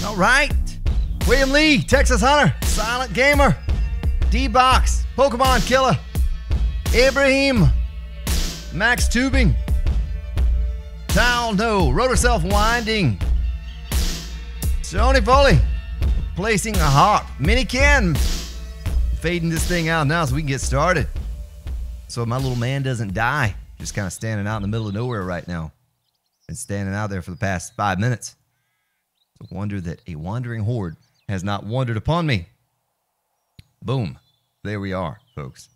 All right. William Lee, Texas Hunter, Silent Gamer, D-Box, Pokemon Killer, Ibrahim, Max Tubing, Talno, Rotor Self-Winding, Sony Foley, Placing a Harp, Mini Ken, fading this thing out now so we can get started. So my little man doesn't die. Just kind of standing out in the middle of nowhere right now. Been standing out there for the past 5 minutes. It's a wonder that a wandering horde has not wandered upon me. Boom. There we are, folks.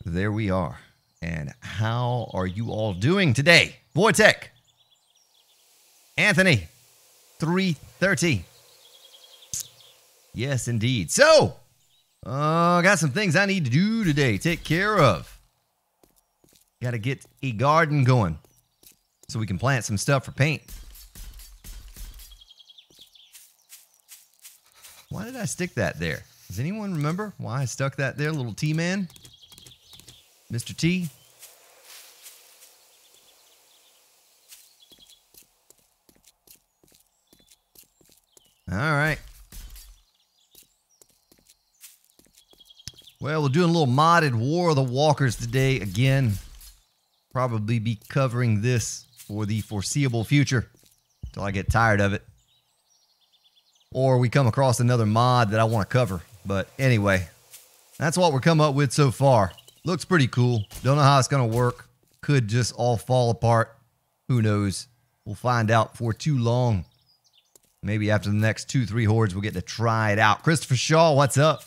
There we are. And how are you all doing today? Wojtek, Anthony, 330. Yes, indeed. So, I got some things I need to do today. Take care of. Got to get a garden going so we can plant some stuff for paint. Why did I stick that there? Does anyone remember why I stuck that there, little T-Man? Mr. T? All right. Well, we're doing a little modded War of the Walkers today again. Probably be covering this for the foreseeable future until I get tired of it. Or we come across another mod that I want to cover. But anyway, that's what we're coming up with so far. Looks pretty cool. Don't know how it's going to work. Could just all fall apart. Who knows? We'll find out for too long. Maybe after the next 2-3 hordes, we'll get to try it out. Christopher Shaw, what's up?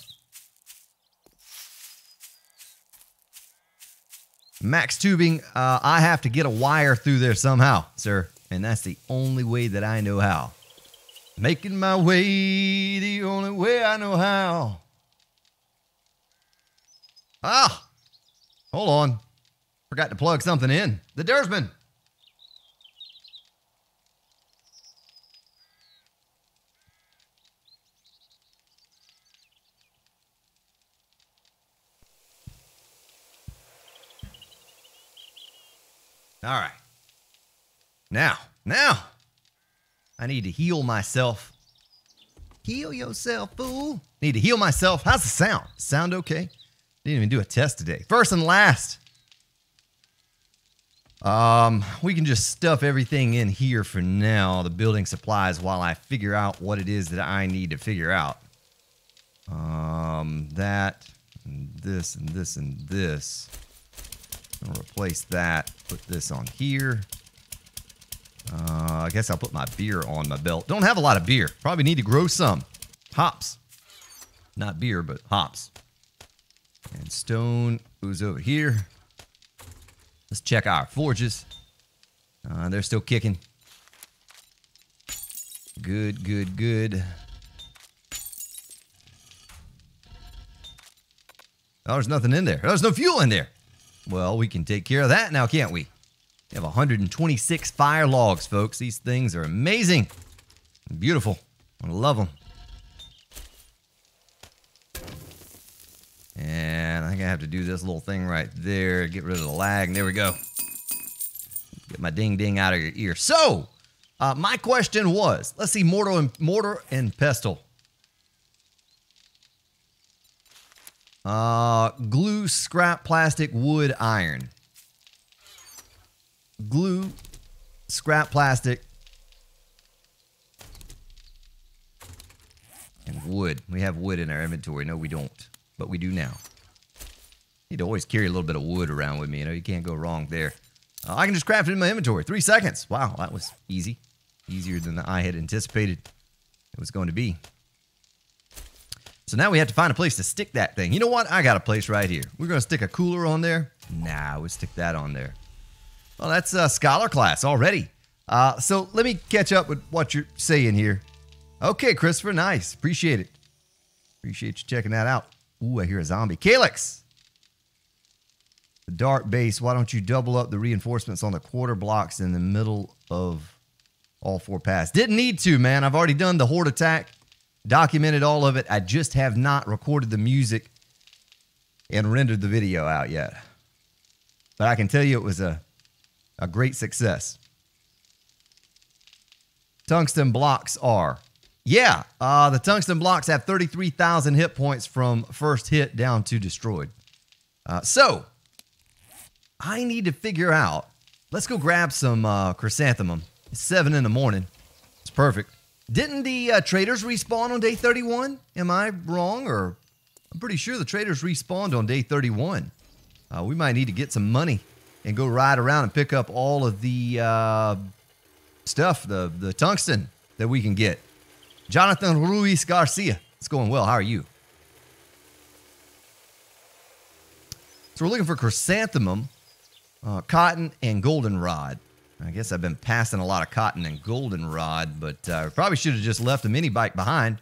Max Tubing, I have to get a wire through there somehow, sir. And that's the only way that I know how. Making my way the only way I know how. Ah! Hold on. Forgot to plug something in. The Dersman. All right. Now, I need to heal myself. Heal yourself, fool. Need to heal myself. How's the sound? Sound okay? Didn't even do a test today. First and last. We can just stuff everything in here for now, the building supplies, while I figure out what it is that I need to figure out. That, and this, and this, and this. I'll replace that. Put this on here. I guess I'll put my beer on my belt. Don't have a lot of beer. Probably need to grow some. Hops. Not beer, but hops. And stone goes over here. Let's check our forges. They're still kicking. Good, good, good. Oh, there's nothing in there. There's no fuel in there. Well, we can take care of that now, can't we? We have 126 fire logs, folks. These things are amazing. Beautiful. I love them. And I think I have to do this little thing right there. Get rid of the lag. And there we go. Get my ding-ding out of your ear. So, my question was, let's see, mortar and pestle. Glue, scrap, plastic, wood, iron. Glue, scrap, plastic, and wood. We have wood in our inventory. No, we don't, but we do now. Need to always carry a little bit of wood around with me. You know, you can't go wrong there. I can just craft it in my inventory. 3 seconds. Wow, that was easy. Easier than I had anticipated it was going to be. So now we have to find a place to stick that thing. You know what? I got a place right here. We're going to stick a cooler on there. Nah, we'll stick that on there. Well, that's Scholar class already. So let me catch up with what you're saying here. Okay, Christopher, nice. Appreciate it. Appreciate you checking that out. Ooh, I hear a zombie. Calyx! The dart base, why don't you double up the reinforcements on the quarter blocks in the middle of all 4 paths? Didn't need to, man. I've already done the horde attack. Documented all of it. I just have not recorded the music and rendered the video out yet. But I can tell you it was a great success. tungsten blocks are. Yeah, the tungsten blocks have 33,000 hit points from first hit down to destroyed. So, I need to figure out. Let's go grab some chrysanthemum. It's 7 in the morning. It's perfect. Didn't the traders respawn on day 31? Am I wrong? Or I'm pretty sure the traders respawned on day 31. We might need to get some money and go ride around and pick up all of the stuff, the tungsten that we can get. Jonathan Ruiz Garcia. It's going well. How are you? So we're looking for chrysanthemum, cotton, and goldenrod. I guess I've been passing a lot of cotton and goldenrod, but I probably should have just left a mini bike behind.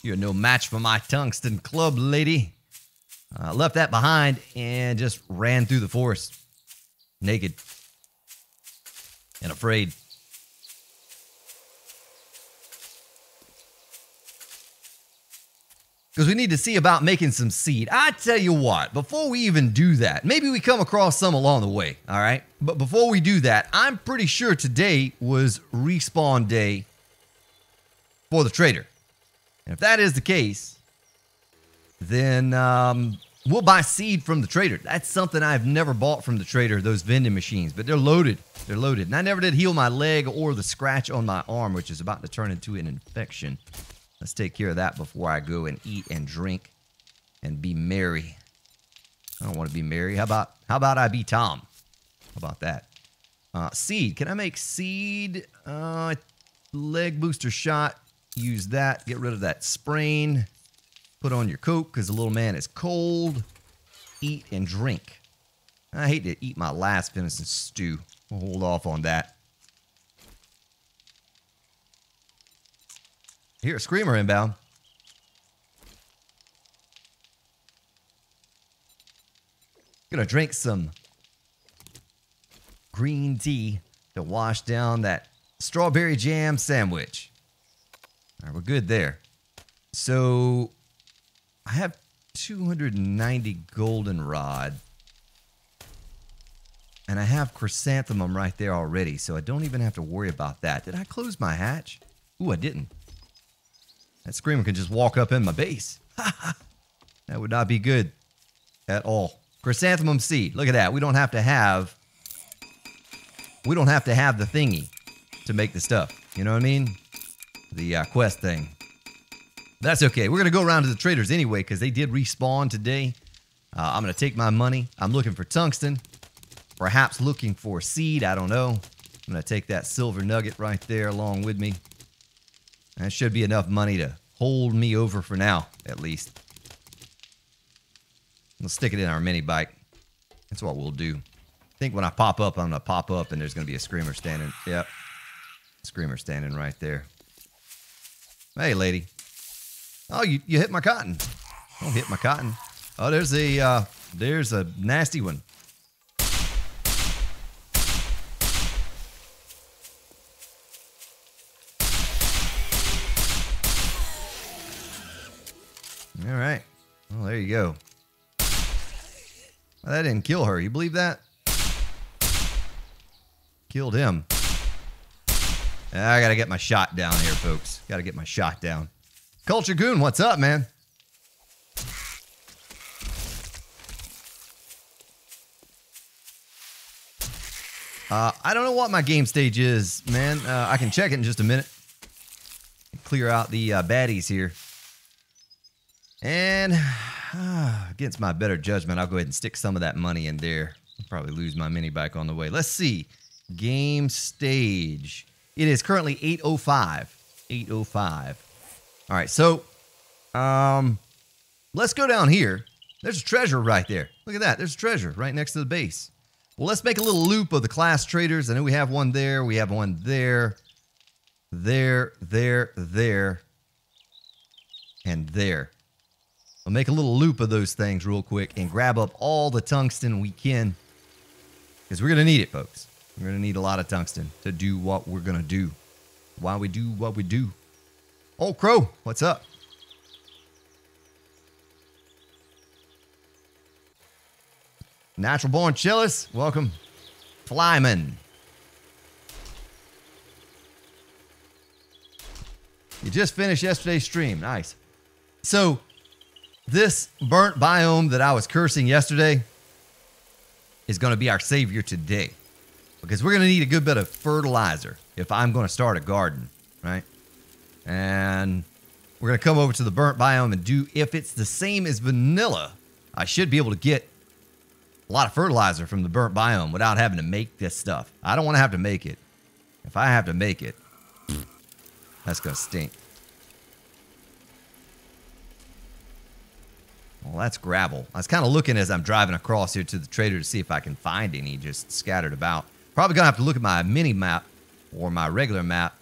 You're no match for my tungsten club, lady. Left that behind and just ran through the forest. Naked. And afraid. Because we need to see about making some seed. I tell you what, before we even do that, maybe we come across some along the way, all right? But before we do that, I'm pretty sure today was respawn day for the trader. And if that is the case, then we'll buy seed from the trader. That's something I've never bought from the trader, those vending machines. But they're loaded. They're loaded. And I never did heal my leg or the scratch on my arm, which is about to turn into an infection. Let's take care of that before I go and eat and drink and be merry. I don't want to be merry. How about I be Tom? How about that? Seed. Can I make seed? Leg booster shot. Use that. Get rid of that sprain. Put on your coat because the little man is cold. Eat and drink. I hate to eat my last venison stew. We'll hold off on that. Here, a screamer inbound. Gonna drink some green tea to wash down that strawberry jam sandwich. All right, we're good there. So, I have 290 goldenrod. And I have chrysanthemum right there already, so I don't even have to worry about that. Did I close my hatch? Ooh, I didn't. That screamer can just walk up in my base. That would not be good at all. Chrysanthemum seed. Look at that. We don't have to have the thingy to make the stuff. You know what I mean? The quest thing. That's okay. We're going to go around to the traders anyway because they did respawn today. I'm going to take my money. I'm looking for tungsten. Perhaps looking for seed. I don't know. I'm going to take that silver nugget right there along with me. That should be enough money to hold me over for now, at least. We'll stick it in our mini bike. That's what we'll do. I think when I pop up, I'm going to pop up and there's going to be a screamer standing. Yep. Screamer standing right there. Hey, lady. Oh, you hit my cotton. Don't hit my cotton. Oh, there's a nasty one. All right. Well, there you go. Well, that didn't kill her. You believe that? Killed him. I got to get my shot down here, folks. Got to get my shot down. Culture Goon, what's up, man? I don't know what my game stage is, man. I can check it in just a minute. Clear out the baddies here. And against my better judgment, I'll go ahead and stick some of that money in there. I'll probably lose my mini bike on the way. Let's see. Game stage. It is currently 8:05. 8:05. All right, so let's go down here. There's a treasure right there. Look at that. There's a treasure right next to the base. Well, let's make a little loop of the class traders. I know we have one there. We have one there. There, and there. I'll make a little loop of those things real quick and grab up all the tungsten we can. Because we're going to need it, folks. We're going to need a lot of tungsten to do what we're going to do. Why we do what we do. Oh, Crow, what's up? Natural Born Chillis, welcome. Flyman. You just finished yesterday's stream. Nice. So, this burnt biome that I was cursing yesterday is going to be our savior today. Because we're going to need a good bit of fertilizer if I'm going to start a garden, right? And we're going to come over to the burnt biome and do, if it's the same as vanilla, I should be able to get a lot of fertilizer from the burnt biome without having to make this stuff. I don't want to have to make it. If I have to make it, that's going to stink. Well, that's gravel. I was kind of looking as I'm driving across here to the trader to see if I can find any just scattered about. Probably going to have to look at my mini map or my regular map,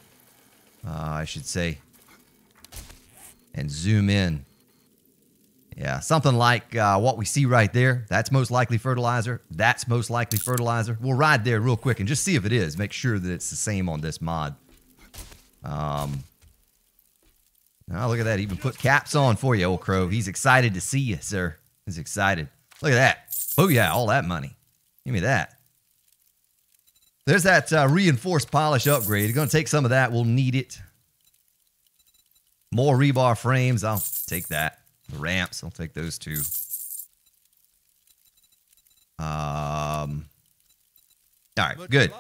I should say, and zoom in. Yeah, something like what we see right there. That's most likely fertilizer. That's most likely fertilizer. We'll ride there real quick and just see if it is. Make sure that it's the same on this mod. Oh, look at that. Even put caps on for you, old crow. He's excited to see you, sir. He's excited. Look at that. Oh, yeah, all that money. Give me that. There's that reinforced polish upgrade. Going to take some of that. We'll need it. More rebar frames. I'll take that. The ramps. I'll take those too. All right, good.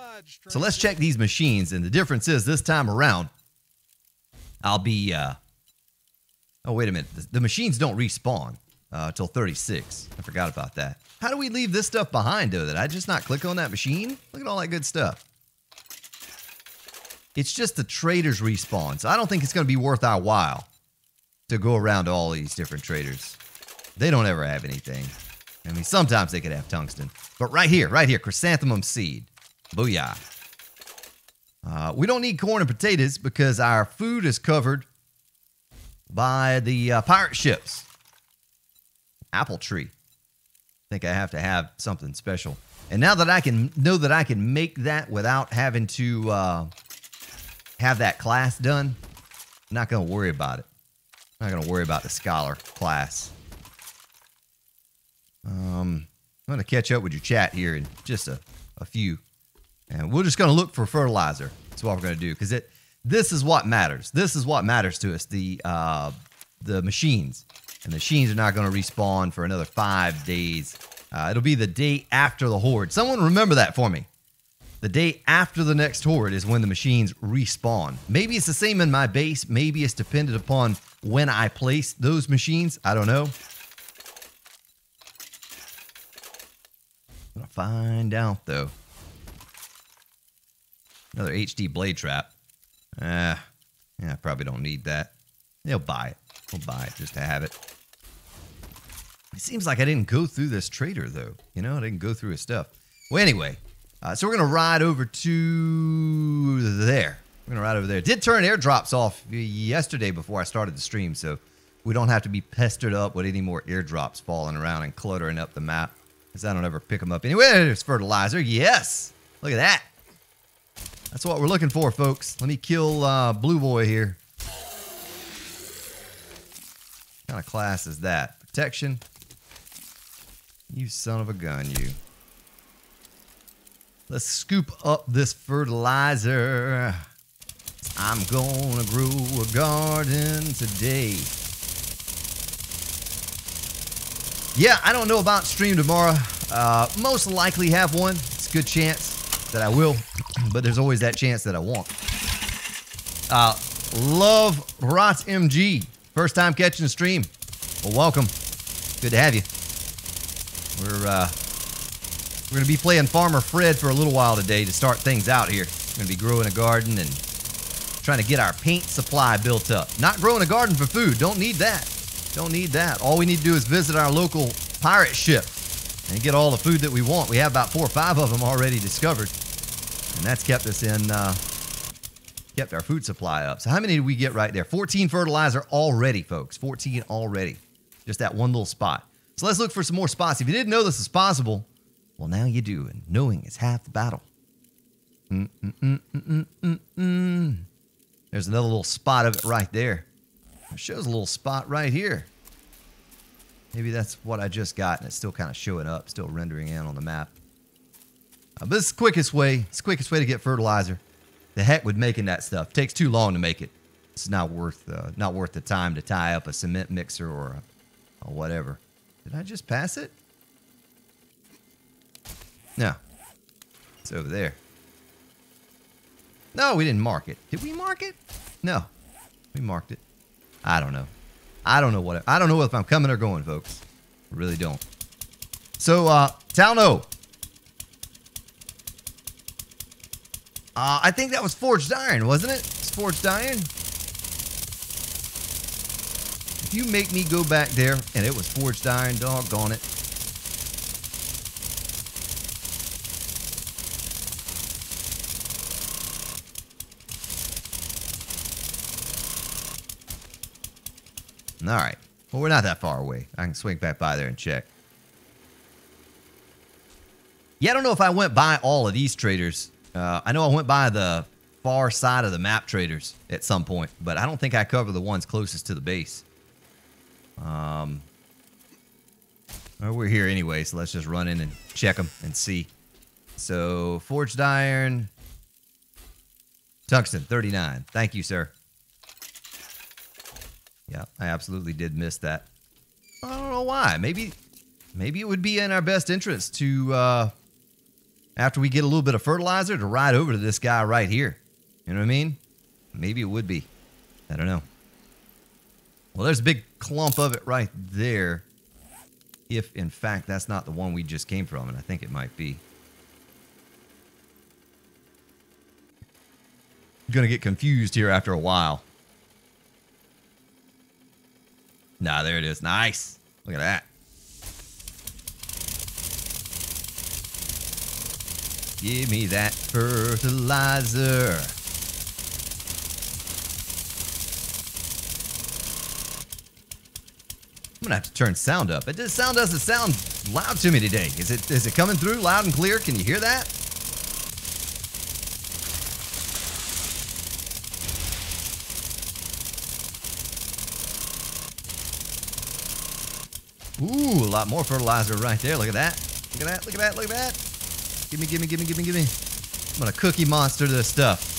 So let's check these machines. And the difference is this time around, I'll be... oh, wait a minute. The machines don't respawn till 36. I forgot about that. How do we leave this stuff behind, though? Did I just not click on that machine? Look at all that good stuff. It's just the traders respawn. So I don't think it's going to be worth our while to go around to all these different traders. They don't ever have anything. I mean, sometimes they could have tungsten. But right here, chrysanthemum seed. Booyah. We don't need corn and potatoes because our food is covered by the pirate ships. Apple tree. I think I have to have something special. And now that I can know that I can make that without having to have that class done, I'm not going to worry about it. I'm not going to worry about the scholar class. I'm going to catch up with your chat here in just a few. And we're just going to look for fertilizer. That's what we're going to do. Because this is what matters. This is what matters to us. The machines. And the machines are not going to respawn for another 5 days. It'll be the day after the horde. Someone remember that for me. The day after the next horde is when the machines respawn. Maybe it's the same in my base. Maybe it's dependent upon when I place those machines. I don't know. I'm going to find out, though. Another HD blade trap. Yeah, I probably don't need that. They'll buy it. We'll buy it just to have it. It seems like I didn't go through this trader, though. You know, I didn't go through his stuff. Well, anyway, so we're going to ride over to there. We're going to ride over there. Did turn airdrops off yesterday before I started the stream, so we don't have to be pestered up with any more airdrops falling around and cluttering up the map, because I don't ever pick them up anyway. There's fertilizer. Yes! Look at that. That's what we're looking for, folks. Let me kill Blue Boy here. What kind of class is that? Protection? You son of a gun, you. Let's scoop up this fertilizer. I'm gonna grow a garden today. Yeah, I don't know about stream tomorrow. Most likely have one. It's a good chance that I will, but there's always that chance that I won't. Love Rots MG. First time catching the stream. Well, welcome. Good to have you. We're going to be playing Farmer Fred for a little while today to start things out here. We're going to be growing a garden and trying to get our paint supply built up. Not growing a garden for food. Don't need that. Don't need that. All we need to do is visit our local pirate ship and get all the food that we want. We have about 4 or 5 of them already discovered. And that's kept us in, kept our food supply up. So how many did we get right there? 14 fertilizer already, folks. 14 already. Just that one little spot. So let's look for some more spots. If you didn't know this was possible, well, now you do. And knowing is half the battle. There's another little spot of it right there. It shows a little spot right here. Maybe that's what I just got, and it's still kind of showing up, still rendering in on the map. But this is the quickest way. It's the quickest way to get fertilizer. The heck with making that stuff. It takes too long to make it. It's not worth the time to tie up a cement mixer or whatever. Did I just pass it? No. It's over there. No, we didn't mark it. Did we mark it? No. We marked it. I don't know. I don't know if I'm coming or going, folks. I really don't. So, Talno. I think that was forged iron, wasn't it? It's forged iron. If you make me go back there and it was forged iron, doggone it. All right. Well, we're not that far away. I can swing back by there and check. Yeah, I don't know if I went by all of these traders. I know I went by the far side of the map traders at some point, but I don't think I covered the ones closest to the base. Well, we're here anyway, so let's just run in and check them and see. So, forged iron. Tungsten, 39. Thank you, sir. Yeah, I absolutely did miss that. I don't know why. Maybe it would be in our best interest to, after we get a little bit of fertilizer, to ride over to this guy right here. You know what I mean? Maybe it would be. I don't know. Well, there's a big clump of it right there. If, in fact, that's not the one we just came from, and I think it might be. I'm going to get confused here after a while. Nah, there it is. Nice. Look at that. Give me that fertilizer. I'm gonna have to turn sound up. This sound doesn't sound loud to me today. Is it coming through loud and clear? Can you hear that? Ooh, a lot more fertilizer right there. Look at that. Look at that. Look at that. Look at that. Give me. I'm gonna cookie monster this stuff.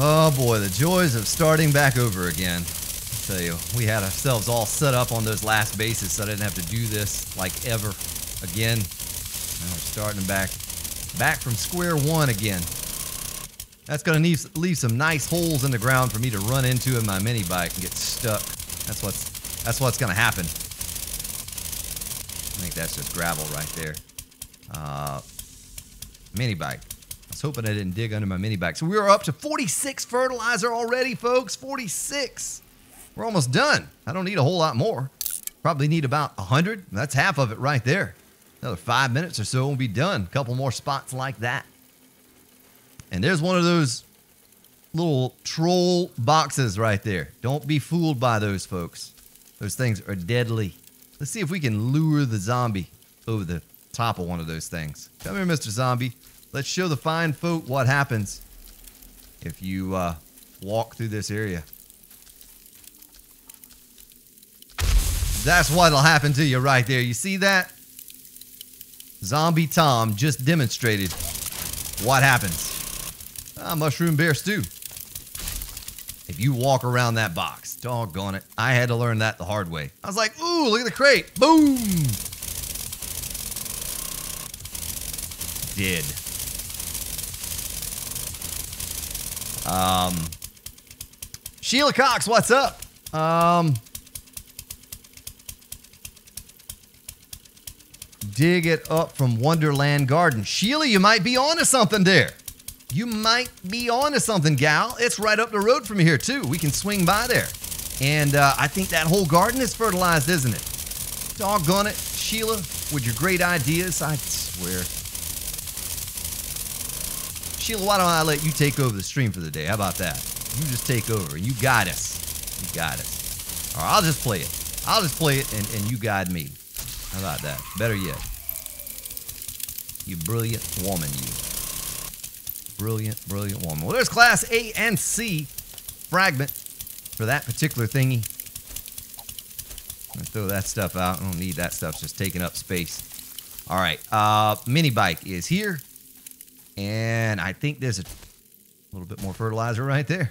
Oh boy, the joys of starting back over again. I tell you, we had ourselves all set up on those last bases so I didn't have to do this like ever again. Now we're starting back from square one again. That's gonna leave some nice holes in the ground for me to run into in my mini bike and get stuck. That's what's gonna happen. I think that's just gravel right there. Mini bike. I was hoping I didn't dig under my mini bike. So we are up to 46 fertilizer already, folks. 46. We're almost done. I don't need a whole lot more. Probably need about 100. That's half of it right there. Another 5 minutes or so and we'll be done. A couple more spots like that. And there's one of those little troll boxes right there. Don't be fooled by those, folks. Those things are deadly. Let's see if we can lure the zombie over the top of one of those things. Come here, Mr. Zombie. Let's show the fine folk what happens if you walk through this area. That's what'll happen to you right there. You see that? Zombie Tom just demonstrated what happens. Mushroom bear stew. If you walk around that box, doggone it. I had to learn that the hard way. I was like, ooh, look at the crate. Boom. Dead. Sheila Cox, what's up? Dig it up from Wonderland Garden. Sheila, you might be onto something there. You might be onto something, gal. It's right up the road from here, too. We can swing by there. And I think that whole garden is fertilized, isn't it? Doggone it, Sheila, with your great ideas, I swear. Sheila, why don't I let you take over the stream for the day? How about that? You just take over. You guide us. You guide us. Or I'll just play it. I'll just play it and you guide me. How about that? Better yet. You brilliant woman, you. Brilliant, brilliant woman. Well, there's Class A and C fragment for that particular thingy. Throw that stuff out. I don't need that stuff. It's just taking up space. All right. Mini bike is here. And I think there's a little bit more fertilizer right there.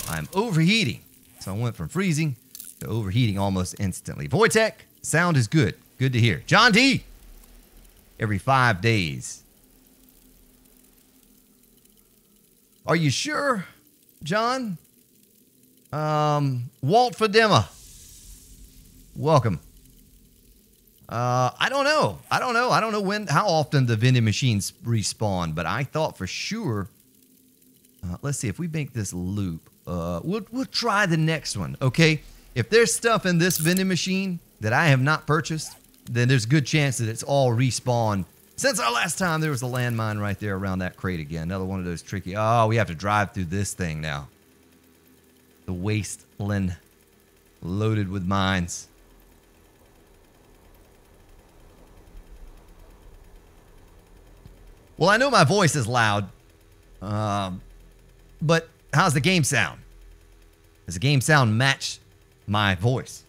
I'm overheating. So I went from freezing to overheating almost instantly. Wojtek, sound is good. Good to hear. John D. Every 5 days. Are you sure, John? Walt Fadema. Welcome. I don't know. I don't know how often the vending machines respawn, but I thought for sure. Let's see if we make this loop. We'll try the next one. Okay. If there's stuff in this vending machine that I have not purchased, then there's a good chance that it's all respawned. Since our last time, there was a landmine right there around that crate again. Another one of those tricky. Oh, we have to drive through this thing now. The wasteland loaded with mines. Well, I know my voice is loud, but how's the game sound? Does the game sound match my voice?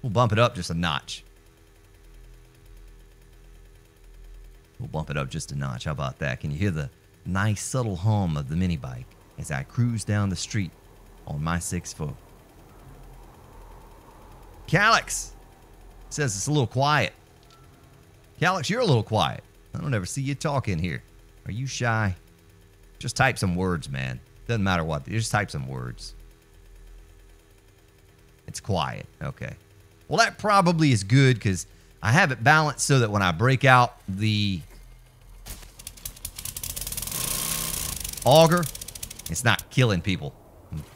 We'll bump it up just a notch. We'll bump it up just a notch. How about that? Can you hear the nice subtle hum of the mini bike as I cruise down the street on my 6-foot? Calix says it's a little quiet. Calix, you're a little quiet. I don't ever see you talking here. Are you shy? Just type some words, man. Doesn't matter what. Just type some words. It's quiet. Okay. Well, that probably is good because I have it balanced so that when I break out the auger, it's not killing people.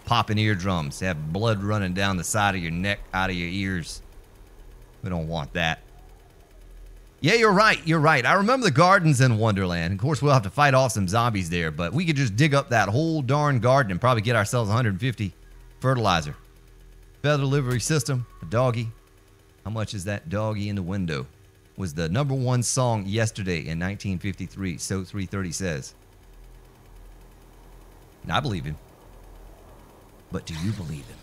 Popping eardrums, have blood running down the side of your neck, out of your ears. We don't want that. Yeah, you're right. You're right. I remember the gardens in Wonderland. Of course, we'll have to fight off some zombies there, but we could just dig up that whole darn garden and probably get ourselves 150 fertilizer. Feather delivery system, a doggy. How much is that doggy in the window? Was the #1 song yesterday in 1953, so 330 says. And I believe him. But do you believe him?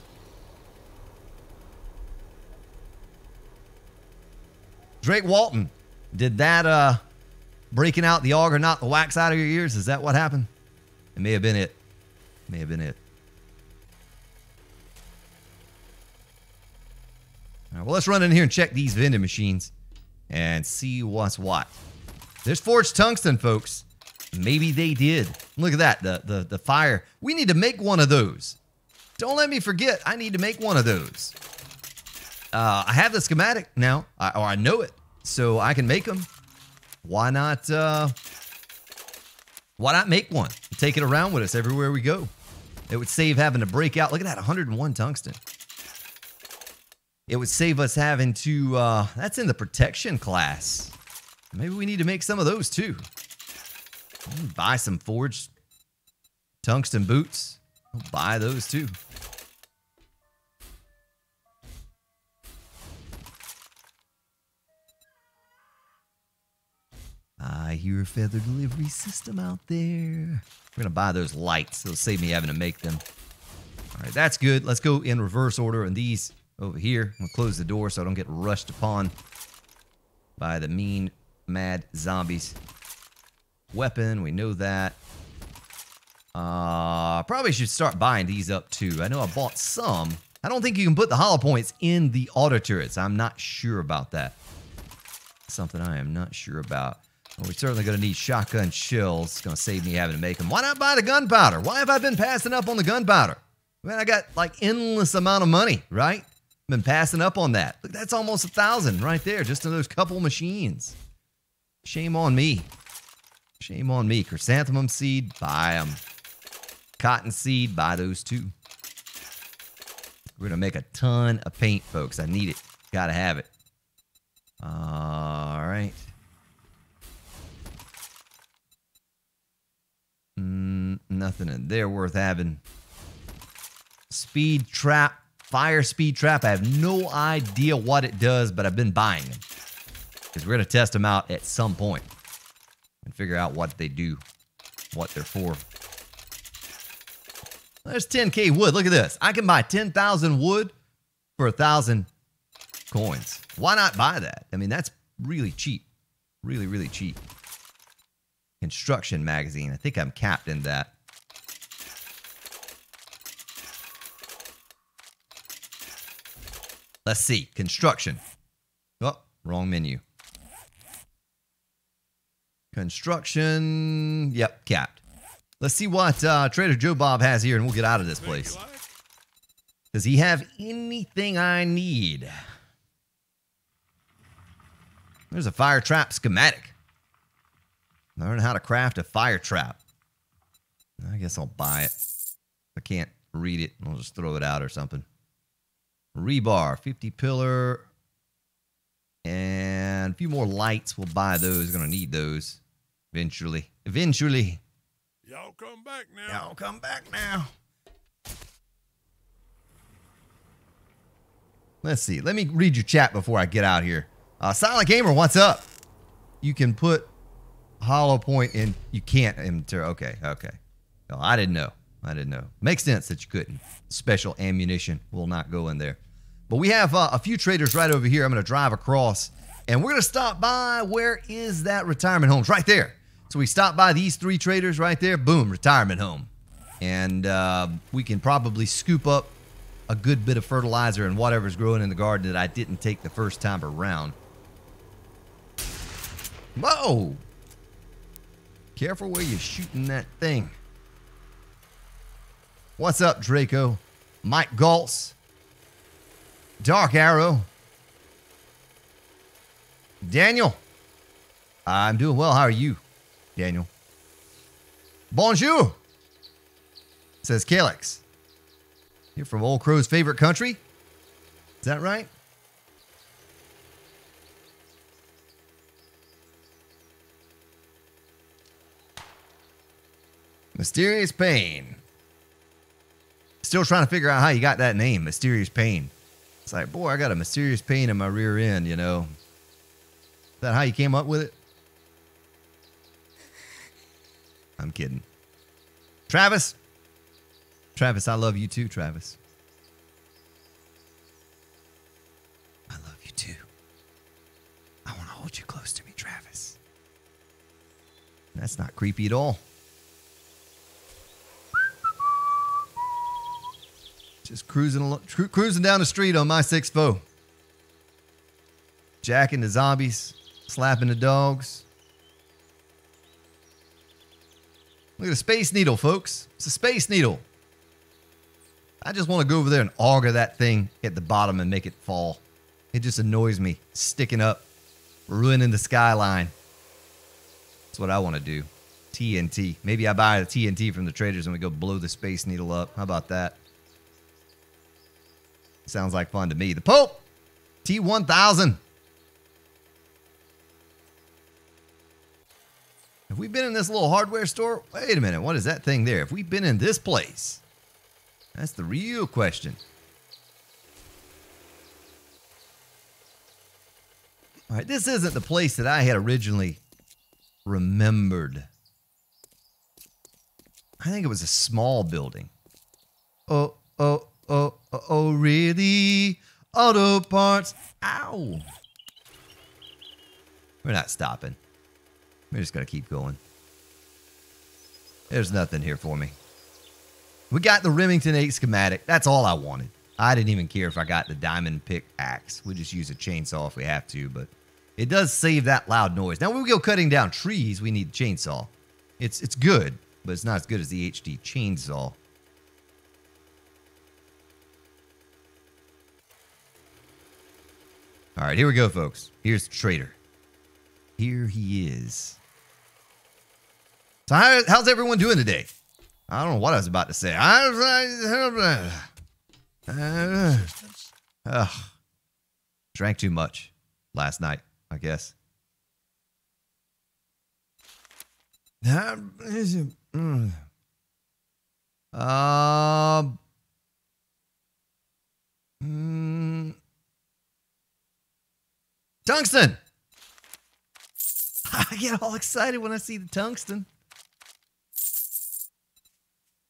Drake Walton, did that breaking out the auger knock the wax out of your ears? Is that what happened? It may have been it. May have been it. All right, well, let's run in here and check these vending machines and see what's what. There's forged tungsten, folks. Maybe they did. Look at that, the fire. We need to make one of those. Don't let me forget, I need to make one of those. I have the schematic now, or I know it, so I can make them. Why not make one? Take it around with us everywhere we go. It would save having to break out. Look at that, 101 tungsten. It would save us having to, that's in the protection class. Maybe we need to make some of those too. Buy some forged tungsten boots. I'll buy those too. I hear a feather delivery system out there. We're going to buy those lights. It'll save me having to make them. All right, that's good. Let's go in reverse order. And these over here, I'm going to close the door so I don't get rushed upon by the mean, mad zombies. Weapon, we know that. Probably should start buying these up too. I know I bought some. I don't think you can put the hollow points in the auto turrets. I'm not sure about that. Something I am not sure about. Well, we're certainly going to need shotgun shells. It's going to save me having to make them. Why not buy the gunpowder? Why have I been passing up on the gunpowder? Man, I got like endless amount of money, right? Been passing up on that. Look, that's almost 1,000 right there, just in those couple machines. Shame on me. Shame on me. Chrysanthemum seed, buy them. Cotton seed, buy those too. We're going to make a ton of paint, folks. I need it. Got to have it. All right. Nothing in there worth having. Speed trap. Fire speed trap. I have no idea what it does, but I've been buying them. Because we're going to test them out at some point. And figure out what they do. What they're for. There's 10K wood. Look at this. I can buy 10,000 wood for 1,000 coins. Why not buy that? I mean, that's really cheap. Really, really cheap. Construction magazine. I think I'm capped in that. Let's see. Construction. Oh, wrong menu. Construction. Yep, capped. Let's see what Trader Joe Bob has here, and we'll get out of this place. Does he have anything I need? There's a fire trap schematic. Learn how to craft a fire trap. I guess I'll buy it. If I can't read it, I'll just throw it out or something. Rebar, 50 pillar, and a few more lights. We'll buy those. Gonna need those eventually. Eventually. Y'all come back now. Y'all come back now. Let's see. Let me read your chat before I get out here. Silent Gamer, what's up? You can put hollow point in. You can't enter. Okay, okay. No, I didn't know. I didn't know. Makes sense that you couldn't. Special ammunition will not go in there. But we have a few traders right over here. I'm going to drive across, and we're going to stop by. Where is that retirement home? It's right there. So we stop by these 3 traders right there. Boom, retirement home. And we can probably scoop up a good bit of fertilizer and whatever's growing in the garden that I didn't take the first time around. Whoa! Careful where you're shooting that thing. What's up, Draco? Mike Galtz. Dark Arrow. Daniel. I'm doing well. How are you, Daniel? Bonjour. Says Calyx. You're from Old Crow's favorite country? Is that right? Mysterious Pain. Still trying to figure out how you got that name, Mysterious Pain. It's like, boy, I got a mysterious pain in my rear end, you know. Is that how you came up with it? I'm kidding. Travis. Travis, I love you too, Travis. I love you too. I want to hold you close to me, Travis. That's not creepy at all. Just cruising down the street on my 6'4". Jacking the zombies, slapping the dogs. Look at the Space Needle, folks. It's a Space Needle. I just want to go over there and auger that thing at the bottom and make it fall. It just annoys me. Sticking up, ruining the skyline. That's what I want to do. TNT. Maybe I buy the TNT from the traders and we go blow the Space Needle up. How about that? Sounds like fun to me. The Pope. T1000. Have we been in this little hardware store? Wait a minute. What is that thing there? Have we been in this place? That's the real question. All right. This isn't the place that I had originally remembered. I think it was a small building. Oh, really? Auto parts. Ow. We're not stopping. We're just going to keep going. There's nothing here for me. We got the Remington 8 schematic. That's all I wanted. I didn't even care if I got the diamond pick axe. We just use a chainsaw if we have to, but it does save that loud noise. Now, when we go cutting down trees, we need a chainsaw. It's good, but it's not as good as the HD chainsaw. All right, here we go, folks. Here's the trader. Here he is. So how's everyone doing today? I don't know what I was about to say. Drank too much last night, I guess. Tungsten! I get all excited when I see the tungsten.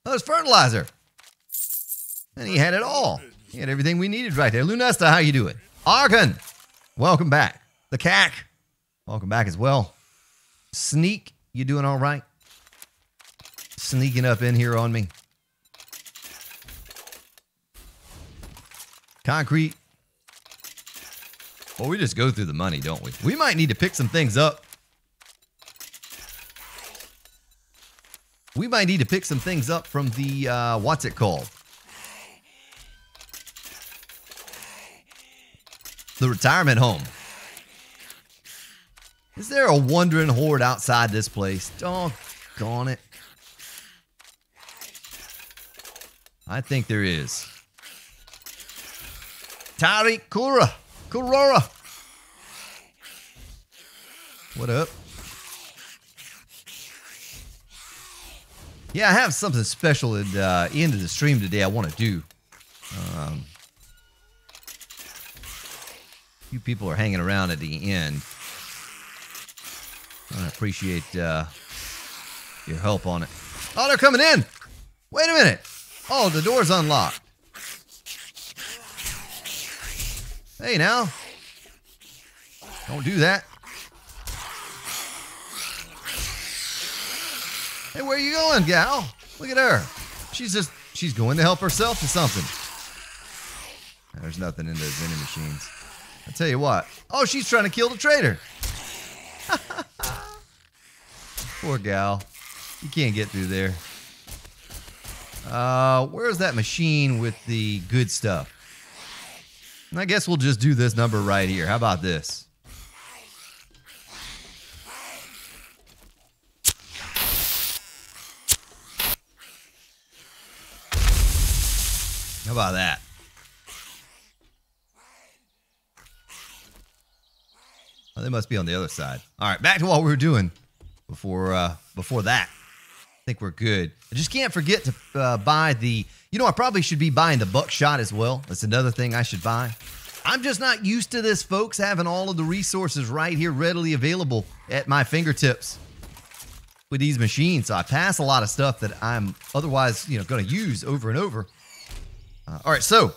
Oh, it's fertilizer. And he had it all. He had everything we needed right there. Lunesta, how you doing? Argon, welcome back. The CAC, welcome back as well. Sneak, you doing all right? Sneaking up in here on me. Concrete. Well, we just go through the money, don't we? We might need to pick some things up. We might need to pick some things up from the, what's it called? The retirement home. Is there a wandering horde outside this place? Doggone it. I think there is. Tariq Kurora. What up? Yeah, I have something special at the end of the stream today I want to do. You people are hanging around at the end. I appreciate your help on it. Oh, they're coming in. Wait a minute. Oh, the door's unlocked. Hey, now. Don't do that. Hey, where you going, gal? Look at her. She's going to help herself to something. There's nothing in those vending machines. I tell you what. Oh, she's trying to kill the trader. Poor gal. You can't get through there. Where's that machine with the good stuff? I guess we'll just do this number right here. How about this? How about that? Oh, they must be on the other side. All right, back to what we were doing before that. I think we're good. I just can't forget to buy the... You know, I probably should be buying the buckshot as well. That's another thing I should buy. I'm just not used to this, folks, having all of the resources right here readily available at my fingertips with these machines. So I pass a lot of stuff that I'm otherwise, going to use over and over. All right, so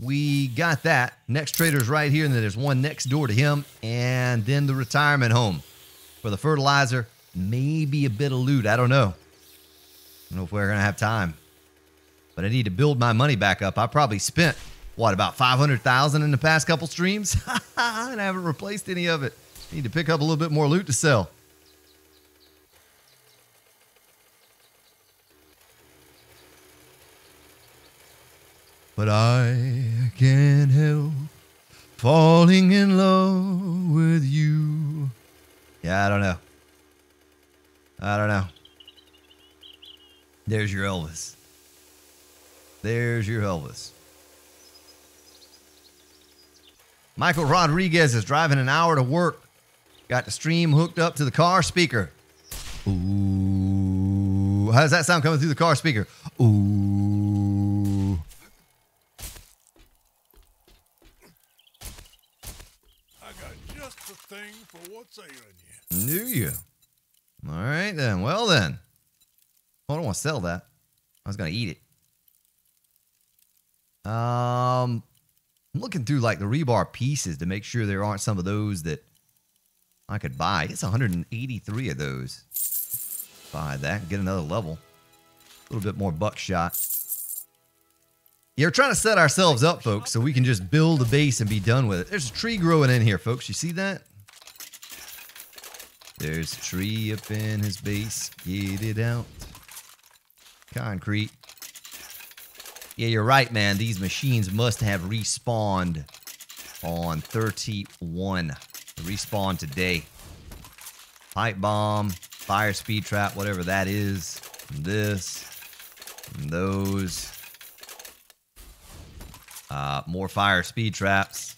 we got that. Next trader's right here, and then there's one next door to him, and then the retirement home for the fertilizer. Maybe a bit of loot. I don't know. I don't know if we're going to have time. But I need to build my money back up. I probably spent, what, about $500,000 in the past couple streams? And I haven't replaced any of it. Need to pick up a little bit more loot to sell. But I can't help falling in love with you. Yeah, I don't know. I don't know. There's your Elvis. There's your Elvis. Michael Rodriguez is driving an hour to work. Got the stream hooked up to the car speaker. Ooh. How does that sound coming through the car speaker? Ooh. I got just the thing for what's ailing you. Do you? All right, then. Well, then. I don't want to sell that. I was going to eat it. I'm looking through like the rebar pieces to make sure there aren't some of those that I could buy. It's 183 of those. Buy that and get another level. A little bit more buckshot. Yeah, we're trying to set ourselves up, folks, so we can just build a base and be done with it. There's a tree growing in here, folks. You see that? There's a tree up in his base. Get it out. Concrete. Yeah, you're right, man. These machines must have respawned on 31. Respawn today. Pipe bomb, fire speed trap, whatever that is. And this. And those. More fire speed traps.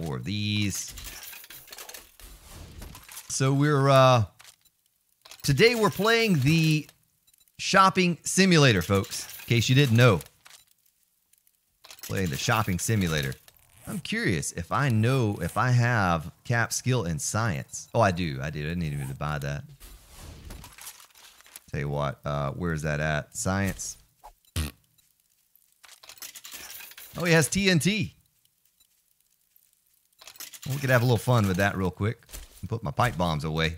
More of these. So we're, today we're playing the shopping simulator, folks. In case you didn't know. Playing the shopping simulator. I'm curious if I know if I have cap skill in science. Oh, I do. I didn't even buy that. Tell you what, where's that at? Science. Oh, he has TNT. We could have a little fun with that real quick. And put my pipe bombs away.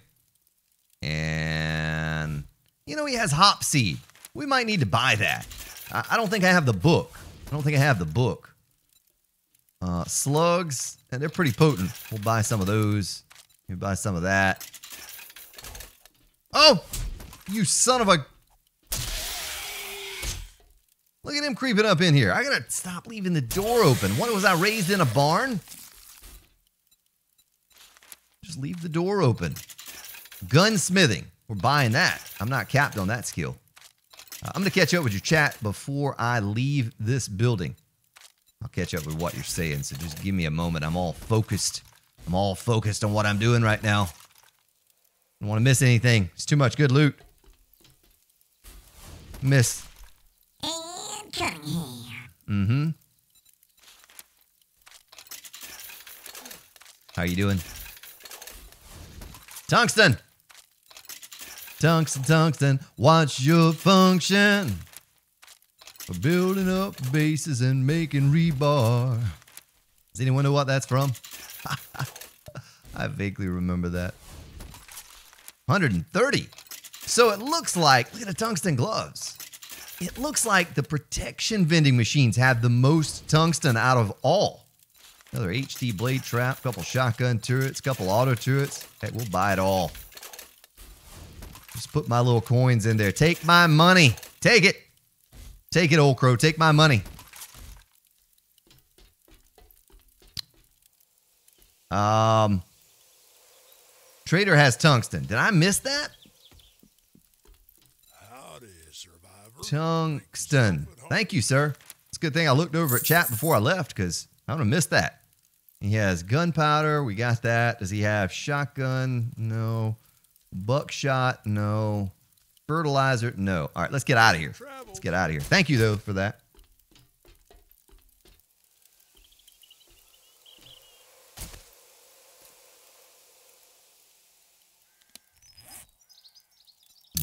And, you know, he has hop seed. We might need to buy that. I don't think I have the book. Slugs, and they're pretty potent. We'll buy some of those. We'll buy some of that. Oh! You son of a... Look at him creeping up in here. I gotta stop leaving the door open. What, was I raised in a barn? Just leave the door open. Gunsmithing. We're buying that. I'm not capped on that skill. I'm going to catch up with your chat before I leave this building. I'll catch up with what you're saying, so just give me a moment. I'm all focused. I'm all focused on what I'm doing right now. Don't want to miss anything. It's too much good loot. Miss. And come here. Mm-hmm. How you doing? Tungsten! Tungsten, tungsten, what's your function? For building up bases and making rebar. Does anyone know what that's from? I vaguely remember that. 130. So it looks like, look at the tungsten gloves. It looks like the protection vending machines have the most tungsten out of all. Another HD blade trap, couple shotgun turrets, couple auto turrets. Heck, we'll buy it all. Just put my little coins in there. Take my money. Take it. Take it, old crow. Take my money. Trader has tungsten. Did I miss that? Howdy, survivor. Tungsten. Thank you, sir. It's a good thing I looked over at chat before I left because I'm going to miss that. He has gunpowder. We got that. Does he have shotgun? No. Buckshot? No. Fertilizer? No. All right, let's get out of here. Let's get out of here. Thank you, though, for that.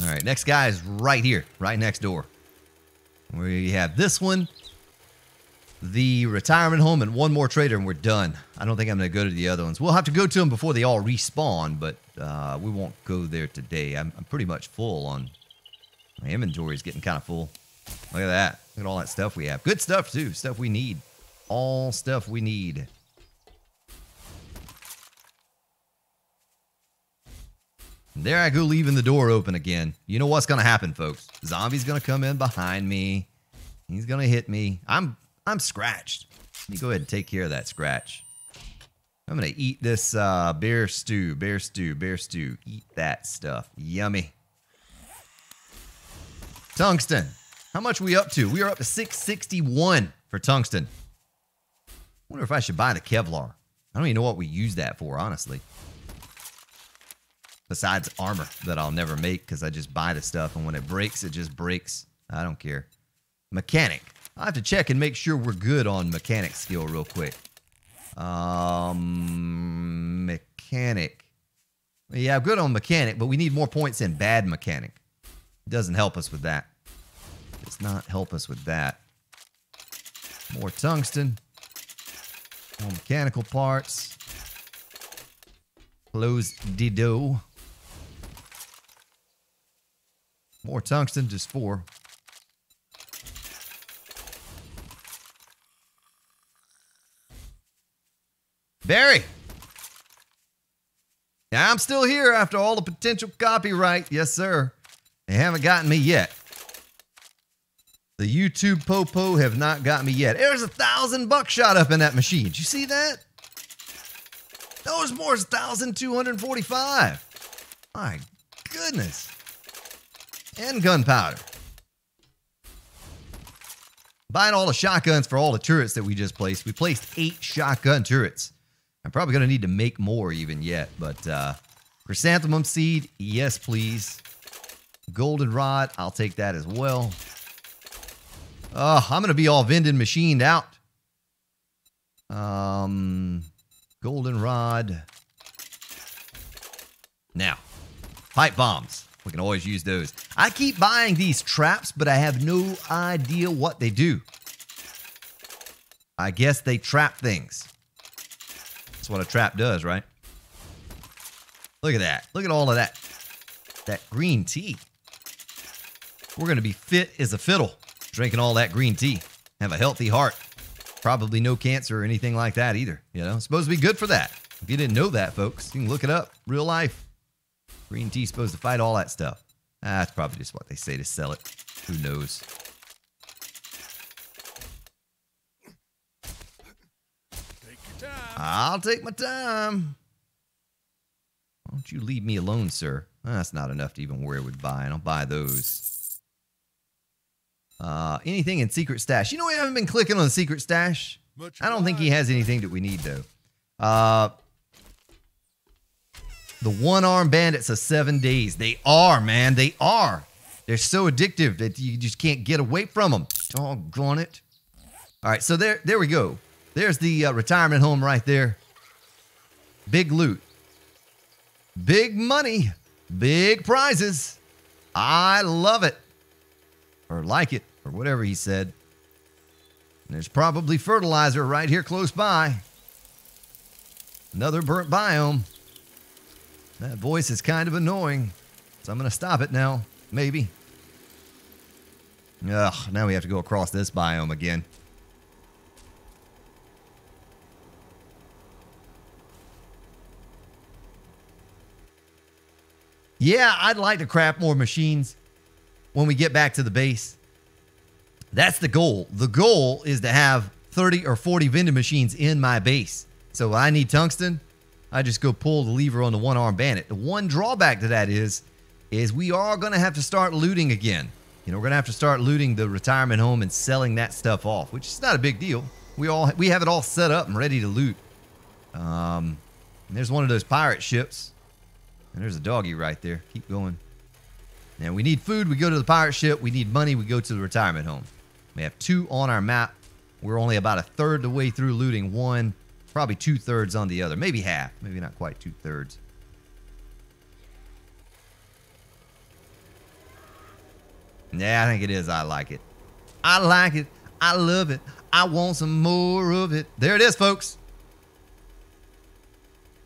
All right, next guy is right here, right next door. We have this one, the retirement home, and one more trader, and we're done. I don't think I'm going to go to the other ones. We'll have to go to them before they all respawn, but we won't go there today. I'm pretty much full on... My inventory is getting kind of full. Look at that. Look at all that stuff we have. Good stuff, too. Stuff we need. All stuff we need. And there I go, leaving the door open again. You know what's going to happen, folks. Zombie's going to come in behind me. He's going to hit me. I'm scratched. Let me go ahead and take care of that scratch. I'm going to eat this bear stew. Bear stew. Bear stew. Eat that stuff. Yummy. Tungsten. How much are we up to? We are up to 661 for tungsten. I wonder if I should buy the Kevlar. I don't even know what we use that for, honestly. Besides armor that I'll never make because I just buy the stuff, and when it breaks, it just breaks. I don't care. Mechanic. I have to check and make sure we're good on mechanic skill real quick. Mechanic. Yeah, I'm good on mechanic, but we need more points in bad mechanic. It doesn't help us with that. It does not help us with that. More tungsten. More mechanical parts. Close the door. More tungsten, just 4. Barry! Yeah, I'm still here after all the potential copyright. Yes, sir. They haven't gotten me yet. The YouTube popo have not got me yet. There's 1,000 buckshot up in that machine. Did you see that? No, there's more. It's 1,245. My goodness. And gunpowder. Buying all the shotguns for all the turrets that we just placed. We placed 8 shotgun turrets. I'm probably going to need to make more even yet, but chrysanthemum seed, yes please. Goldenrod, I'll take that as well. Oh, I'm going to be all vending machined out. Goldenrod. Now, pipe bombs. We can always use those. I keep buying these traps, but I have no idea what they do. I guess they trap things. That's what a trap does, right? Look at that. Look at all of that. That green tea. We're going to be fit as a fiddle drinking all that green tea. Have a healthy heart. Probably no cancer or anything like that either. You know, it's supposed to be good for that. If you didn't know that, folks, you can look it up. Real life. Green tea's supposed to fight all that stuff. That's probably just what they say to sell it. Who knows? Take your time. I'll take my time. Why don't you leave me alone, sir? That's not enough to even worry with buying. I'll buy those. Anything in secret stash? You know, we haven't been clicking on the secret stash. I don't think he has anything that we need, though. The one-arm bandits are 7 days. They are, man. They are. They're so addictive that you just can't get away from them. Doggone it. All right, so there we go. There's the retirement home right there. Big loot. Big money. Big prizes. I love it. Or like it, or whatever he said. And there's probably fertilizer right here close by. Another burnt biome. That voice is kind of annoying, so I'm going to stop it now. Maybe. Ugh, now we have to go across this biome again. Yeah, I'd like to craft more machines when we get back to the base. That's the goal. The goal is to have 30 or 40 vending machines in my base. So I need tungsten. I just go pull the lever on the one-arm bandit. The one drawback to that is we are going to have to start looting again. You know, we're going to have to start looting the retirement home and selling that stuff off, which is not a big deal. We have it all set up and ready to loot. There's one of those pirate ships. And there's a doggy right there. Keep going. Now, we need food, we go to the pirate ship. We need money, we go to the retirement home. We have 2 on our map. We're only about 1/3 the way through looting one. Probably 2/3 on the other. Maybe half. Maybe not quite 2/3. Yeah, I think it is. I like it. I like it. I love it. I want some more of it. There it is, folks.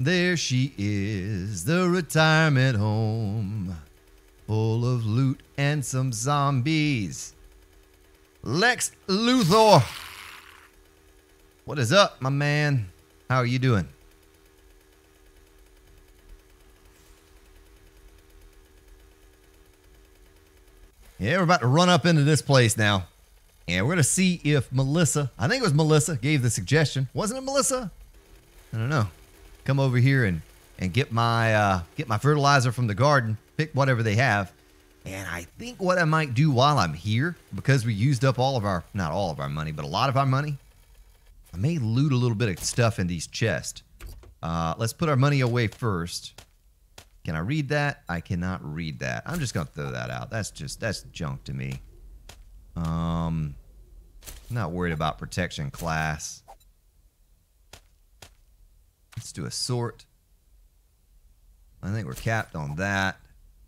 There she is, the retirement home. Full of loot and some zombies. Lex Luthor. What is up, my man? How are you doing? Yeah, we're about to run up into this place now. And we're going to see if Melissa, I think it was Melissa, gave the suggestion. Wasn't it Melissa? I don't know. Come over here and get my fertilizer from the garden. Pick whatever they have. And I think what I might do while I'm here, because we used up all of our, not all of our money, but a lot of our money, I may loot a little bit of stuff in these chests. Let's put our money away first. Can I read that? I cannot read that. I'm just going to throw that out. That's junk to me. Not worried about protection class. Let's do a sort. I think we're capped on that.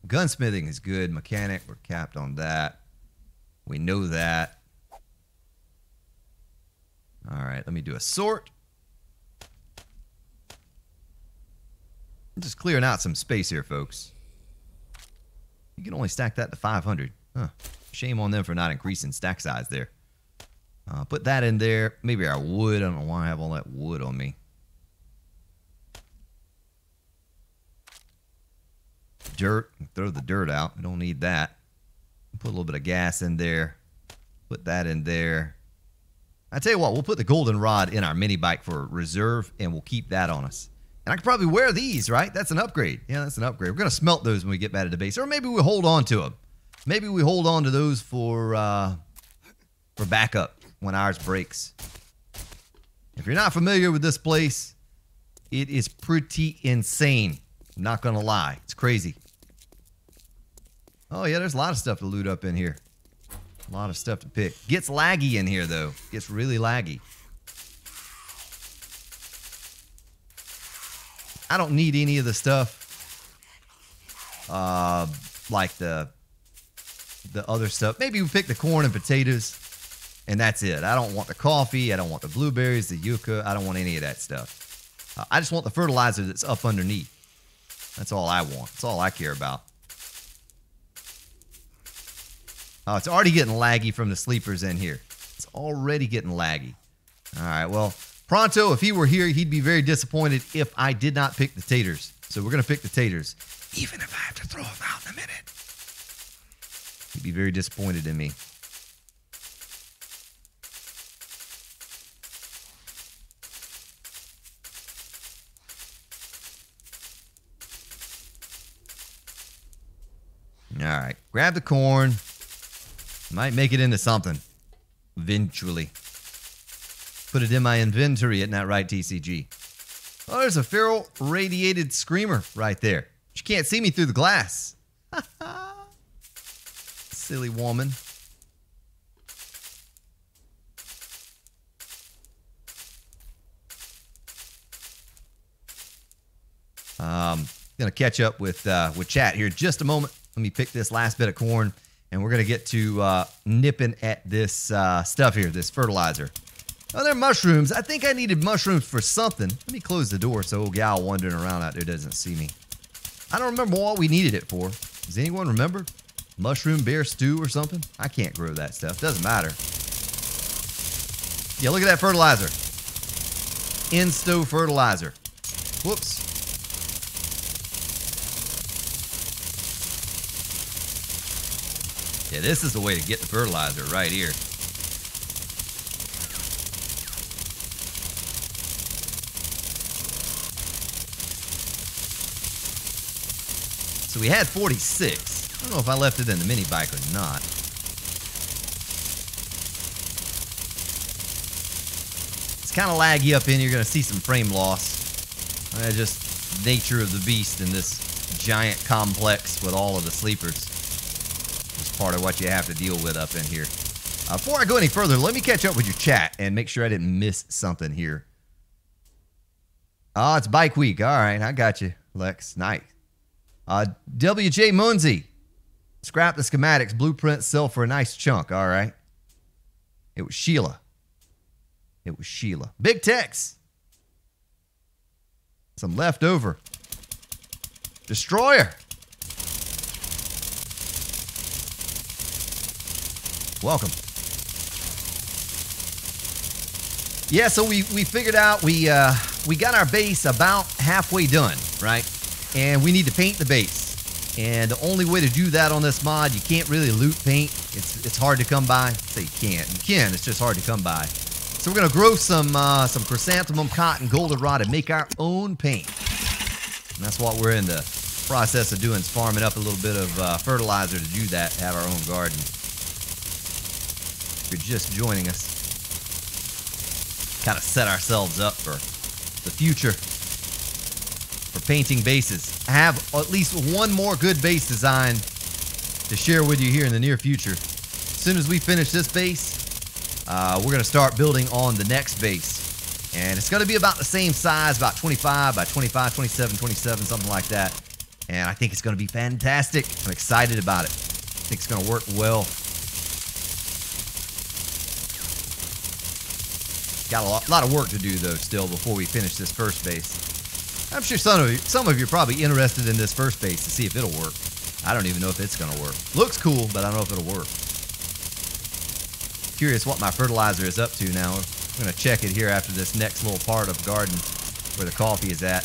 Gunsmithing is good. Mechanic, we're capped on that. We know that. All right, let me do a sort. I'm just clearing out some space here, folks. You can only stack that to 500. Huh. Shame on them for not increasing stack size there. Put that in there. Maybe our wood. I don't know why I have all that wood on me. Dirt. Throw the dirt out. We don't need that. Put a little bit of gas in there. Put that in there. I tell you what, we'll put the goldenrod in our mini bike for reserve, and we'll keep that on us. And I could probably wear these, right? That's an upgrade. Yeah, that's an upgrade. We're going to smelt those when we get back to the base. Or maybe we hold on to them. Maybe we hold on to those for backup when ours breaks. If you're not familiar with this place, it is pretty insane. I'm not going to lie. It's crazy. Oh, yeah, there's a lot of stuff to loot up in here. A lot of stuff to pick. Gets laggy in here, though. Gets really laggy. I don't need any of the stuff. Like the other stuff. Maybe we pick the corn and potatoes. And that's it. I don't want the coffee. I don't want the blueberries, the yucca. I don't want any of that stuff. I just want the fertilizer that's up underneath. That's all I want. That's all I care about. Oh, it's already getting laggy from the sleepers in here. It's already getting laggy. All right, well, Pronto, if he were here, he'd be very disappointed if I did not pick the taters. So we're going to pick the taters, even if I have to throw them out in a minute. He'd be very disappointed in me. All right, grab the corn. Might make it into something eventually. Put it in my inventory, isn't that right, TCG? Oh, there's a ferro radiated screamer right there. She can't see me through the glass. Silly woman. Gonna catch up with chat here in just a moment. Let me pick this last bit of corn, and we're gonna get to nipping at this stuff here, this fertilizer. Oh, they're mushrooms. I think I needed mushrooms for something. Let me close the door so old gal wandering around out there doesn't see me. I don't remember what we needed it for. Does anyone remember? Mushroom bear stew or something? I can't grow that stuff. Doesn't matter. Yeah, look at that fertilizer. Insto fertilizer. Whoops. Yeah, this is the way to get the fertilizer right here. So we had 46. I don't know if I left it in the mini bike or not. It's kind of laggy up in here. You're going to see some frame loss. Just nature of the beast in this giant complex with all of the sleepers. It's part of what you have to deal with up in here. Before I go any further, let me catch up with your chat and make sure I didn't miss something here. Oh, it's bike week. All right, I got you, Lex. Nice. WJ Munzie. Scrap the schematics. Blueprints sell for a nice chunk. All right. It was Sheila. It was Sheila. Big Tex. Some leftover. Destroyer. Welcome. Yeah, so we figured out we got our base about halfway done, right? And we need to paint the base. And the only way to do that on this mod, you can't really loot paint. It's hard to come by. Say you can't. You can, it's just hard to come by. So we're gonna grow some chrysanthemum, cotton, goldenrod, and make our own paint. And that's what we're in the process of doing, is farming up a little bit of fertilizer to do that, have our own garden. If you're just joining us, kind of set ourselves up for the future. For painting bases. I have at least one more good base design to share with you here in the near future. As soon as we finish this base, we're going to start building on the next base. And it's going to be about the same size, about 25 by 25, 27, 27, something like that. And I think it's going to be fantastic. I'm excited about it. I think it's going to work well. Got a lot of work to do, though, still, before we finish this first base. I'm sure some of you are probably interested in this first base to see if it'll work. I don't even know if it's going to work. Looks cool, but I don't know if it'll work. Curious what my fertilizer is up to now. I'm going to check it here after this next little part of garden where the coffee is at.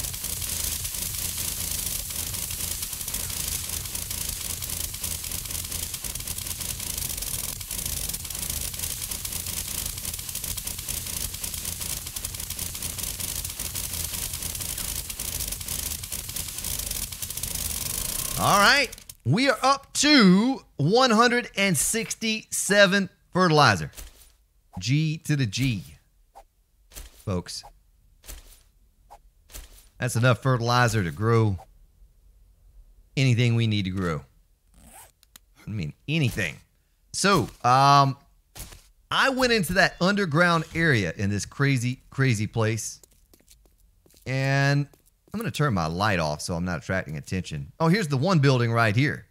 All right, we are up to 167 fertilizer. G to the G, folks. That's enough fertilizer to grow anything we need to grow. I mean, anything. So, I went into that underground area in this crazy, crazy place. And I'm going to turn my light off so I'm not attracting attention. Oh, here's the one building right here.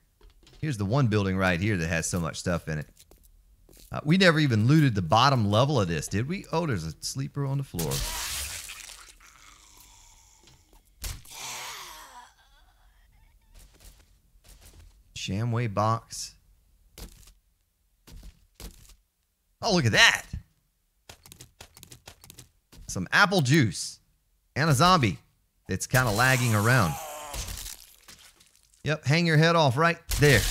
Here's the one building right here that has so much stuff in it. We never even looted the bottom level of this, did we? Oh, there's a sleeper on the floor. Shamway box. Oh, look at that. Some apple juice. And a zombie that's kind of lagging around. Yep, hang your head off right there.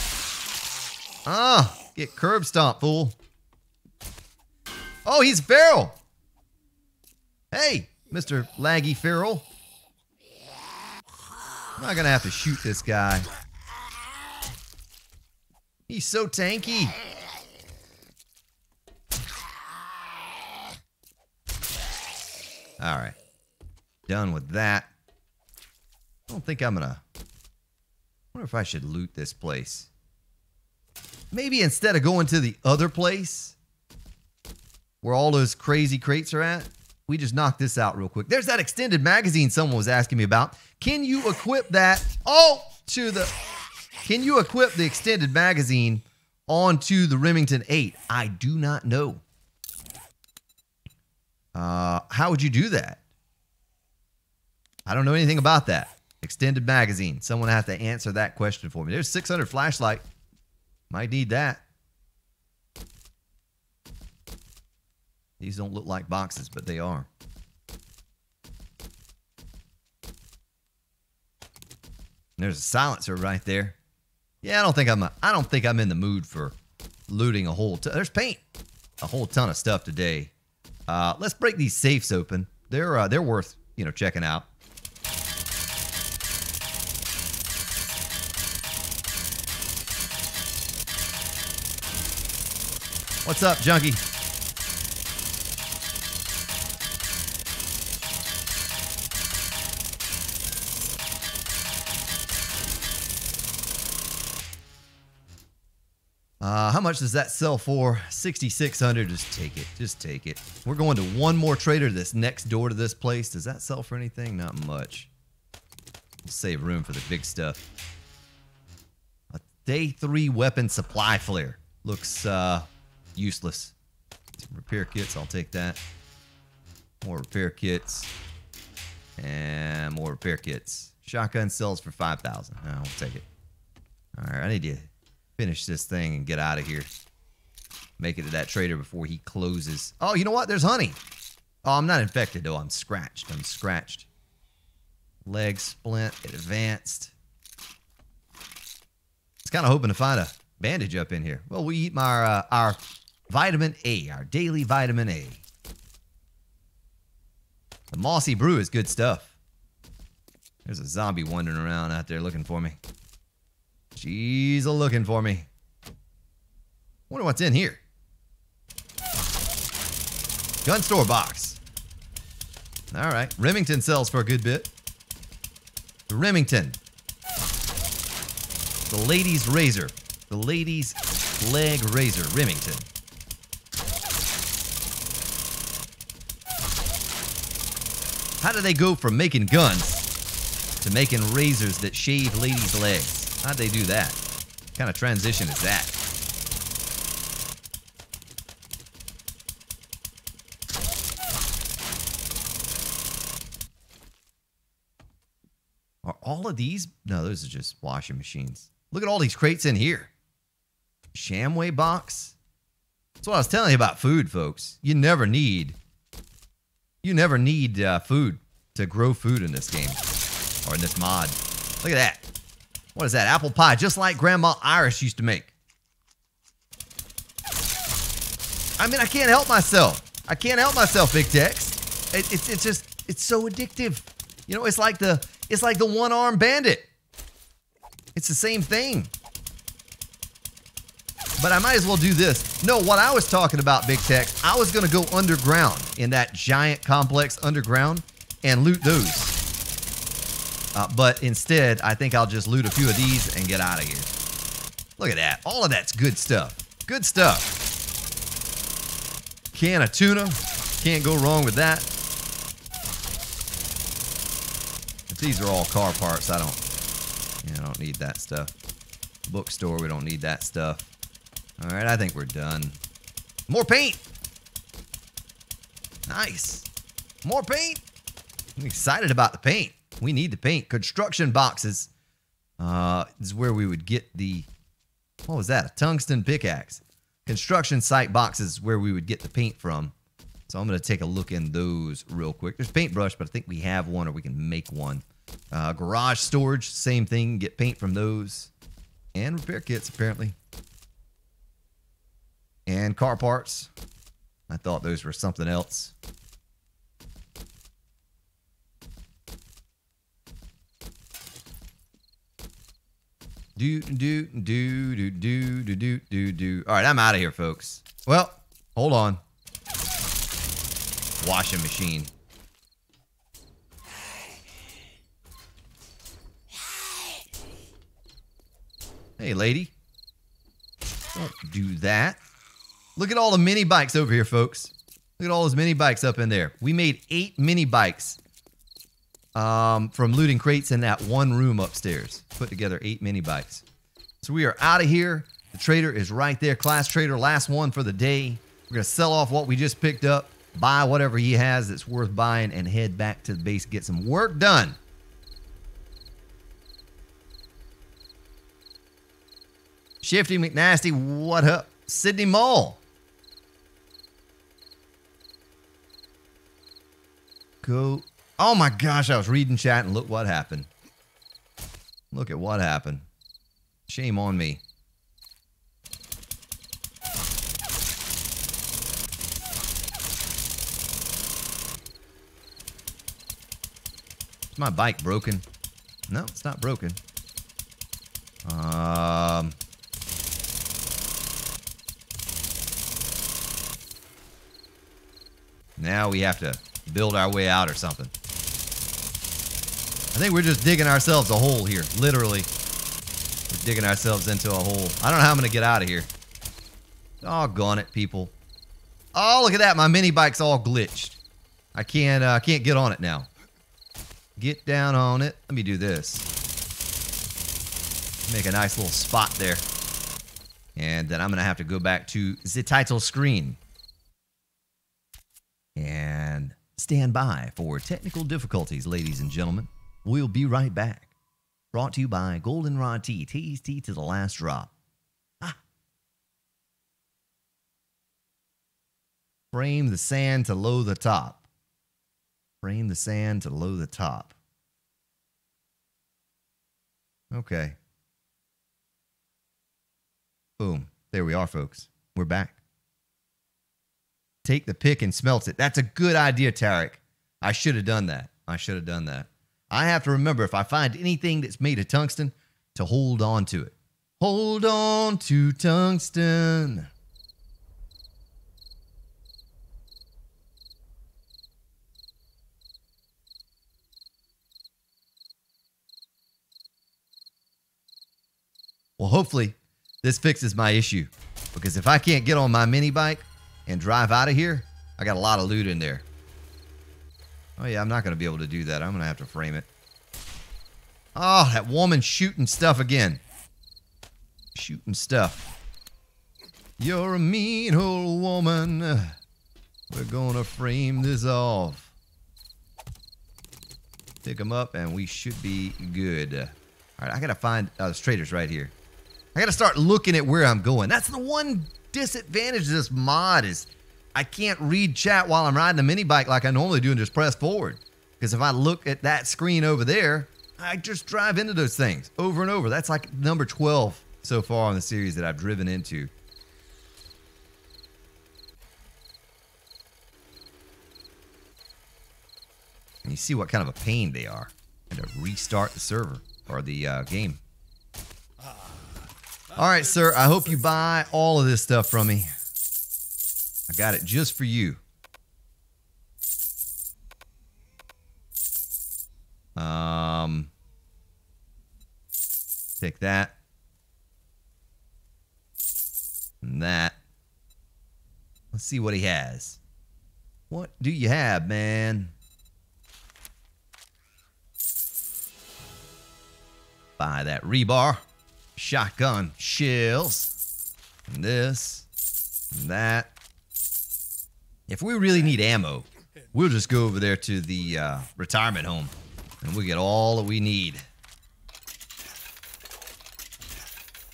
Ah, get curb stomp, fool. Oh, he's feral. Hey, Mr. Laggy Feral. I'm not going to have to shoot this guy. He's so tanky. All right. Done with that. I don't think I'm going to... I wonder if I should loot this place. Maybe instead of going to the other place where all those crazy crates are at, we just knock this out real quick. There's that extended magazine someone was asking me about. Can you equip that to the... Can you equip the extended magazine onto the Remington 8? I do not know. How would you do that? I don't know anything about that. Extended magazine. Someone have to answer that question for me. There's 600 flashlight. Might need that. These don't look like boxes, but they are. There's a silencer right there. Yeah, I don't think I'm in the mood for looting a whole ton. There's paint. A whole ton of stuff today. Let's break these safes open. They're worth, checking out. What's up, junkie? How much does that sell for? 6,600. Just take it. Just take it. We're going to one more trader that's next door to this place. Does that sell for anything? Not much. We'll save room for the big stuff. A day 3 weapon supply flare. Looks useless. Some repair kits. I'll take that. More repair kits. And more repair kits. Shotgun sells for 5,000. No, I'll take it. All right, I need to finish this thing and get out of here. Make it to that trader before he closes. Oh, you know what? There's honey. Oh, I'm not infected, though. I'm scratched. I'm scratched. Leg splint. Advanced. I was kind of hoping to find a bandage up in here. Well, we eat our vitamin A. Our daily vitamin A. The mossy brew is good stuff. There's a zombie wandering around out there looking for me. She's looking for me. Wonder what's in here. Gun store box. All right. Remington sells for a good bit. The Remington. The ladies' razor. The ladies' leg razor. Remington. How do they go from making guns to making razors that shave ladies' legs? How'd they do that? What kind of transition is that? Are all of these? No, those are just washing machines. Look at all these crates in here. Shamway box. That's what I was telling you about food, folks. You never need food to grow food in this game or in this mod. Look at that. What is that? Apple pie, just like Grandma Iris used to make. I mean, I can't help myself. I can't help myself, Big Tex. It's so addictive. It's like the one-armed bandit. It's the same thing. But I might as well do this. No, what I was talking about, Big Tex, I was going to go underground in that giant complex underground and loot those. But instead, I think I'll just loot a few of these and get out of here. Look at that. All of that's good stuff. Good stuff. Can of tuna. Can't go wrong with that. If these are all car parts, I don't need that stuff. Bookstore, we don't need that stuff. All right, I think we're done. More paint. Nice. More paint. I'm excited about the paint. We need the paint. Construction boxes. This is where we would get the... What was that? A tungsten pickaxe. Construction site boxes is where we would get the paint from. So I'm going to take a look in those real quick. There's paintbrush, but I think we have one or we can make one. Garage storage, same thing. Get paint from those. And repair kits, apparently. And car parts. I thought those were something else. Do. All right, I'm out of here, folks. Well, hold on. Washing machine. Hey, lady. Don't do that. Look at all the mini bikes over here, folks. Look at all those mini bikes up in there. We made 8 mini bikes from looting crates in that one room upstairs. Put together 8 mini bikes. So we are out of here. The trader is right there. Class trader, last one for the day. We're going to sell off what we just picked up, buy whatever he has that's worth buying, and head back to the base, get some work done. Shifty McNasty, what up? Sydney Mole. Go. Oh my gosh, I was reading chat and look what happened. Look at what happened. Shame on me. Is my bike broken? No, it's not broken. Now we have to build our way out or something. I think we're just digging ourselves a hole here. Literally. We're digging ourselves into a hole. I don't know how I'm going to get out of here. Doggone it, people. Oh, look at that. My mini bike's all glitched. I can't get on it now. Get down on it. Let me do this. Make a nice little spot there. And then I'm going to have to go back to the title screen. And stand by for technical difficulties, ladies and gentlemen. We'll be right back. Brought to you by Goldenrod Tea. Tease tea to the last drop. Ah. Frame the sand to low the top. Frame the sand to low the top. Okay. Boom. There we are, folks. We're back. Take the pick and smelt it. That's a good idea, Tarek. I should have done that. I should have done that. I have to remember, if I find anything that's made of tungsten, to hold on to it. Hold on to tungsten. Well, hopefully, this fixes my issue. Because if I can't get on my mini bike and drive out of here, I got a lot of loot in there. Oh yeah, I'm not going to be able to do that. I'm going to have to frame it. Oh, that woman shooting stuff again. Shooting stuff. You're a mean old woman. We're going to frame this off. Pick them up and we should be good. All right, I got to find the traders right here. I got to start looking at where I'm going. That's the one disadvantage of this mod is I can't read chat while I'm riding the mini bike like I normally do and just press forward. Because if I look at that screen over there, I just drive into those things over and over. That's like number 12 so far on the series that I've driven into. And you see what kind of a pain they are. And to restart the server or the game. All right, sir. I hope you buy all of this stuff from me. I got it just for you. Take that. And that. Let's see what he has. What do you have, man? Buy that rebar. Shotgun shells. And this. And that. If we really need ammo, we'll just go over there to the retirement home, and we'll get all that we need.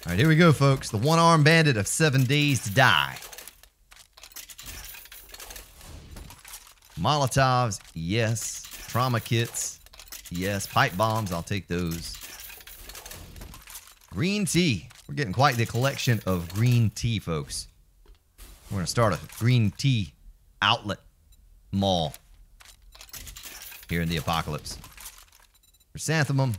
All right, here we go, folks. The one-armed bandit of 7 days to die. Molotovs, yes. Trauma kits, yes. Pipe bombs, I'll take those. Green tea. We're getting quite the collection of green tea, folks. We're going to start a green tea outlet mall here in the apocalypse. Chrysanthemum.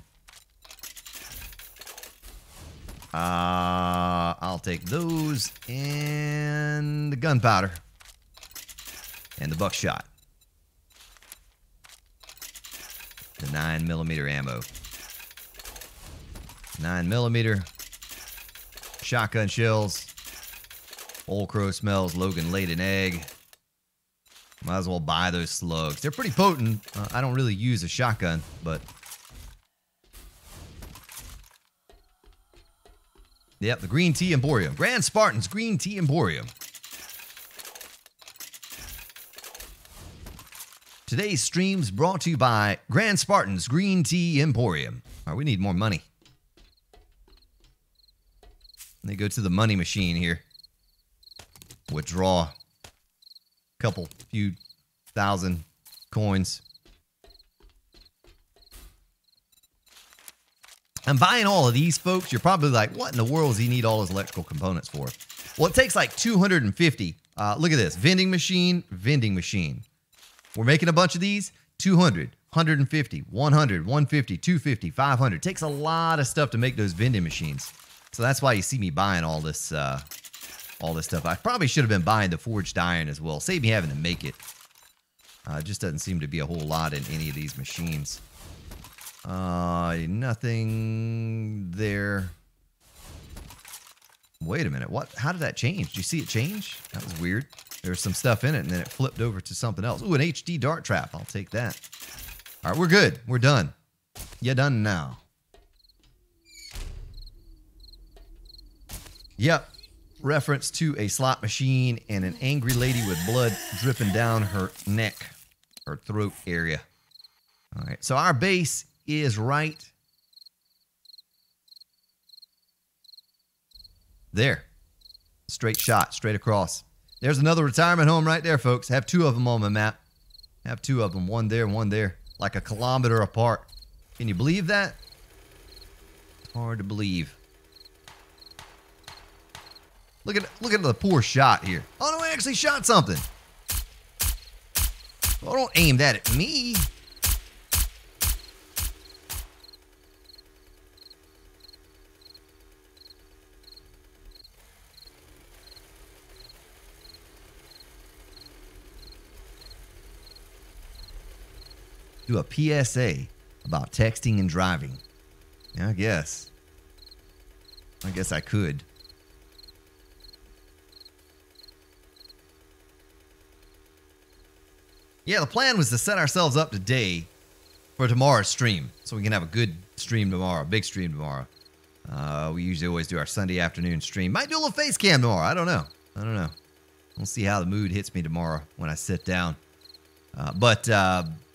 I'll take those and the gunpowder and the buckshot. The 9mm ammo. 9mm. Shotgun shells. Old crow smells. Logan laid an egg. Might as well buy those slugs. They're pretty potent. I don't really use a shotgun, but... Yep, the Green Tea Emporium. Grand Spartan's Green Tea Emporium. Today's stream's brought to you by Grand Spartan's Green Tea Emporium. All right, we need more money. Let me go to the money machine here. Withdraw a few thousand coins. I'm buying all of these, folks. You're probably like, what in the world does he need all his electrical components for? Well, it takes like 250. Look at this. Vending machine, vending machine. We're making a bunch of these. 200, 150, 100, 150, 250, 500. It takes a lot of stuff to make those vending machines. So that's why you see me buying all this stuff. I probably should have been buying the forged iron as well. Save me having to make it. It just doesn't seem to be a whole lot in any of these machines. Nothing there. Wait a minute. What? How did that change? Did you see it change? That was weird. There was some stuff in it, and then it flipped over to something else. Ooh, an HD dart trap. I'll take that. All right, we're good. We're done. You done now. Yep. Reference to a slot machine and an angry lady with blood dripping down her neck, her throat area. All right, so our base is right there. Straight shot, straight across. There's another retirement home right there, folks. Have two of them on my map. Have two of them. One there, one there. Like a kilometer apart. Can you believe that? It's hard to believe. Look at the poor shot here. Oh, no, I actually shot something. Well, don't aim that at me. Do a PSA about texting and driving. Yeah, I guess I could. Yeah, the plan was to set ourselves up today for tomorrow's stream, so we can have a good stream tomorrow, a big stream tomorrow. We usually always do our Sunday afternoon stream. Might do a little face cam tomorrow. I don't know. We'll see how the mood hits me tomorrow when I sit down. But I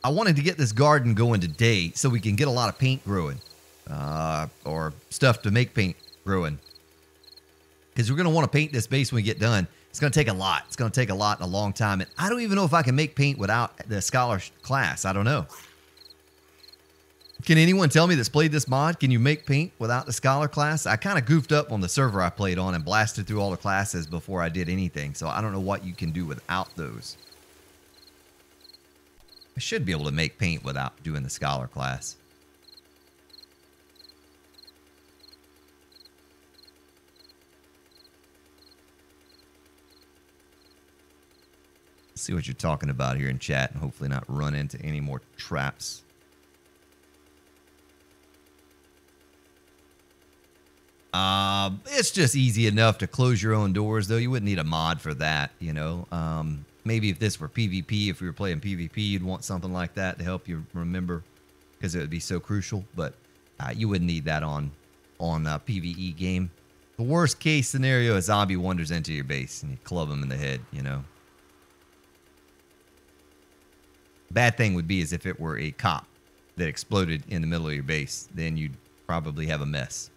wanted to get this garden going today so we can get a lot of paint growing, or stuff to make paint growing. Because we're going to want to paint this base when we get done. It's going to take a lot. It's going to take a lot and a long time. And I don't even know if I can make paint without the Scholar class. I don't know. Can anyone tell me that's played this mod? Can you make paint without the Scholar class? I kind of goofed up on the server I played on and blasted through all the classes before I did anything. So I don't know what you can do without those. I should be able to make paint without doing the Scholar class. See what you're talking about here in chat and hopefully not run into any more traps. It's just easy enough to close your own doors, though. You wouldn't need a mod for that, you know. Maybe if this were PvP, if we were playing PvP, you'd want something like that to help you remember, because it would be so crucial. But you wouldn't need that on on a PvE game. The worst case scenario, a zombie wanders into your base and you club him in the head, you know. Bad thing would be is if it were a cop that exploded in the middle of your base, then you'd probably have a mess.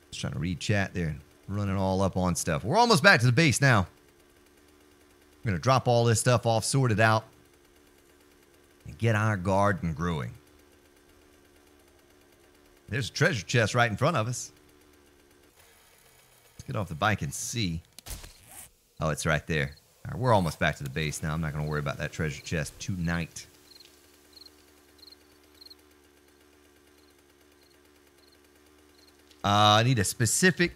Just trying to read chat there, running all up on stuff. We're almost back to the base now. We're going to drop all this stuff off, sort it out, and get our garden growing. There's a treasure chest right in front of us. Let's get off the bike and see. Oh, it's right there. All right, we're almost back to the base now. I'm not going to worry about that treasure chest tonight. I need a specific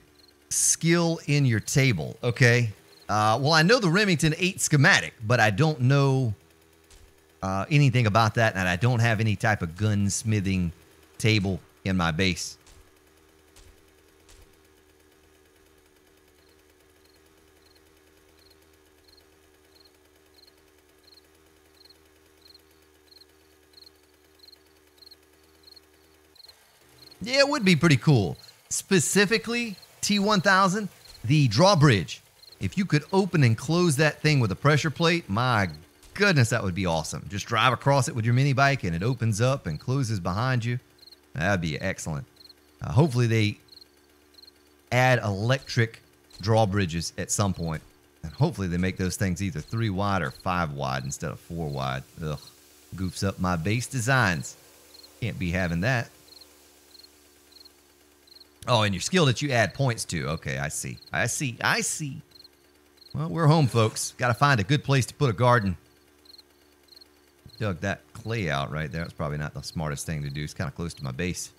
skill in your table. Okay. Well, I know the Remington 8 schematic, but I don't know anything about that, and I don't have any type of gunsmithing table in my base. Yeah, it would be pretty cool. Specifically, T1000, the drawbridge. If you could open and close that thing with a pressure plate, my goodness, that would be awesome. Just drive across it with your mini bike and it opens up and closes behind you. That'd be excellent. Hopefully they add electric drawbridges at some point. And hopefully they make those things either 3 wide or 5 wide instead of 4 wide. Ugh, goofs up my base designs. Can't be having that. Oh, and your skill that you add points to. Okay, I see. I see. Well, we're home, folks. Got to find a good place to put a garden. Dug that clay out right there. That's probably not the smartest thing to do. It's kind of close to my base.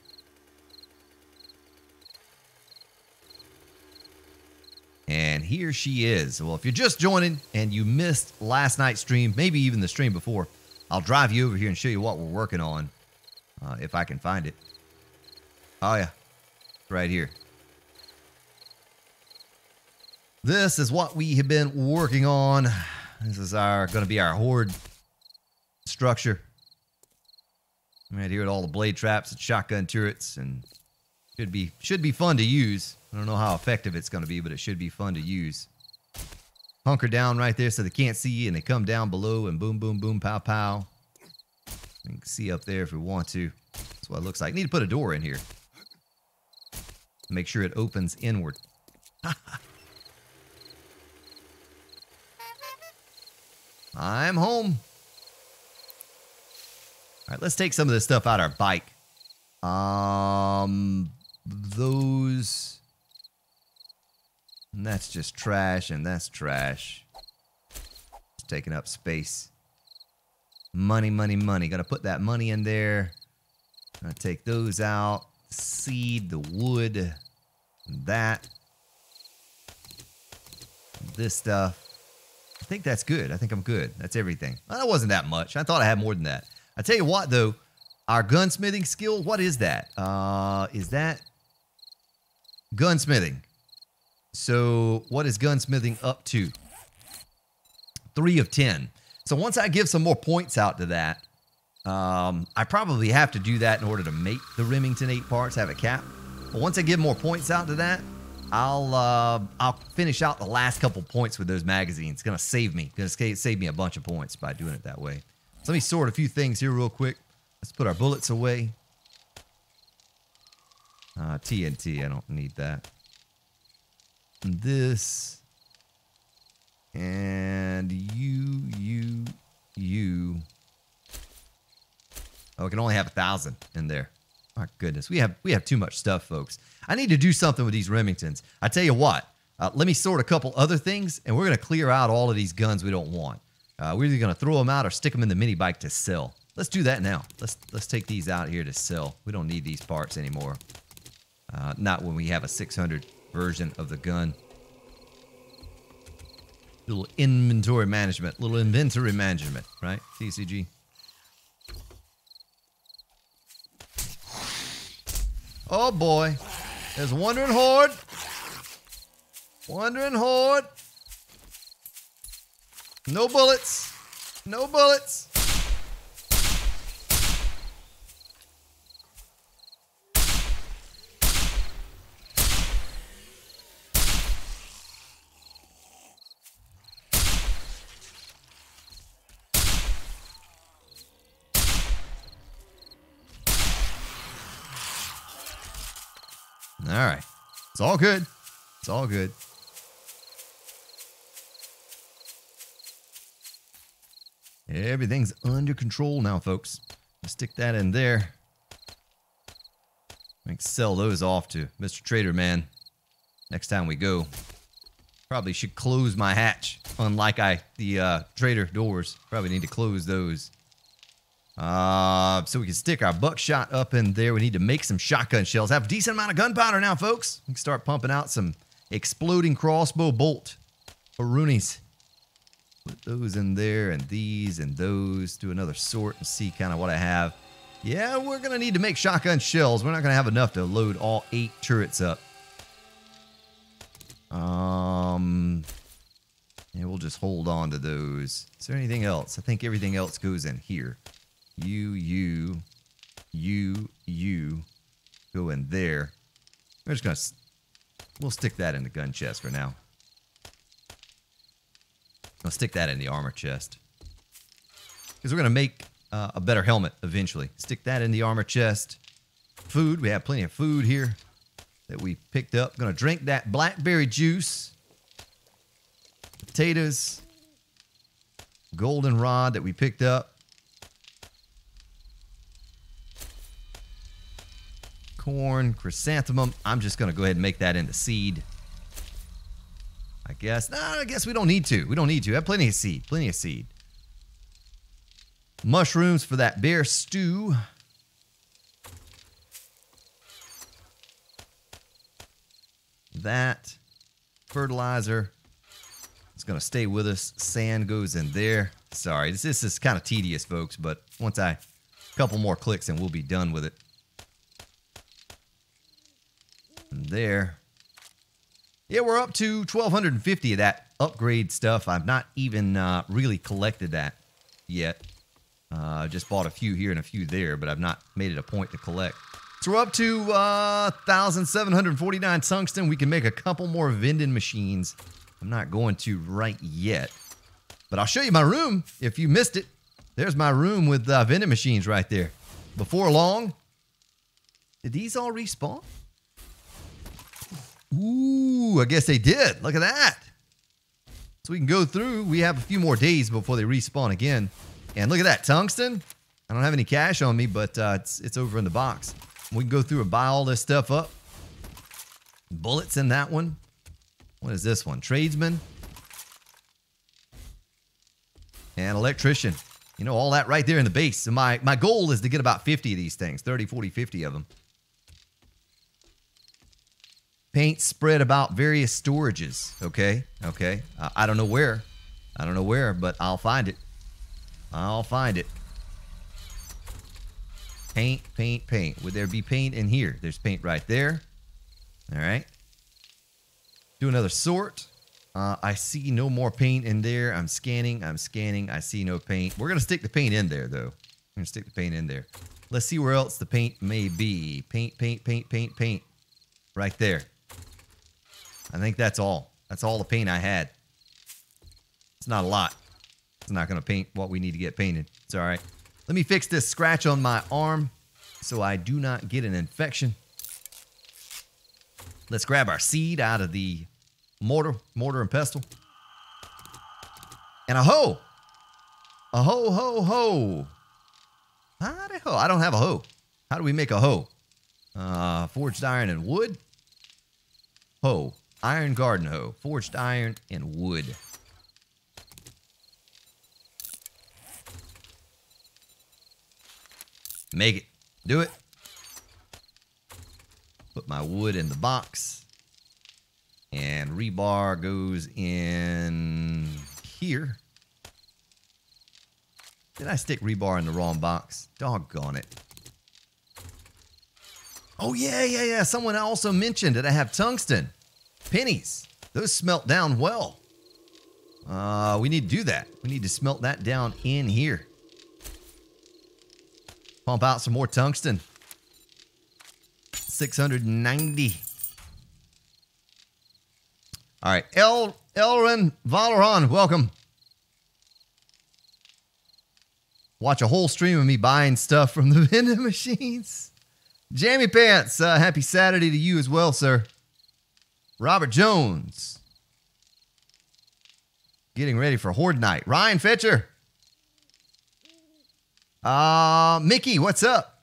And here she is. Well, if you're just joining and you missed last night's stream, maybe even the stream before, I'll drive you over here and show you what we're working on, if I can find it. Oh, yeah. Right here. This is what we have been working on. This is going to be our horde structure. Right here with all the blade traps and shotgun turrets, and should be fun to use. I don't know how effective it's going to be, but it should be fun to use. Hunker down right there so they can't see you, and they come down below and boom, boom, boom, pow, pow. You can see up there if we want to. That's what it looks like. Need to put a door in here. Make sure it opens inward. I'm home. All right, let's take some of this stuff out our bike. Those... And that's just trash, and that's trash. It's taking up space. Money, money, money. Gotta put that money in there. Gonna take those out. Seed, the wood, that, this stuff. I think that's good. I think I'm good. That's everything. Well, that wasn't that much. I thought I had more than that. I tell you what, though, our gunsmithing skill, what is that? Is that gunsmithing? So what is gunsmithing up to? 3 of 10. So once I give some more points out to that, I probably have to do that in order to make the Remington 8 parts, have a cap. But once I give more points out to that, I'll finish out the last couple points with those magazines. It's gonna save me. It's gonna save me a bunch of points by doing it that way. So let me sort a few things here real quick. Let's put our bullets away. TNT, I don't need that. And this. And you. Oh, we can only have 1,000 in there. My goodness, we have too much stuff, folks. I need to do something with these Remingtons. I tell you what, let me sort a couple other things, and we're going to clear out all of these guns we don't want. We're either going to throw them out or stick them in the mini bike to sell. Let's do that now. Let's take these out here to sell. We don't need these parts anymore. Not when we have a 600 version of the gun. Little inventory management, right? TCG. Oh boy, there's a wandering horde. Wandering Horde. No bullets. No bullets. All right. It's all good. It's all good. Everything's under control now, folks. Stick that in there. I can sell those off to Mr. Trader Man next time we go. Probably should close my hatch, unlike the trader doors. Probably need to close those. So we can stick our buckshot up in there. We need to make some shotgun shells. Have a decent amount of gunpowder now, folks. We can start pumping out some exploding crossbow bolt Haroonies. Put those in there and these and those. Do another sort and see kind of what I have. Yeah, we're going to need to make shotgun shells. We're not going to have enough to load all 8 turrets up. Yeah, we'll just hold on to those. Is there anything else? I think everything else goes in here. You go in there. We're just going to... We'll stick that in the gun chest for now. I'll stick that in the armor chest. Because we're going to make a better helmet eventually. Stick that in the armor chest. Food. We have plenty of food here that we picked up. Going to drink that blackberry juice. Potatoes. Goldenrod that we picked up. Corn. Chrysanthemum. I'm just going to go ahead and make that into seed. I guess. No, I guess we don't need to. We don't need to. I have plenty of seed. Plenty of seed. Mushrooms for that bear stew. That. Fertilizer. It's going to stay with us. Sand goes in there. Sorry, this is kind of tedious, folks, but once a couple more clicks and we'll be done with it. And there. Yeah, we're up to 1,250 of that upgrade stuff. I've not even really collected that yet. Just bought a few here and a few there, but I've not made it a point to collect. So we're up to 1,749 tungsten. We can make a couple more vending machines. I'm not going to right yet. But I'll show you my room if you missed it. There's my room with vending machines right there. Before long. Did these all respawn? Ooh, I guess they did. Look at that. So we can go through. We have a few more days before they respawn again. And look at that. Tungsten. I don't have any cash on me, but it's over in the box. We can go through and buy all this stuff up. Bullets in that one. What is this one? Tradesman. And electrician. You know, all that right there in the base. So my goal is to get about 50 of these things. 30, 40, 50 of them. Paint spread about various storages. Okay. Okay. I don't know where. I don't know where, but I'll find it. I'll find it. Paint, paint, paint. Would there be paint in here? There's paint right there. All right. Do another sort. I see no more paint in there. I'm scanning. I'm scanning. I see no paint. We're going to stick the paint in there, though. We're going to stick the paint in there. Let's see where else the paint may be. Paint, paint, paint, paint, paint. Right there. I think that's all. That's all the paint I had. It's not a lot. It's not going to paint what we need to get painted. It's all right. Let me fix this scratch on my arm so I do not get an infection. Let's grab our seed out of the mortar and pestle. And a hoe. A hoe, hoe, hoe. Howdy ho. I don't have a hoe. How do we make a hoe? Forged iron and wood. Hoe. Iron garden hoe. Forged iron and wood. Make it. Do it. Put my wood in the box. And rebar goes in here. Did I stick rebar in the wrong box? Doggone it. Oh, yeah. Someone also mentioned that I have tungsten. Pennies. Those smelt down well. We need to do that. We need to smelt that down in here. Pump out some more tungsten. 690. All right, Elren Valoran, welcome. Watch a whole stream of me buying stuff from the vending machines. Jammy Pants, happy Saturday to you as well, sir. Robert Jones. Getting ready for Horde Night. Ryan Fetcher. Mickey, what's up?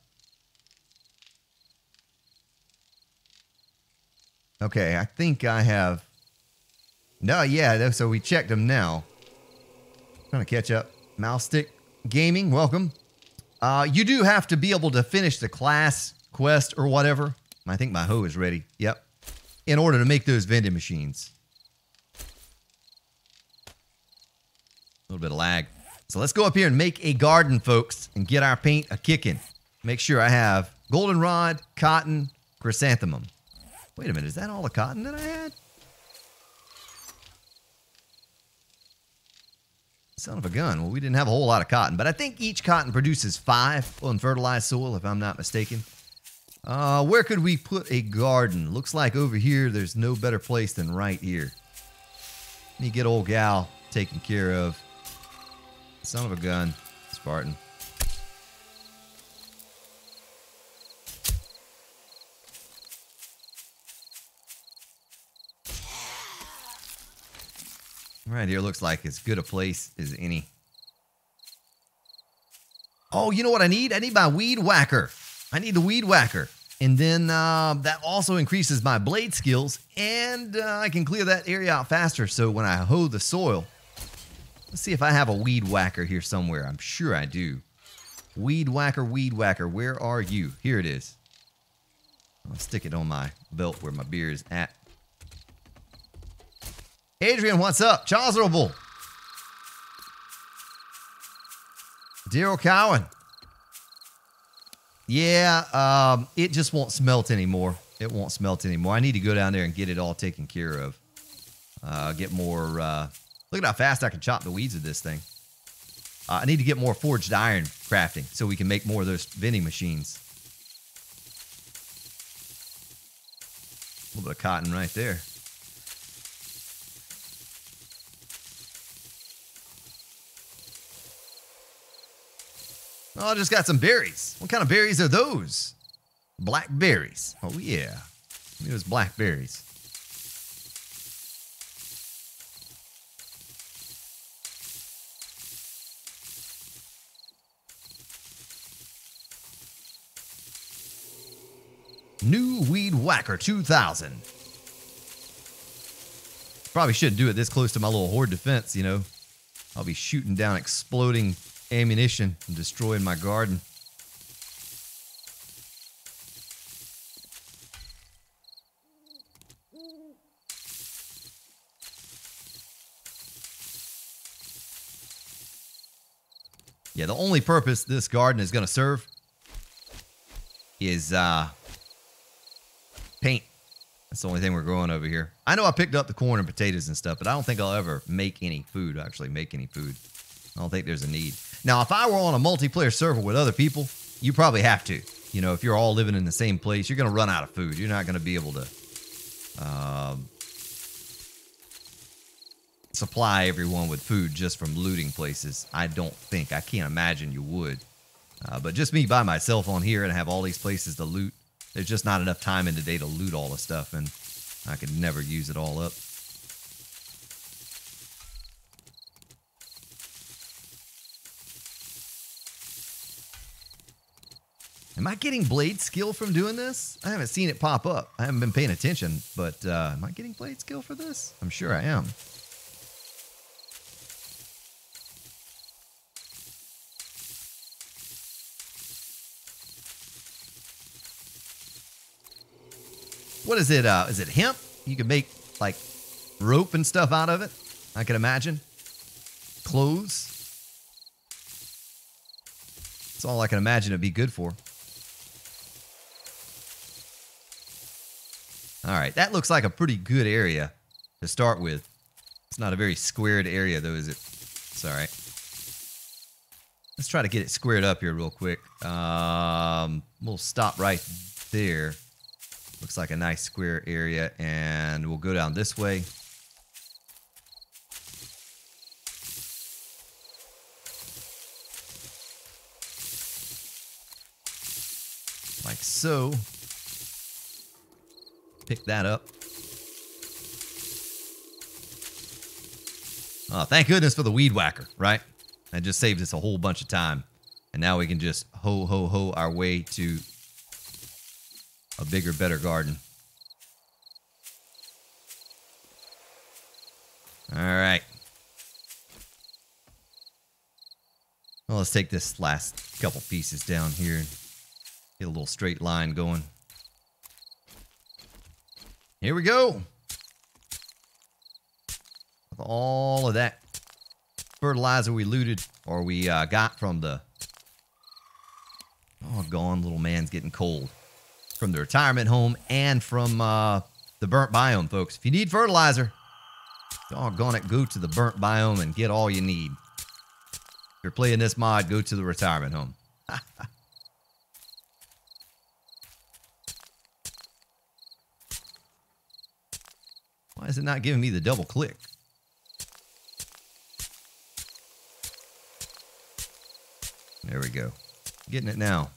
Okay, I think I have... No, yeah, so we checked them now. Trying to catch up. Mouse Stick Gaming, welcome. You do have to be able to finish the class quest or whatever. I think my hoe is ready. Yep. In order to make those vending machines. A little bit of lag. So let's go up here and make a garden, folks, and get our paint a-kicking. Make sure I have goldenrod, cotton, chrysanthemum. Wait a minute, is that all the cotton that I had? Son of a gun. Well, we didn't have a whole lot of cotton, but I think each cotton produces 5 on fertilized soil, if I'm not mistaken. Where could we put a garden? Looks like over here, there's no better place than right here. Let me get old gal taken care of. Son of a gun, Spartan. Right here looks like as good a place as any. Oh, you know what I need? I need my weed whacker. I need the weed whacker. And then that also increases my blade skills. And I can clear that area out faster. So when I hoe the soil, let's see if I have a weed whacker here somewhere. I'm sure I do. Weed whacker, where are you? Here it is. I'll stick it on my belt where my beer is at. Adrian, what's up? Chazerable. Daryl Cowan. Yeah, it just won't smelt anymore. It won't smelt anymore. I need to go down there and get it all taken care of. Get more... look at how fast I can chop the weeds of this thing. I need to get more forged iron crafting so we can make more of those vending machines. A little bit of cotton right there. Oh, I just got some berries. What kind of berries are those? Blackberries. Oh, yeah. Give me those blackberries. New Weed Whacker 2000. Probably shouldn't do it this close to my little horde defense, you know. I'll be shooting down exploding ammunition and destroying my garden. Yeah, the only purpose this garden is going to serve is paint. That's the only thing we're growing over here. I know I picked up the corn and potatoes and stuff, but I don't think I'll ever make any food, actually make any food. I don't think there's a need. Now, if I were on a multiplayer server with other people, you probably have to. You know, if you're all living in the same place, you're going to run out of food. You're not going to be able to supply everyone with food just from looting places. I don't think. I can't imagine you would. But just me by myself on here and have all these places to loot, there's just not enough time in the day to loot all the stuff, and I could never use it all up. Am I getting blade skill from doing this? I haven't seen it pop up. I haven't been paying attention, but am I getting blade skill for this? I'm sure I am. What is it? Is it hemp? You can make, like, rope and stuff out of it, I can imagine. Clothes. That's all I can imagine it'd be good for. All right, that looks like a pretty good area. to start with. It's not a very squared area, though, is it? It's all right. Let's try to get it squared up here real quick. We'll stop right there. Looks like a nice square area, and we'll go down this way. Like so. Pick that up. Oh, thank goodness for the weed whacker, right? That just saved us a whole bunch of time. And now we can just ho our way to a bigger, better garden. All right. Well, let's take this last couple pieces down here and get a little straight line going. Here we go. With all of that fertilizer we looted, or we got from the... Oh, gone, little man's getting cold. From the retirement home and from the burnt biome, folks. If you need fertilizer, doggone it, go to the burnt biome and get all you need. If you're playing this mod, go to the retirement home. Why is it not giving me the double click? There we go. Getting it now.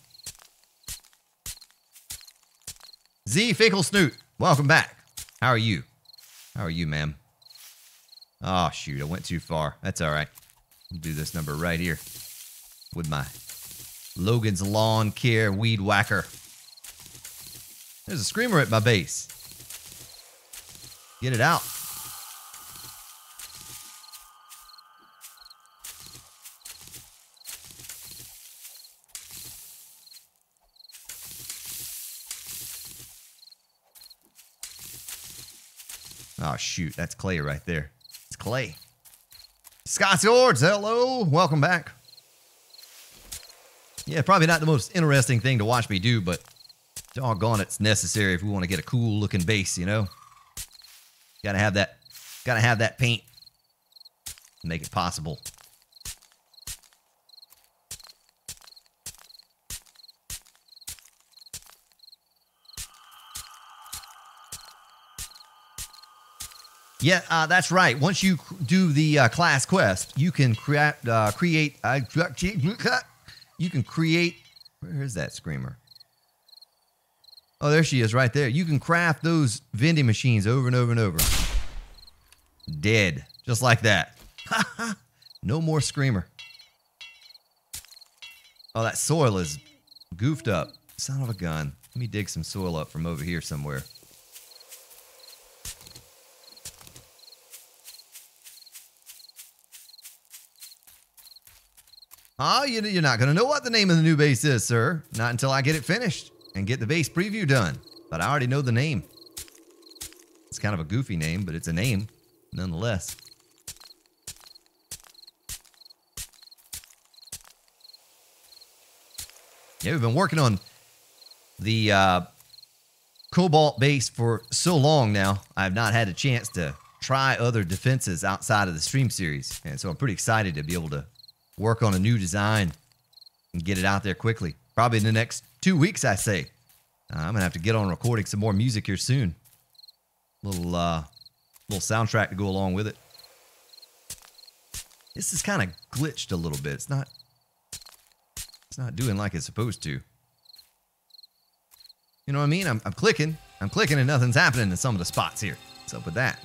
Z Fickle Snoot, welcome back. How are you? How are you, ma'am? Oh, shoot, I went too far. That's all right. I'll do this number right here with my Logan's Lawn Care Weed Whacker. There's a screamer at my base. Get it out. Oh, shoot. That's clay right there. It's clay. Scott's Hordes, hello. Welcome back. Yeah, probably not the most interesting thing to watch me do, but doggone it's necessary if we want to get a cool looking base, you know? Gotta have that paint to make it possible. Yeah, that's right. Once you do the class quest, you can create. You can create. Where is that screamer? Oh, there she is, right there. You can craft those vending machines over and over and over. Dead, just like that. No more screamer. Oh, that soil is goofed up. Son of a gun. Let me dig some soil up from over here somewhere. Oh, you're not going to know what the name of the new base is, sir. Not until I get it finished and get the base preview done. But I already know the name. It's kind of a goofy name, but it's a name nonetheless. Yeah, we've been working on the Cobalt base for so long now. I've not had a chance to try other defenses outside of the stream series. And so I'm pretty excited to be able to work on a new design and get it out there quickly. Probably in the next 2 weeks, I say. I'm going to have to get on recording some more music here soon. Little soundtrack to go along with it. This is kind of glitched a little bit. It's not doing like it's supposed to. You know what I mean? I'm clicking and nothing's happening in some of the spots here. What's up with that?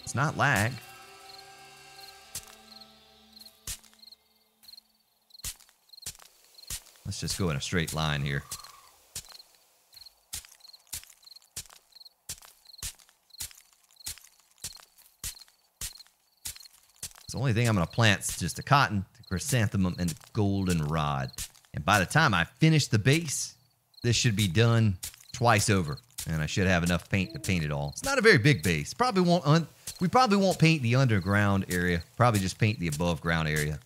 It's not lag. Let's just go in a straight line here. The only thing I'm going to plant is just the cotton, the chrysanthemum, and the goldenrod. And by the time I finish the base, this should be done twice over. And I should have enough paint to paint it all. It's not a very big base. We probably won't paint the underground area. Probably just paint the above ground area.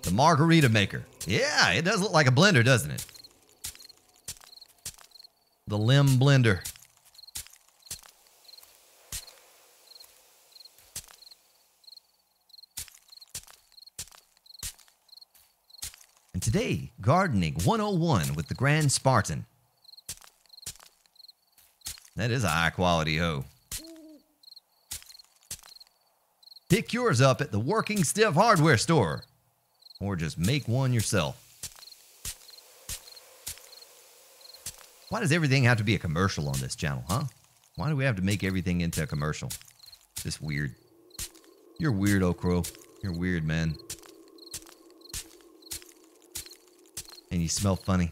The Margarita Maker. Yeah, it does look like a blender, doesn't it? The limb blender. And today, gardening 101 with the Grand Spartan. That is a high quality hoe. Pick yours up at the Working Stiff Hardware store, or just make one yourself. Why does everything have to be a commercial on this channel, huh? Why do we have to make everything into a commercial? Just weird. You're weird, Okro. You're weird, man. And you smell funny.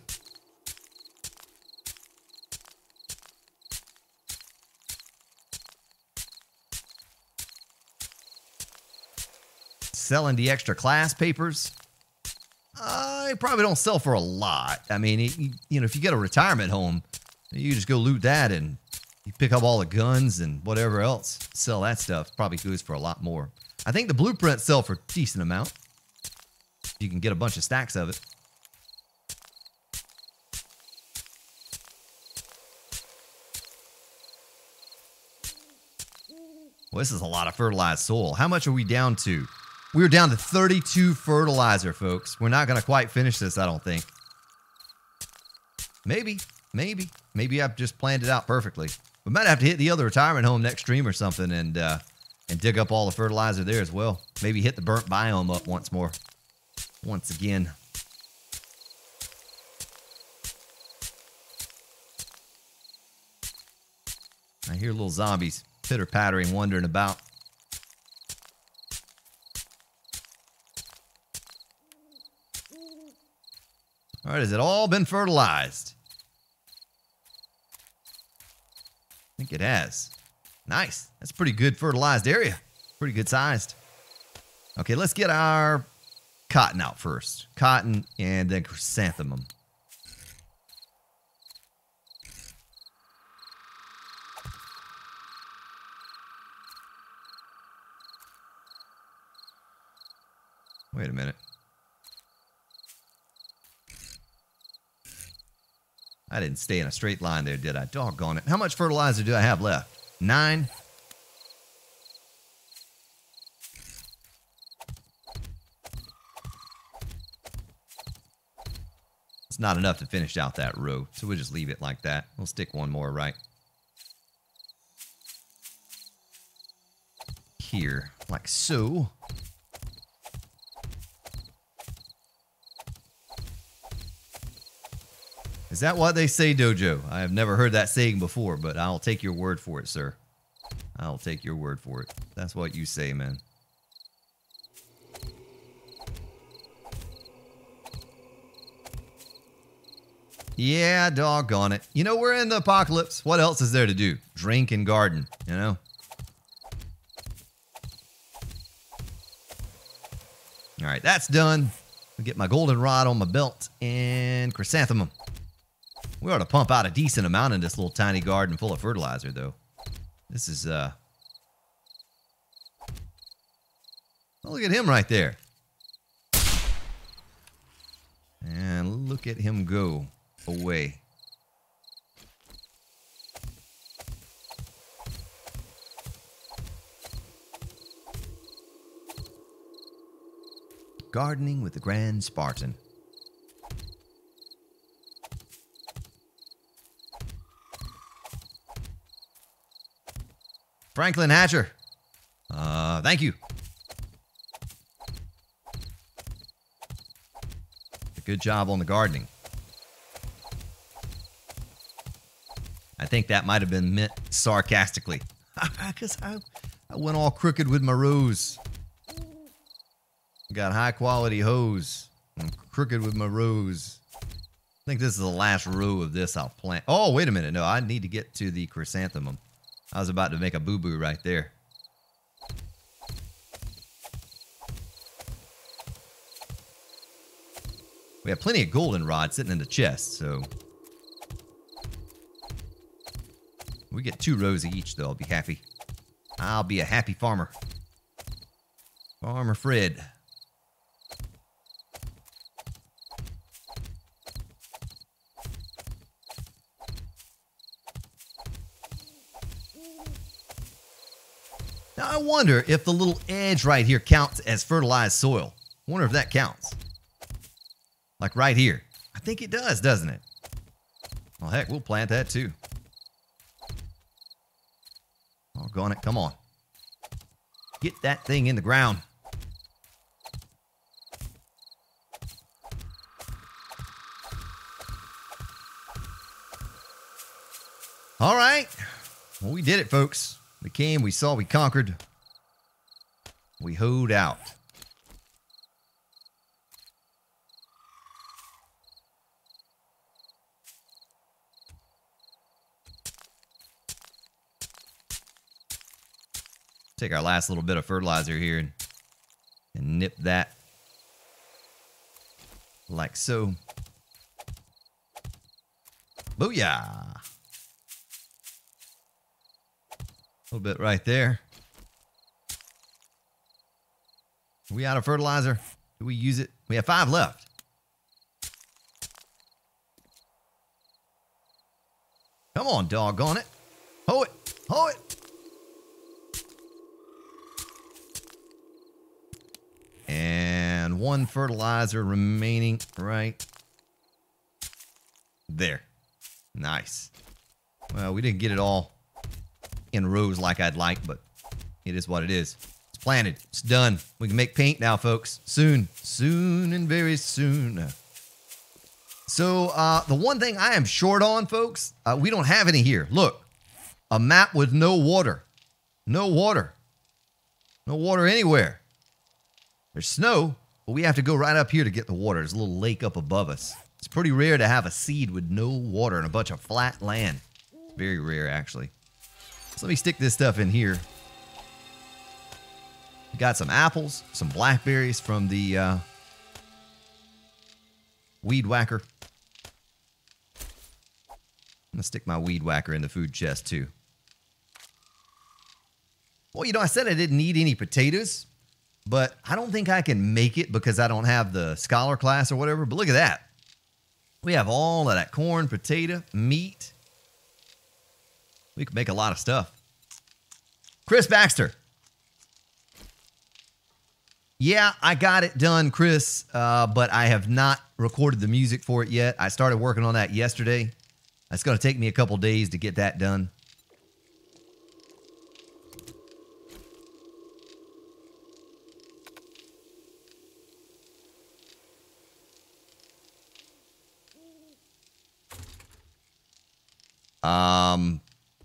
Selling the extra class papers. They probably don't sell for a lot. I mean, you know, if you get a retirement home, you just go loot that and you pick up all the guns and whatever else. Sell that stuff. Probably goes for a lot more. I think the blueprints sell for a decent amount. You can get a bunch of stacks of it. Well, this is a lot of fertilized soil. How much are we down to? We're down to 32 fertilizer, folks. We're not going to quite finish this, I don't think. Maybe I've just planned it out perfectly. We might have to hit the other retirement home next stream or something and dig up all the fertilizer there as well. Maybe hit the burnt biome up once more. Once again. I hear little zombies pitter-pattering, wandering about. All right, has it all been fertilized? I think it has. Nice. That's a pretty good fertilized area. Pretty good sized. Okay, let's get our cotton out first. Cotton and then chrysanthemum. Wait a minute. I didn't stay in a straight line there, did I? Doggone it. How much fertilizer do I have left? 9? It's not enough to finish out that row, so we'll just leave it like that. We'll stick one more right here, like so. Is that what they say, Dojo? I have never heard that saying before, but I'll take your word for it, sir. I'll take your word for it. That's what you say, man. Yeah, doggone it. You know, we're in the apocalypse. What else is there to do? Drink and garden, you know? All right, that's done. I'll get my goldenrod on my belt and chrysanthemum. We ought to pump out a decent amount in this little tiny garden full of fertilizer, though. This is, oh, look at him right there. And look at him go away. Gardening with the Grand Spartan. Franklin Hatcher. Thank you. Good job on the gardening. I think that might have been meant sarcastically. Because I went all crooked with my rows. Got high quality hose. I'm crooked with my rows. I think this is the last row of this I'll plant. Oh, wait a minute. No, I need to get to the chrysanthemum. I was about to make a boo-boo right there. We have plenty of goldenrod sitting in the chest, so we get 2 rows of each, though. I'll be happy. I'll be a happy farmer. Farmer Fred. wonder if the little edge right here counts as fertilized soil. I wonder if that counts. Like right here. I think it does, doesn't it? Well, heck, we'll plant that too. Doggone it, come on. Get that thing in the ground. All right. Well, we did it, folks. We came, we saw, we conquered. We hoed out. Take our last little bit of fertilizer here and nip that like so. Booyah! A little bit right there. Are we out of fertilizer? Do we use it? We have 5 left. Come on, doggone it. Hoe it. Hoe it. And 1 fertilizer remaining right there. Nice. Well, we didn't get it all in rows like I'd like, but it is what it is. It's planted. It's done. We can make paint now, folks. Soon. Soon and very soon. So, the one thing I am short on, folks, we don't have any here. Look. A map with no water. No water. No water anywhere. There's snow, but we have to go right up here to get the water. There's a little lake up above us. It's pretty rare to have a seed with no water and a bunch of flat land. Very rare, actually. So let me stick this stuff in here. We got some apples, some blackberries from the weed whacker. I'm going to stick my weed whacker in the food chest, too. Well, you know, I said I didn't need any potatoes. But I don't think I can make it because I don't have the scholar class or whatever. But look at that. We have all of that corn, potato, meat. We can make a lot of stuff. Chris Baxter. Yeah, I got it done, Chris, but I have not recorded the music for it yet. I started working on that yesterday. It's going to take me a couple days to get that done.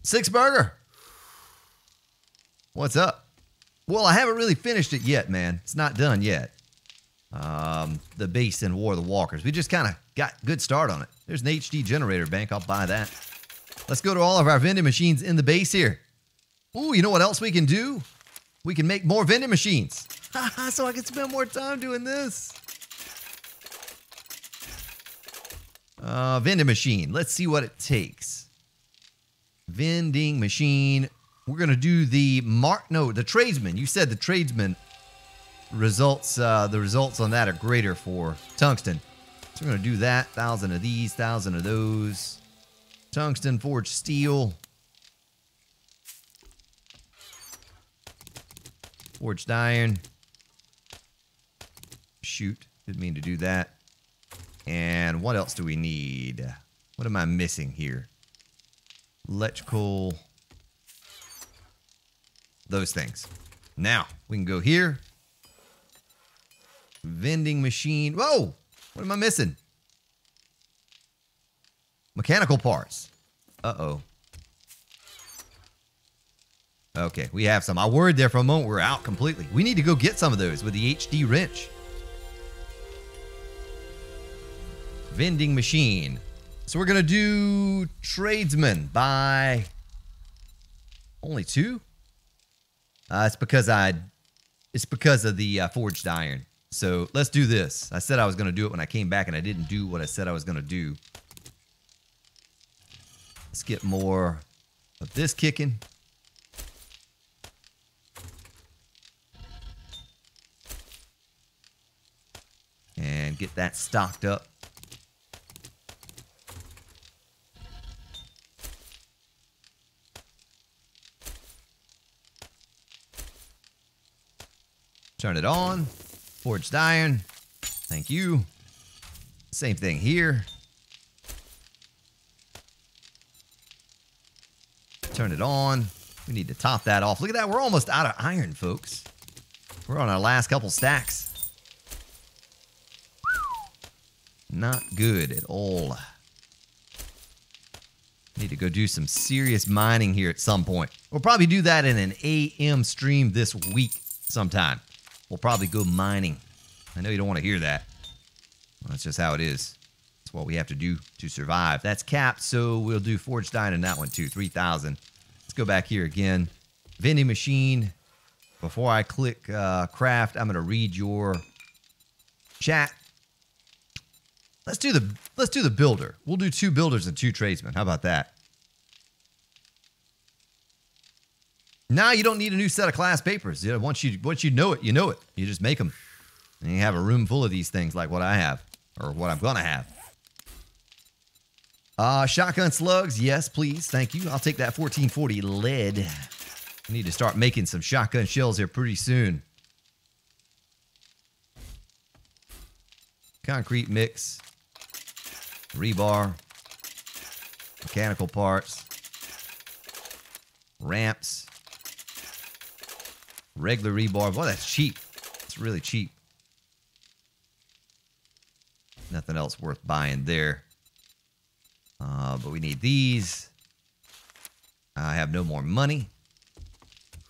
Six Burger. What's up? Well, I haven't really finished it yet, man. It's not done yet. The base in War of the Walkers. We just kind of got a good start on it. There's an HD generator bank. I'll buy that. Let's go to all of our vending machines in the base here. Ooh, you know what else we can do? We can make more vending machines. So I can spend more time doing this. Vending machine. Let's see what it takes. Vending machine. We're going to do the the tradesman. You said the tradesman results, the results on that are greater for tungsten. So we're going to do that. 1,000 of these, 1,000 of those. Tungsten, forged steel. Forged iron. Shoot, didn't mean to do that. And what else do we need? What am I missing here? Electrical. Those things. Now, we can go here. Vending machine. Whoa! What am I missing? Mechanical parts. Uh-oh. Okay, we have some. I worried there for a moment. We're out completely. We need to go get some of those with the HD wrench. Vending machine. So we're going to do tradesman by only 2. It's because of the forged iron. So let's do this. I said I was going to do it when I came back, and I didn't do what I said I was going to do. Let's get more of this kicking. And get that stocked up. Turn it on. Forged iron. Thank you. Same thing here. Turn it on. We need to top that off. Look at that. We're almost out of iron, folks. We're on our last couple stacks. Not good at all. Need to go do some serious mining here at some point. We'll probably do that in an AM stream this week sometime. We'll probably go mining. I know you don't want to hear that. Well, that's just how it is. That's what we have to do to survive. That's capped, so we'll do forged iron in that one too. 3,000. Let's go back here again. Vending machine. Before I click craft, I'm going to read your chat. Let's do the builder. We'll do 2 builders and 2 tradesmen. How about that? Now you don't need a new set of class papers. You know, once you know it, you know it. You just make them. And you have a room full of these things like what I have. Or what I'm gonna have. Shotgun slugs, yes, please. Thank you. I'll take that 1440 lead. I need to start making some shotgun shells here pretty soon. Concrete mix. Rebar. Mechanical parts. Ramps. Regular rebar. Boy, that's cheap. It's really cheap. Nothing else worth buying there. But we need these. I have no more money.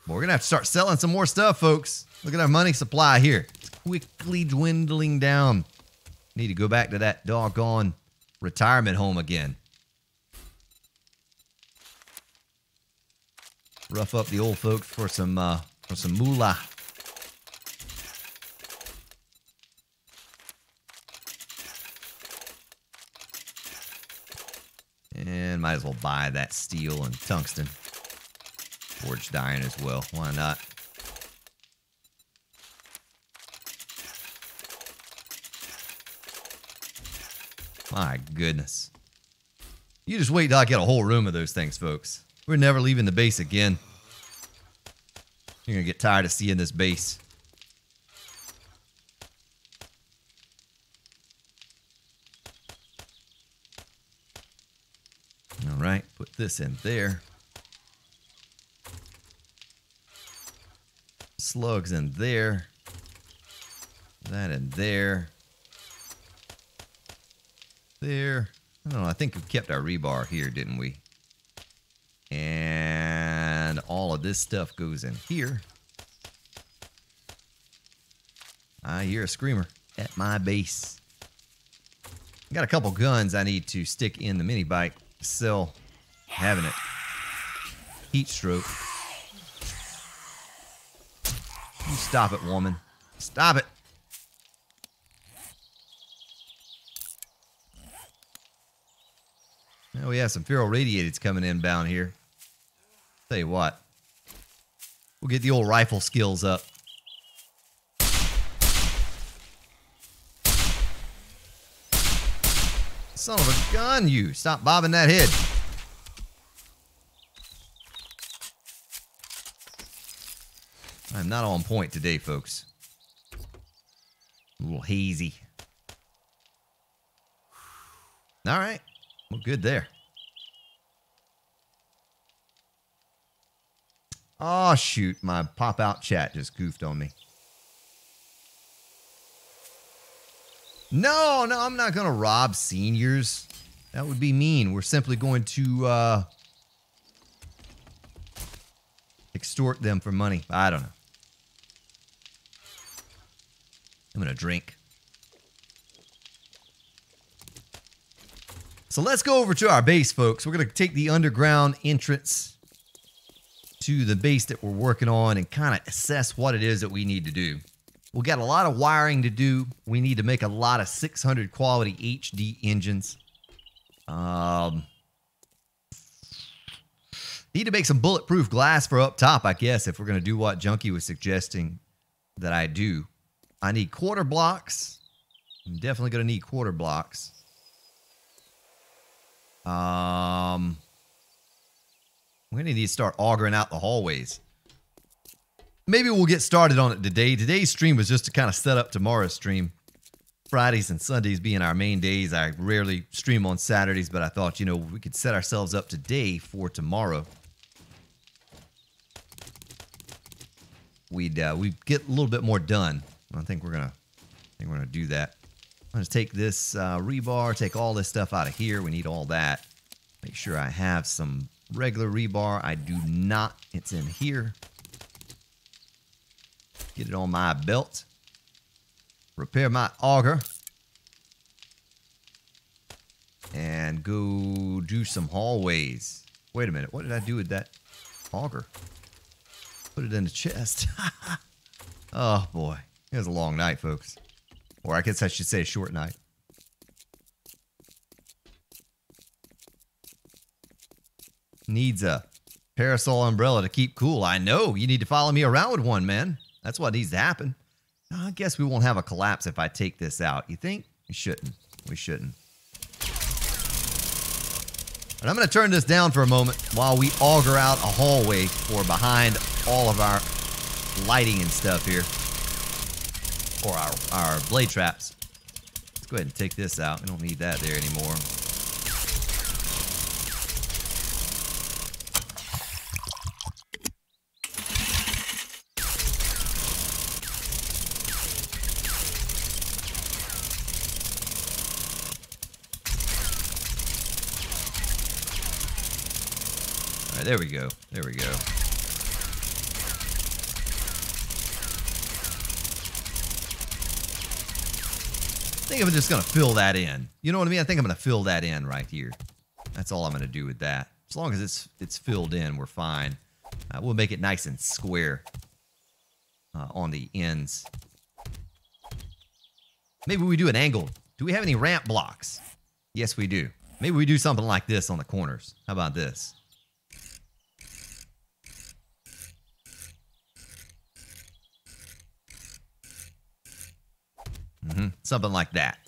But we're going to have to start selling some more stuff, folks. Look at our money supply here. It's quickly dwindling down. Need to go back to that doggone retirement home again. Rough up the old folks for some moolah. And might as well buy that steel and tungsten. Forged iron as well. Why not? My goodness. You just wait till I get a whole room of those things, folks. We're never leaving the base again. You're going to get tired of seeing this base. All right, put this in there. Slugs in there. That in there. There. I don't know, I think we kept our rebar here, didn't we? And all of this stuff goes in here. I hear a screamer at my base. Got a couple guns I need to stick in the mini bike. Still having it. Heat stroke. You stop it, woman. Stop it. Now we have some ferro radiateds coming inbound here. Tell you what. We'll get the old rifle skills up. Son of a gun, you. Stop bobbing that head. I'm not on point today, folks. A little hazy. All right. Well, good there. Oh, shoot. My pop-out chat just goofed on me. No, I'm not going to rob seniors. That would be mean. We're simply going to extort them for money. I don't know. I'm going to drink. So let's go over to our base, folks. We're going to take the underground entrance to the base that we're working on and kind of assess what it is that we need to do. We got a lot of wiring to do. We need to make a lot of 600 quality HD engines. Need to make some bulletproof glass for up top, I guess, if we're going to do what Junkie was suggesting that I do. I need quarter blocks. I'm definitely going to need quarter blocks. We're going to need to start augering out the hallways. maybe we'll get started on it today. Today's stream was just to kind of set up tomorrow's stream. Fridays and Sundays being our main days. I rarely stream on Saturdays, but I thought, you know, we could set ourselves up today for tomorrow. We'd get a little bit more done. I think we're gonna do that. I'm gonna take this rebar, take all this stuff out of here. We need all that. Make sure I have some regular rebar. I do not. It's in here. Get it on my belt. Repair my auger. And go do some hallways. Wait a minute. What did I do with that auger? Put it in the chest. Oh, boy. It was a long night, folks. Or I guess I should say a short night. Needs a parasol umbrella to keep cool. I know. You need to follow me around with one, man. That's what needs to happen. I guess we won't have a collapse if I take this out. You think? We shouldn't. We shouldn't. And I'm going to turn this down for a moment while we auger out a hallway for behind all of our lighting and stuff here. Or our blade traps. Let's go ahead and take this out. We don't need that there anymore. All right, there we go. There we go. I think I'm just going to fill that in. You know what I mean? I think I'm going to fill that in right here. That's all I'm going to do with that. As long as it's filled in, we're fine. We'll make it nice and square on the ends. Maybe we do an angle. Do we have any ramp blocks? Yes, we do. Maybe we do something like this on the corners. How about this? Something like that.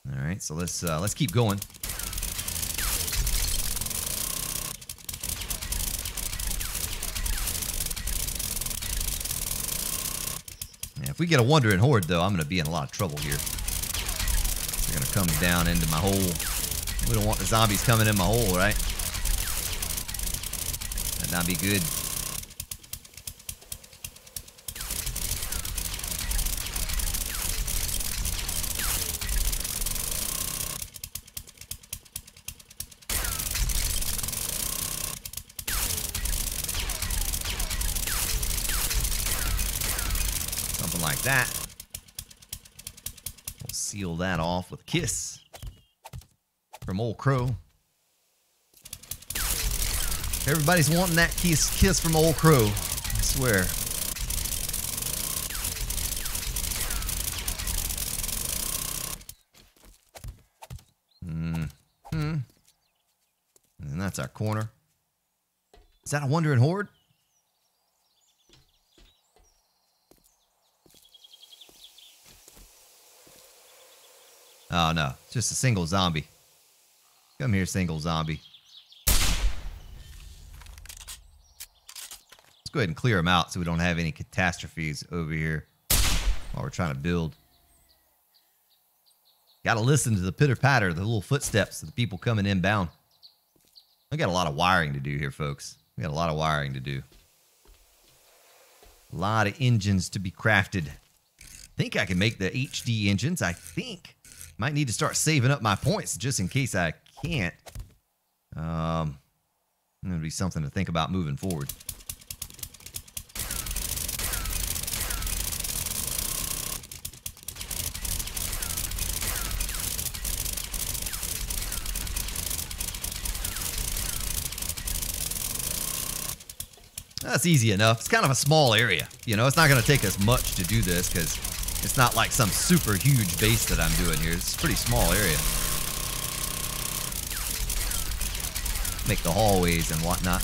All right, so let's keep going. Yeah, if we get a wandering horde, though, I'm going to be in a lot of trouble here. They're going to come down into my hole. We don't want the zombies coming in my hole, right? That'd not be good. Like that. We'll seal that off with a kiss from old Crow. Everybody's wanting that kiss from old Crow, I swear. And that's our corner. Is that a wandering horde? Oh, no. It's just a single zombie. Come here, single zombie. Let's go ahead and clear them out so we don't have any catastrophes over here while we're trying to build. Got to listen to the pitter-patter, the little footsteps of the people coming inbound. We got a lot of wiring to do here, folks. We got a lot of wiring to do. A lot of engines to be crafted. I think I can make the HD engines, I think. Might need to start saving up my points just in case I can't. That'll be something to think about moving forward. That's easy enough. It's kind of a small area. You know, it's not going to take us much to do this because it's not like some super huge base that I'm doing here. It's a pretty small area. Make the hallways and whatnot.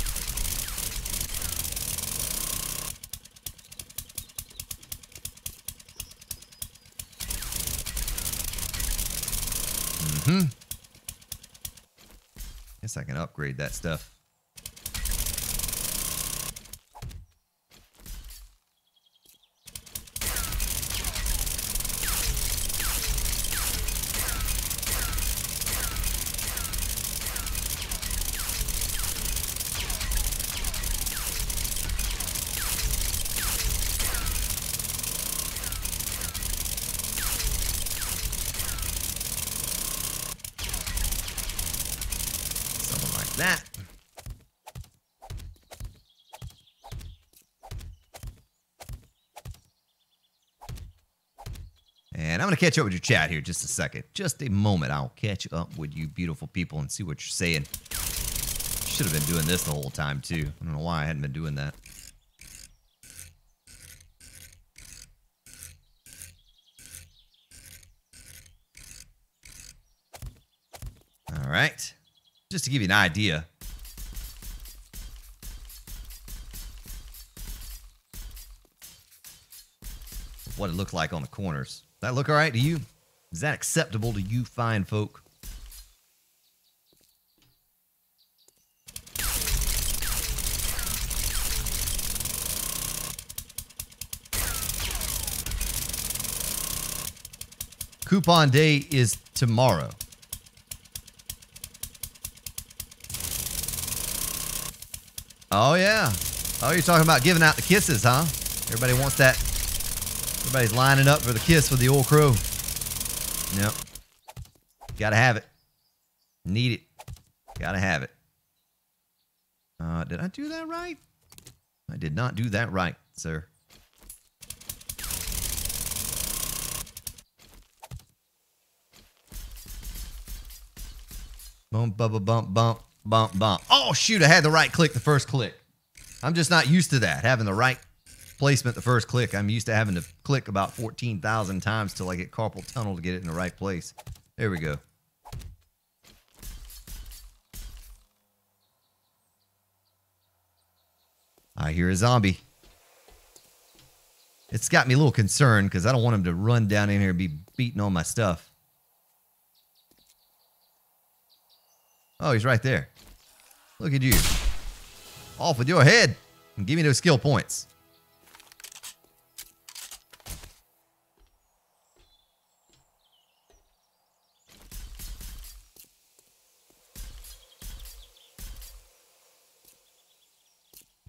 Guess I can upgrade that stuff. that. And I'm going to catch up with your chat here just a second. Just a moment. I'll catch up with you beautiful people and see what you're saying. Should have been doing this the whole time, too. I don't know why I hadn't been doing that. All right. Just to give you an idea. Of what it looked like on the corners. Does that look all right to you? Is that acceptable to you fine folk? Coupon day is tomorrow. Oh, yeah. Oh, you're talking about giving out the kisses, huh? Everybody wants that. Everybody's lining up for the kiss with the old crow. Yep. Gotta have it. Need it. Gotta have it. Did I do that right? I did not do that right, sir. Bump, bump, bump, bump, bump, bump. Oh, shoot, I had the right click the first click. I'm just not used to that, having the right placement the first click. I'm used to having to click about 14,000 times till I get carpal tunnel to get it in the right place. There we go. I hear a zombie. It's got me a little concerned because I don't want him to run down in here and be beating on my stuff. Oh, he's right there. Look at you. Off with your head and give me those skill points.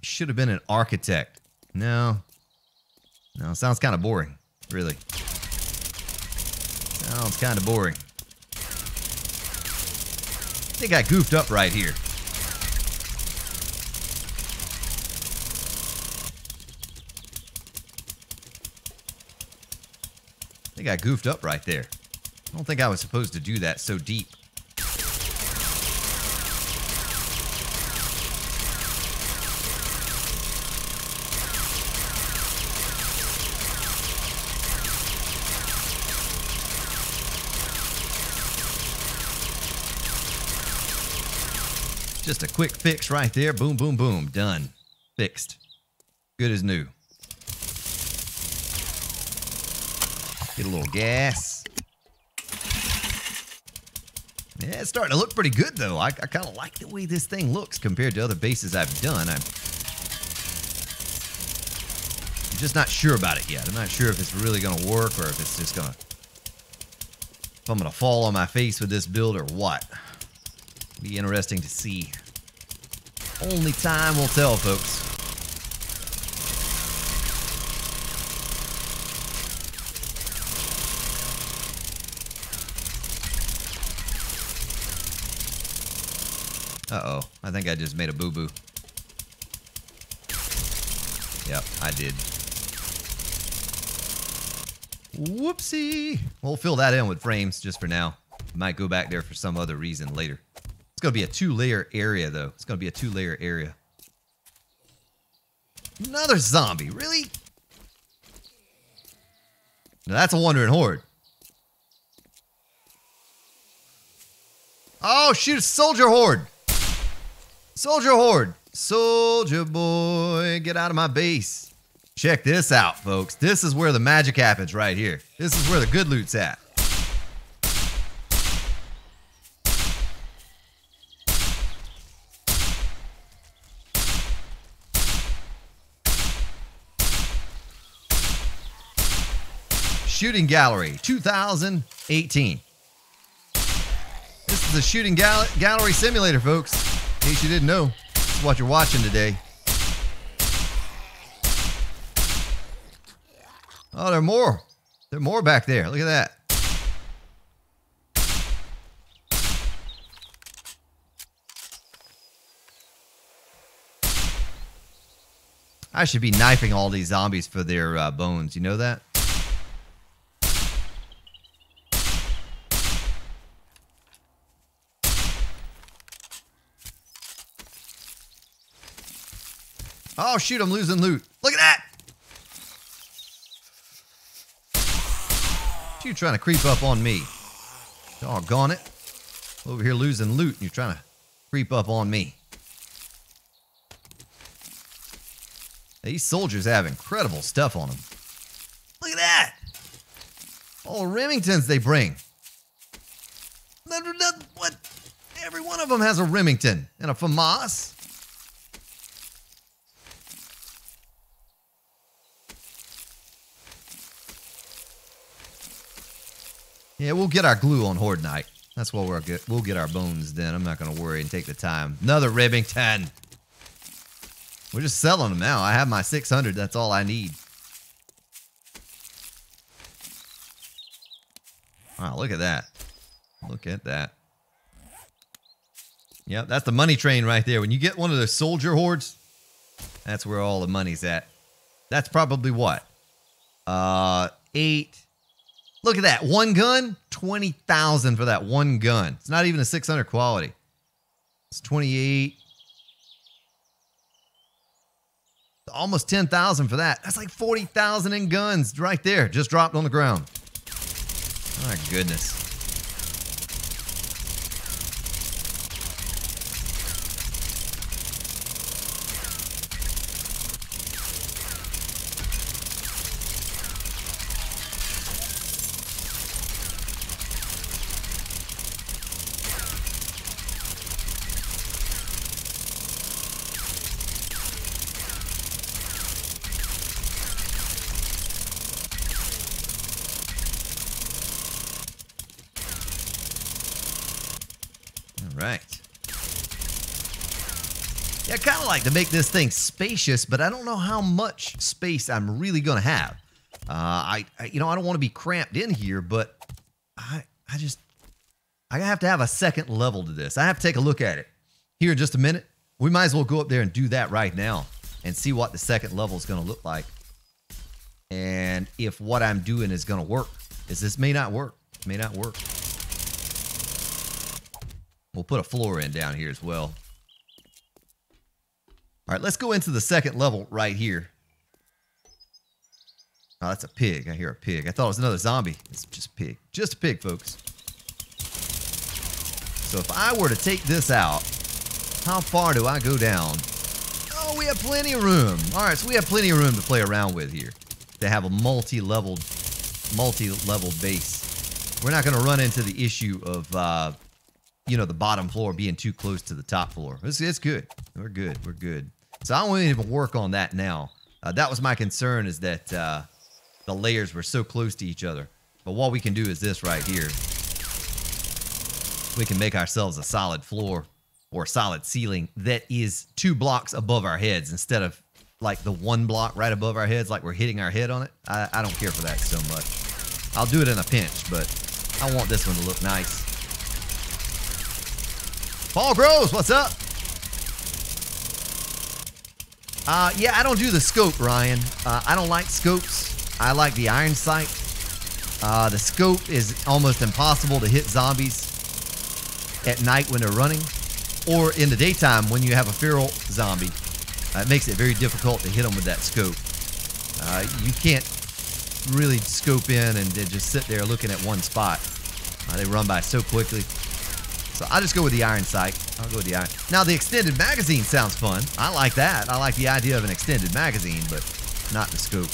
Should have been an architect. No. No, sounds kind of boring, really. Sounds kind of boring. I think I goofed up right here. I think I goofed up right there. I don't think I was supposed to do that so deep. Just a quick fix right there. Boom, boom, boom. Done. Fixed. Good as new. Get a little gas. Yeah, it's starting to look pretty good, though. I kind of like the way this thing looks compared to other bases I've done. I'm just not sure about it yet. I'm not sure if it's really going to work or if it's just going to... if I'm going to fall on my face with this build or what. Be interesting to see. Only time will tell, folks. Uh-oh. I think I just made a boo-boo. Yep, I did. Whoopsie. We'll fill that in with frames just for now. Might go back there for some other reason later. It's going to be a 2-layer area, though. It's going to be a 2-layer area. Another zombie. Really? Now, that's a wandering horde. Oh, shoot. Soldier horde. Soldier horde. Soldier boy. Get out of my base. Check this out, folks. This is where the magic happens right here. This is where the good loot's at. Shooting Gallery 2018. This is a shooting gallery simulator, folks. In case you didn't know, this is what you're watching today. Oh, there are more. There are more back there. Look at that. I should be knifing all these zombies for their bones. You know that? Oh, shoot, I'm losing loot. Look at that! You trying to creep up on me. Doggone it. Over here losing loot, and you're trying to creep up on me. These soldiers have incredible stuff on them. Look at that! All the Remingtons they bring. What? Every one of them has a Remington and a FAMAS. Yeah, we'll get our glue on Horde Night. That's what we'll get our bones then. I'm not going to worry and take the time. Another Remington. We're just selling them now. I have my 600. That's all I need. Wow, look at that. Look at that. Yep, that's the money train right there. When you get one of those soldier hordes, that's where all the money's at. That's probably what? 8... Look at that. One gun, 20,000 for that one gun. It's not even a 600 quality. It's 28. Almost 10,000 for that. That's like 40,000 in guns right there. Just dropped on the ground. My goodness. Right. Yeah, I kind of like to make this thing spacious, but I don't know how much space I'm really going to have. I don't want to be cramped in here, but I have to have a second level to this. I have to take a look at it here in just a minute. We might as well go up there and do that right now and see what the second level is going to look like. And if what I'm doing is going to work. This may not work. May not work. We'll put a floor in down here as well. All right, let's go into the second level right here. Oh, that's a pig. I hear a pig. I thought it was another zombie. It's just a pig. Just a pig, folks. So if I were to take this out, how far do I go down? Oh, we have plenty of room. All right, so we have plenty of room to play around with here. To have a multi-leveled base. We're not going to run into the issue of... the bottom floor being too close to the top floor. It's good. We're good. We're good. So I won't even work on that now. That was my concern, is that the layers were so close to each other. But what we can do is this right here. We can make ourselves a solid floor or solid ceiling that is 2 blocks above our heads instead of like the 1 block right above our heads, like we're hitting our head on it. I don't care for that so much. I'll do it in a pinch, but I want this one to look nice. Paul Groves, what's up? Yeah, I don't do the scope, Ryan. I don't like scopes. I like the iron sight. The scope is almost impossible to hit zombies at night when they're running, or in the daytime when you have a feral zombie. It makes it very difficult to hit them with that scope. You can't really scope in and just sit there looking at one spot. They run by so quickly. So I'll just go with the iron sight. I'll go with the iron. Now, the extended magazine sounds fun. I like that. I like the idea of an extended magazine, but not the scope.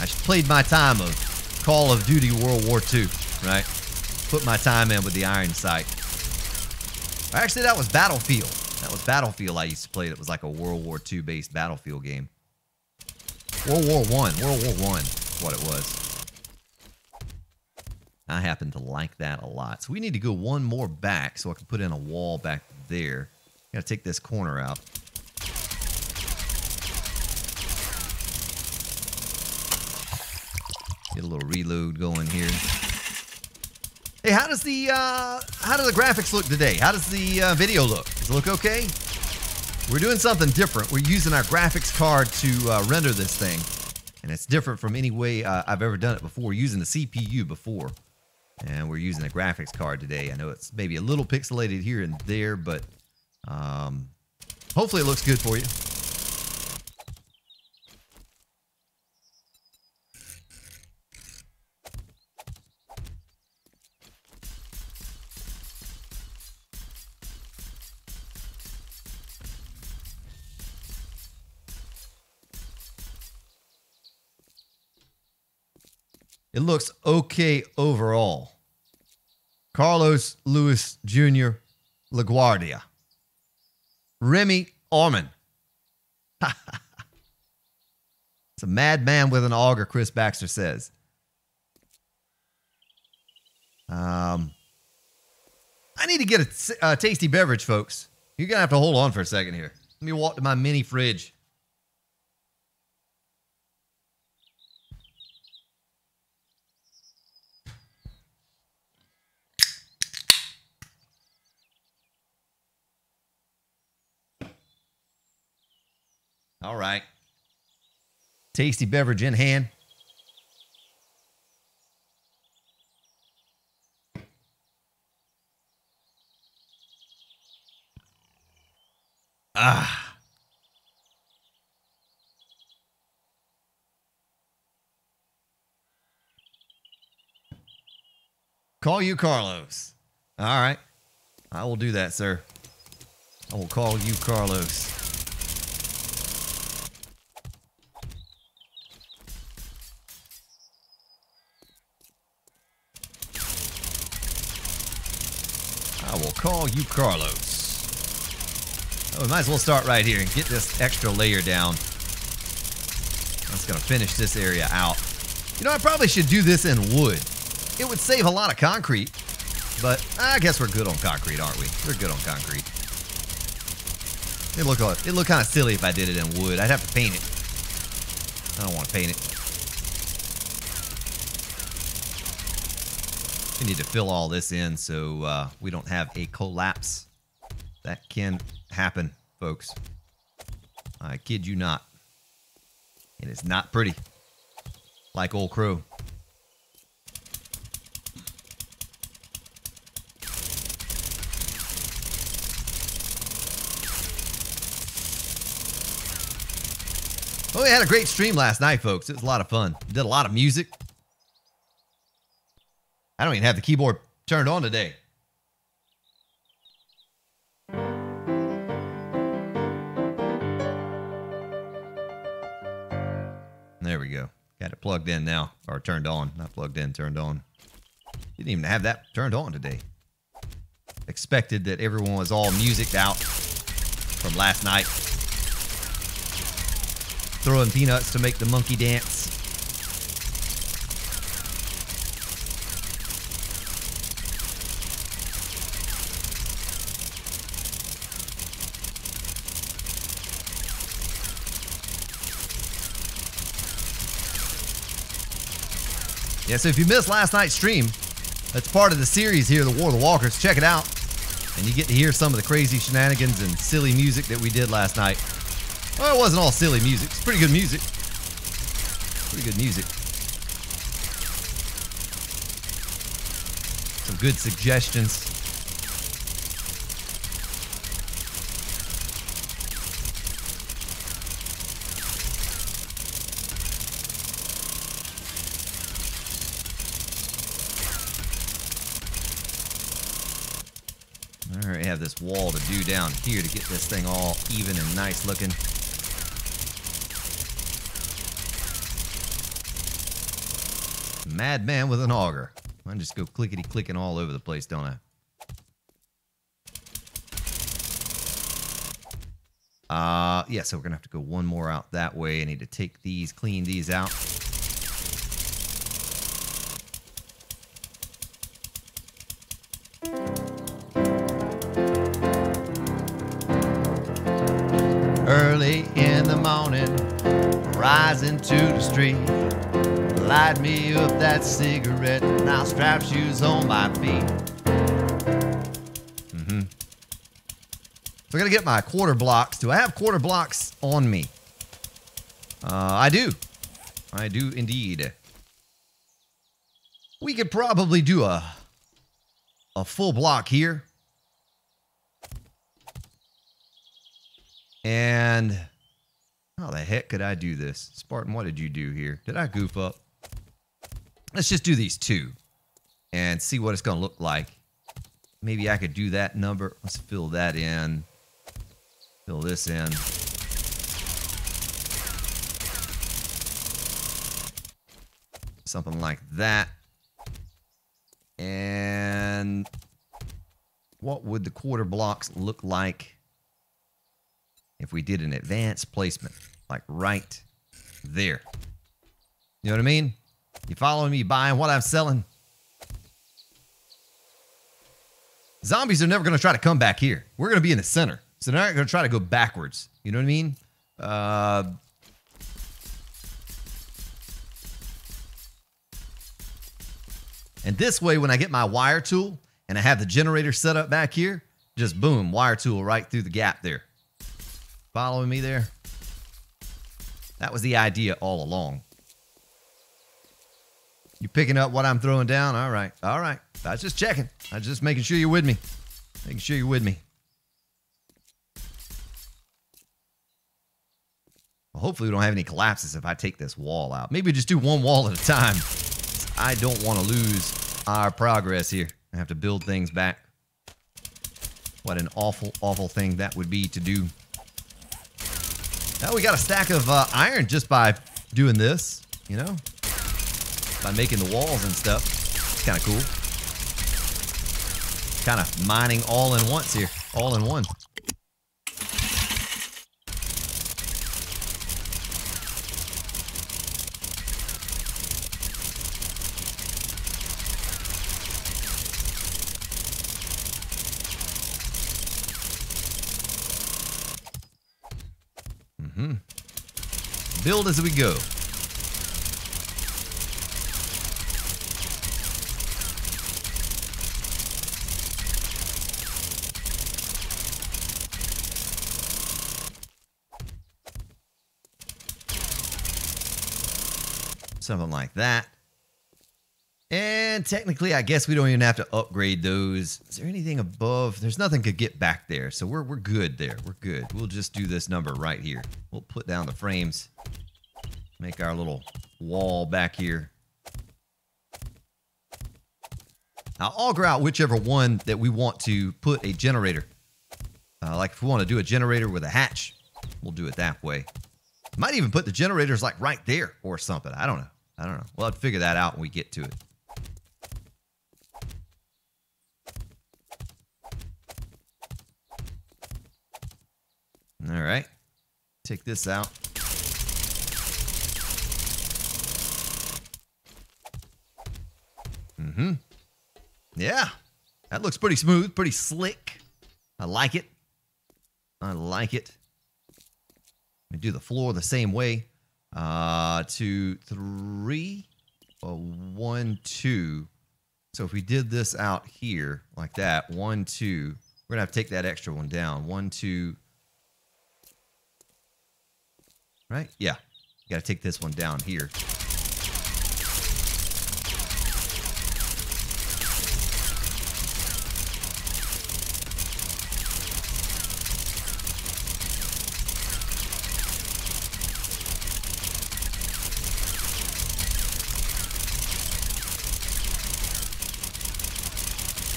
I played my time of Call of Duty World War II, right? Put my time in with the iron sight. Actually, that was Battlefield. That was Battlefield I used to play. That was like a World War II based Battlefield game. World War I. Is what it was. I happen to like that a lot. So we need to go one more back so I can put in a wall back there. Gotta take this corner out. little reload going here. Hey, how does the graphics look today? How does the video look? Does it look okay? We're doing something different. We're using our graphics card to render this thing, and it's different from any way I've ever done it before. We're using the CPU before, and we're using a graphics card today. I know it's maybe a little pixelated here and there, but hopefully it looks good for you. It looks okay overall. Carlos Luis Jr. LaGuardia. Remy Orman. It's a madman with an auger, Chris Baxter says. I need to get a tasty beverage, folks. You're going to have to hold on for a second here. Let me walk to my mini fridge. All right. Tasty beverage in hand. Ah. Call you Carlos. All right. I will do that, sir. I will call you Carlos. I will call you Carlos. Oh, we might as well start right here and get this extra layer down. That's going to finish this area out. You know, I probably should do this in wood. It would save a lot of concrete, but I guess we're good on concrete, aren't we? We're good on concrete. It'd look kind of silly if I did it in wood. I'd have to paint it. I don't want to paint it. We need to fill all this in so we don't have a collapse. That can happen, folks. I kid you not. And it's not pretty. Like old Crow. Well, we had a great stream last night, folks. It was a lot of fun. Did a lot of music. I don't even have the keyboard turned on today. There we go. Got it plugged in now. Or turned on. Not plugged in, turned on. Didn't even have that turned on today. Expected that everyone was all musiced out from last night. Throwing peanuts to make the monkey dance. Yeah, so if you missed last night's stream, that's part of the series here, The War of the Walkers. Check it out, and you get to hear some of the crazy shenanigans and silly music that we did last night. Well, it wasn't all silly music. It's pretty good music. Pretty good music. Some good suggestions. All right, have this wall to do down here to get this thing all even and nice looking. Madman with an auger. I just go clickety-clicking all over the place, don't I? Yeah, so we're going to have to go one more out that way. I need to take these, clean these out. Early in the morning, rising to the street. Light me up that cigarette, and I'll strap shoes on my feet. So I gotta get my quarter blocks. Do I have quarter blocks on me? I do. I do indeed. We could probably do a full block here. And how the heck could I do this? Spartan, what did you do here? Did I goof up? Let's just do these two and see what it's gonna look like. Maybe I could do that number. Let's fill that in. Fill this in. Something like that. And what would the quarter blocks look like if we did an advanced placement? Like right there. You know what I mean? You following me buying what I'm selling? Zombies are never going to try to come back here. We're going to be in the center. So they're not going to try to go backwards. You know what I mean? And this way, when I get my wire tool and I have the generator set up back here, just boom, wire tool right through the gap there. Following me there? That was the idea all along. You picking up what I'm throwing down? All right. All right. I was just checking. I was just making sure you're with me. Making sure you're with me. Well, hopefully we don't have any collapses if I take this wall out. Maybe just do one wall at a time. I don't want to lose our progress here. I have to build things back. What an awful, awful thing that would be to do. Now we got a stack of iron just by doing this, you know? By making the walls and stuff. It's kind of cool. Kind of mining all in once here. All in one. Build as we go. Something like that. And technically, I guess we don't even have to upgrade those. Is there anything above? There's nothing could get back there, so we're good there. We're good. We'll just do this number right here. We'll put down the frames. Make our little wall back here. I'll auger out whichever one that we want to put a generator. Like if we want to do a generator with a hatch, we'll do it that way. Might even put the generators like right there or something. I don't know. I don't know. We'll have to figure that out when we get to it. All right. Take this out. Yeah. That looks pretty smooth, pretty slick. I like it. I like it. We do the floor the same way. 2, 3, 1, 2. So if we did this out here like that, 1, 2, we're gonna have to take that extra one down. 1, 2. Right? Yeah. You gotta take this one down here.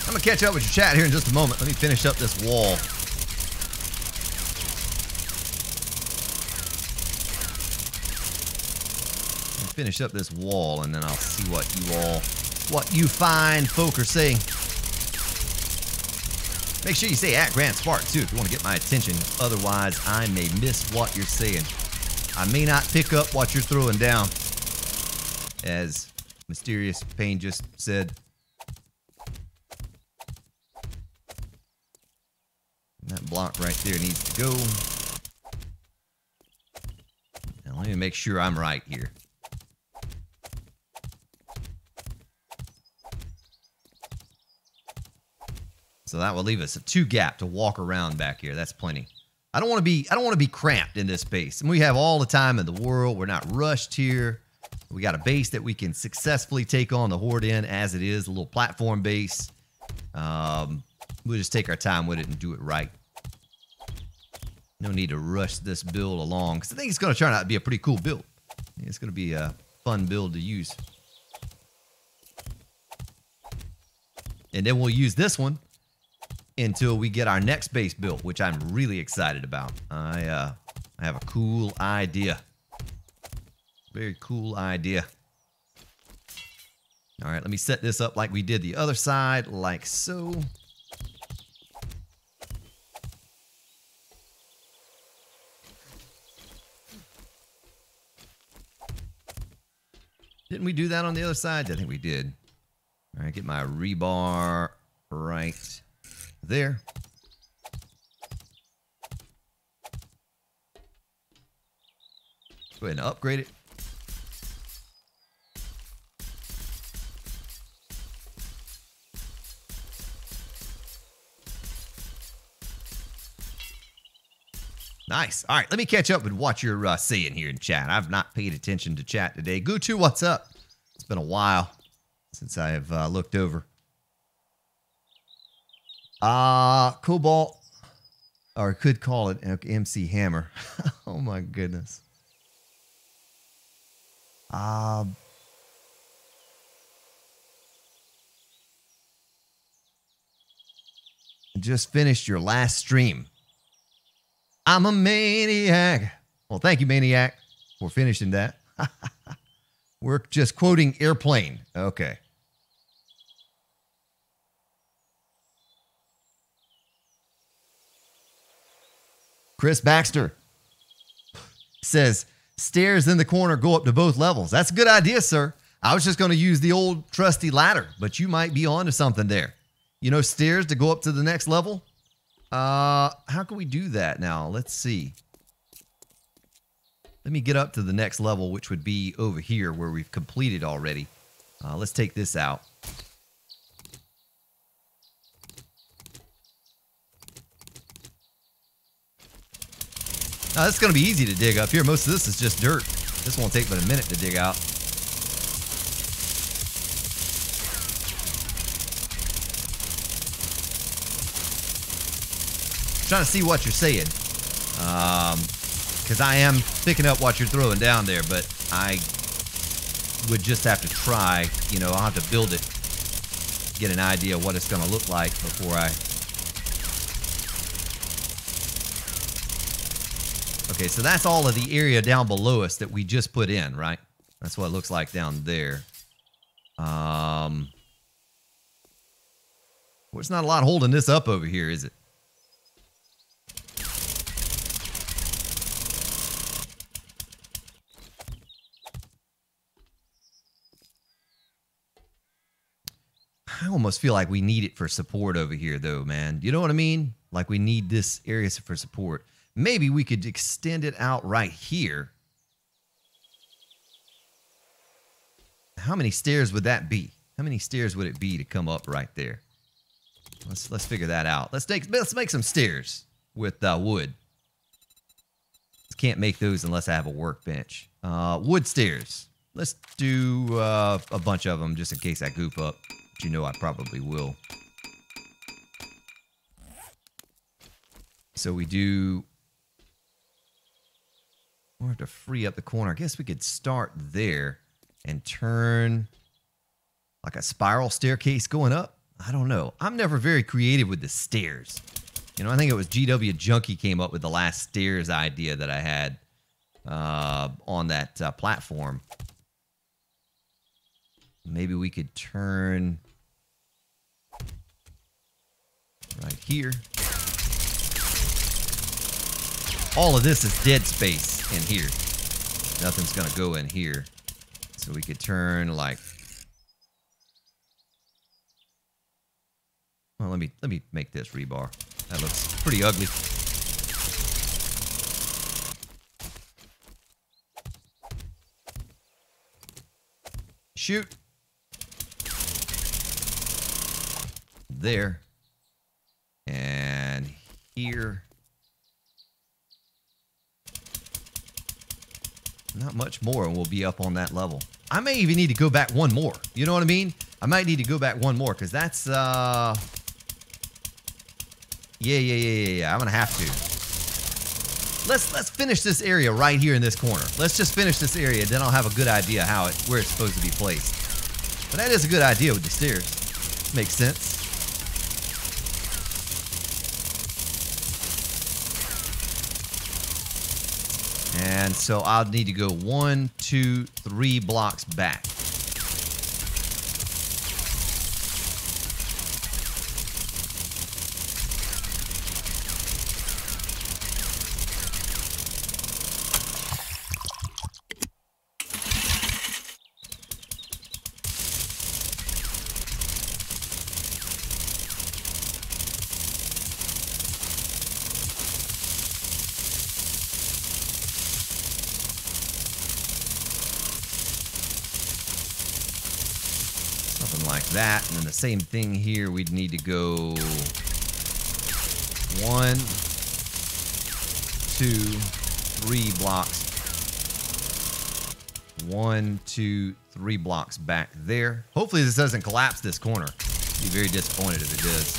I'm gonna catch up with your chat here in just a moment. Let me finish up this wall. Finish up this wall, and then I'll see what you fine folk are saying. Make sure you say @GrantSpark too if you want to get my attention. Otherwise, I may miss what you're saying. I may not pick up what you're throwing down, as Mysterious Pain just said. That block right there needs to go. Now let me make sure I'm right here. So that will leave us a 2 gap to walk around back here. That's plenty. I don't want to be cramped in this space. And we have all the time in the world. We're not rushed here. We got a base that we can successfully take on the Horde in as it is, a little platform base. We'll just take our time with it and do it right. No need to rush this build along, because I think it's going to turn out to be a pretty cool build. It's going to be a fun build to use. And then we'll use this one until we get our next base built, which I'm really excited about. I have a cool idea. Very cool idea. All right, let me set this up like we did the other side, like so. Didn't we do that on the other side? I think we did. All right, get my rebar right there. Go ahead and upgrade it. Nice. All right, let me catch up with what you're saying here in chat. I've not paid attention to chat today. Gutu, what's up? It's been a while since I have looked over. Cobalt, or I could call it MC Hammer. Oh my goodness. Just finished your last stream. I'm a maniac. Well, thank you, Maniac, for finishing that. We're just quoting Airplane. Okay. Chris Baxter says, stairs in the corner go up to both levels. That's a good idea, sir. I was just going to use the old trusty ladder, but you might be onto something there. You know, stairs to go up to the next level? How can we do that now? Let's see. Let me get up to the next level, which would be over here where we've completed already. Let's take this out. Now, this is going to be easy to dig up here. Most of this is just dirt. This won't take but a minute to dig out. Trying to see what you're saying, because I am picking up what you're throwing down there, but I would just have to try, you know, I'll have to build it, get an idea of what it's going to look like before I... Okay, so that's all of the area down below us that we just put in, right? That's what it looks like down there. Well, there's not a lot holding this up over here, is it? I almost feel like we need it for support over here, though, man. You know what I mean? Like we need this area for support. Maybe we could extend it out right here. How many stairs would that be? How many stairs would it be to come up right there? Let's figure that out. Let's make some stairs with wood. Can't make those unless I have a workbench. Wood stairs. Let's do a bunch of them just in case I goop up. But you know I probably will. So we do... We'll have to free up the corner. I guess we could start there and turn like a spiral staircase going up. I don't know. I'm never very creative with the stairs. You know, I think it was GW Junkie came up with the last stairs idea that I had on that platform. Maybe we could turn right here. All of this is dead space in here. Nothing's gonna go in here. So we could turn like... Well, let me make this rebar. That looks pretty ugly. Shoot. There. here. Not much more, and we'll be up on that level. I may even need to go back one more. You know what I mean? I might need to go back one more, because that's, yeah. I'm going to have to. Let's finish this area right here in this corner. Let's just finish this area, then I'll have a good idea where it's supposed to be placed. But that is a good idea with the stairs. Makes sense. And so I'll need to go 1, 2, 3 blocks back. Something like that. And then the same thing here, we'd need to go 1, 2, 3 blocks. 1, 2, 3 blocks back there. Hopefully this doesn't collapse this corner. I'd be very disappointed if it does.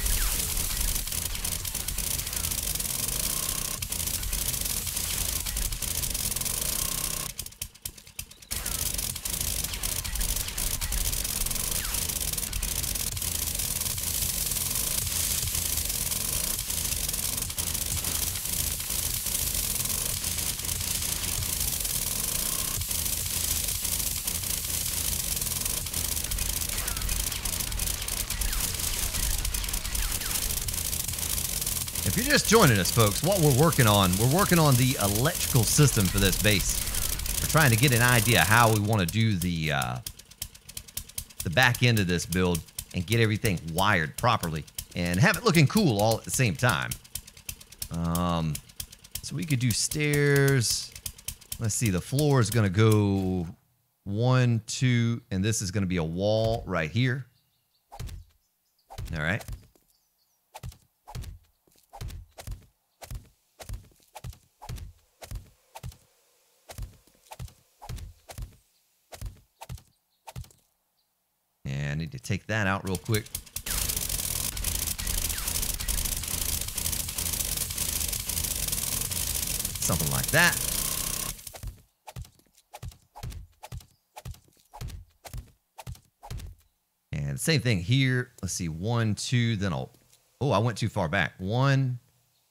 If you're just joining us, folks, what we're working on the electrical system for this base. We're trying to get an idea how we want to do the back end of this build and get everything wired properly and have it looking cool all at the same time. So we could do stairs. Let's see, the floor is going to go 1, 2, and this is going to be a wall right here. All right. And I need to take that out real quick. Something like that. And same thing here. Let's see, 1, 2, then I'll... Oh, I went too far back. 1,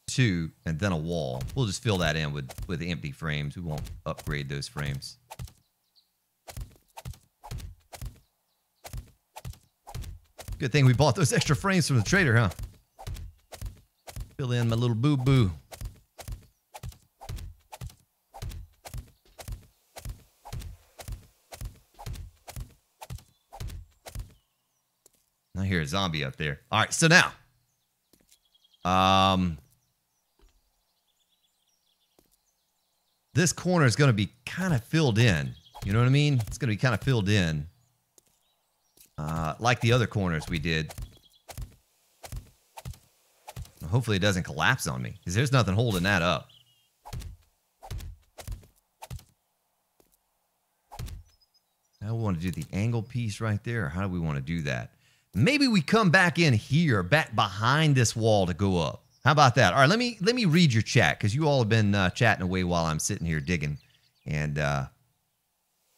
2, and then a wall. We'll just fill that in with empty frames. We won't upgrade those frames. Good thing we bought those extra frames from the trader, huh? Fill in my little boo-boo. I hear a zombie up there. All right, so now. This corner is going to be kind of filled in. You know what I mean? It's going to be kind of filled in. Like the other corners we did. Hopefully it doesn't collapse on me, because there's nothing holding that up. Now we want to do the angle piece right there, or how do we want to do that? Maybe we come back in here, back behind this wall to go up. How about that? All right, let me read your chat, because you all have been chatting away while I'm sitting here digging. And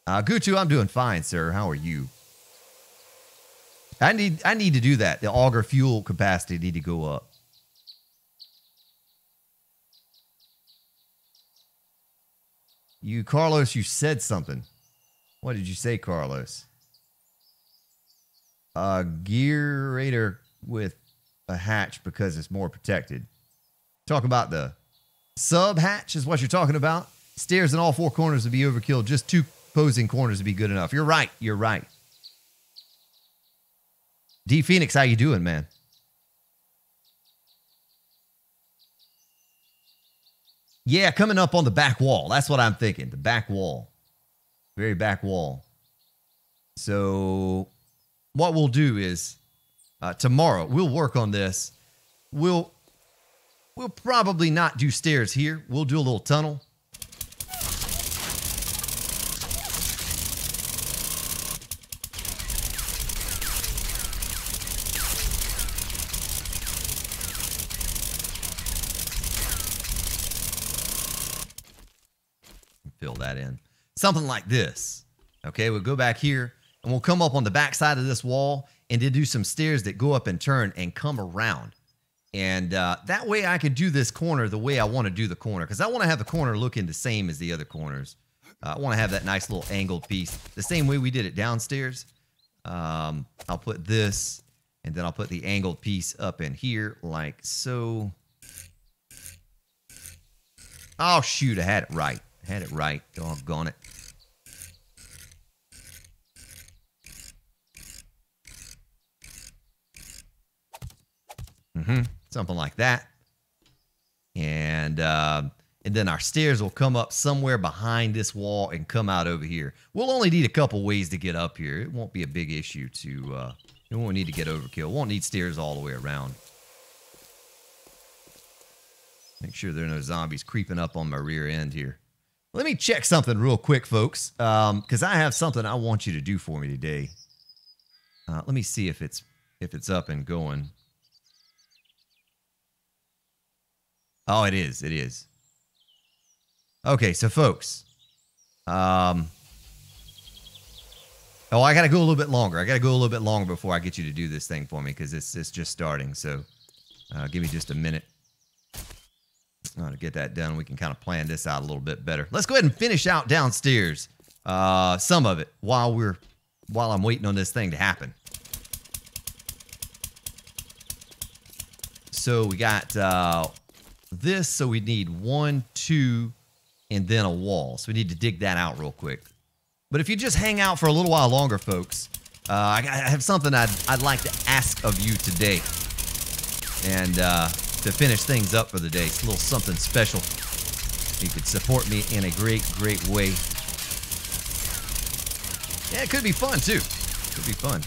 Gutu, I'm doing fine, sir. How are you? I need to do that. The auger fuel capacity need to go up. You, Carlos, you said something. What did you say, Carlos? Gearator with a hatch because it's more protected. Talk about the sub hatch is what you're talking about. Stairs in all 4 corners would be overkill. Just 2 opposing corners would be good enough. You're right. You're right. D Phoenix, how you doing, man? Yeah, coming up on the back wall. That's what I'm thinking. The back wall. Very back wall. So what we'll do is tomorrow we'll work on this. We'll We'll probably not do stairs here. We'll do a little tunnel. Fill that in. Something like this. Okay, we'll go back here and we'll come up on the back side of this wall and then do some stairs that go up and turn and come around. And that way I can do this corner the way I want to do the corner, because I want to have the corner looking the same as the other corners. I want to have that nice little angled piece the same way we did it downstairs. I'll put this and then I'll put the angled piece up in here like so. Oh shoot, I had it right. Had it right. Doggone it. Something like that. And then our stairs will come up somewhere behind this wall and come out over here. We'll only need a couple ways to get up here. It won't be a big issue to, we won't need to get overkill. Won't need stairs all the way around. Make sure there are no zombies creeping up on my rear end here. Let me check something real quick, folks, because I have something I want you to do for me today. Let me see if it's up and going. Oh, it is. It is. Okay, so folks. Oh, I got to go a little bit longer. I got to go a little bit longer before I get you to do this thing for me, because it's just starting. So give me just a minute. To get that done, we can kind of plan this out a little bit better. Let's go ahead and finish out downstairs some of it while I'm waiting on this thing to happen. So we got this, so we need 1, 2, and then a wall. So we need to dig that out real quick. But if you just hang out for a little while longer, folks, I have something I'd like to ask of you today. And to finish things up for the day. It's a little something special. You could support me in a great, great way. Yeah, it could be fun, too. Could be fun.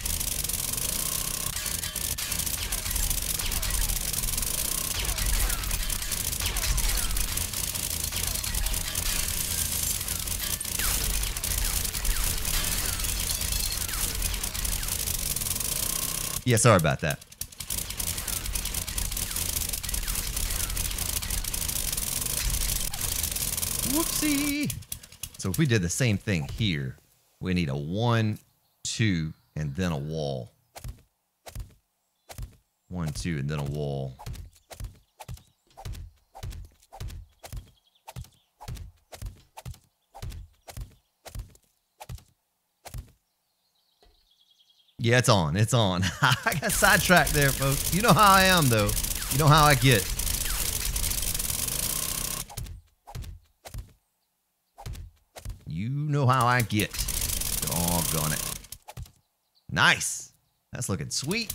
Yeah, sorry about that. Whoopsie. So if we did the same thing here, we need a 1, 2, and then a wall. 1, 2, and then a wall. Yeah, it's on. It's on. I got sidetracked there, folks. You know how I am, though. You know how I get. You know how I get. Doggone it. Nice. That's looking sweet.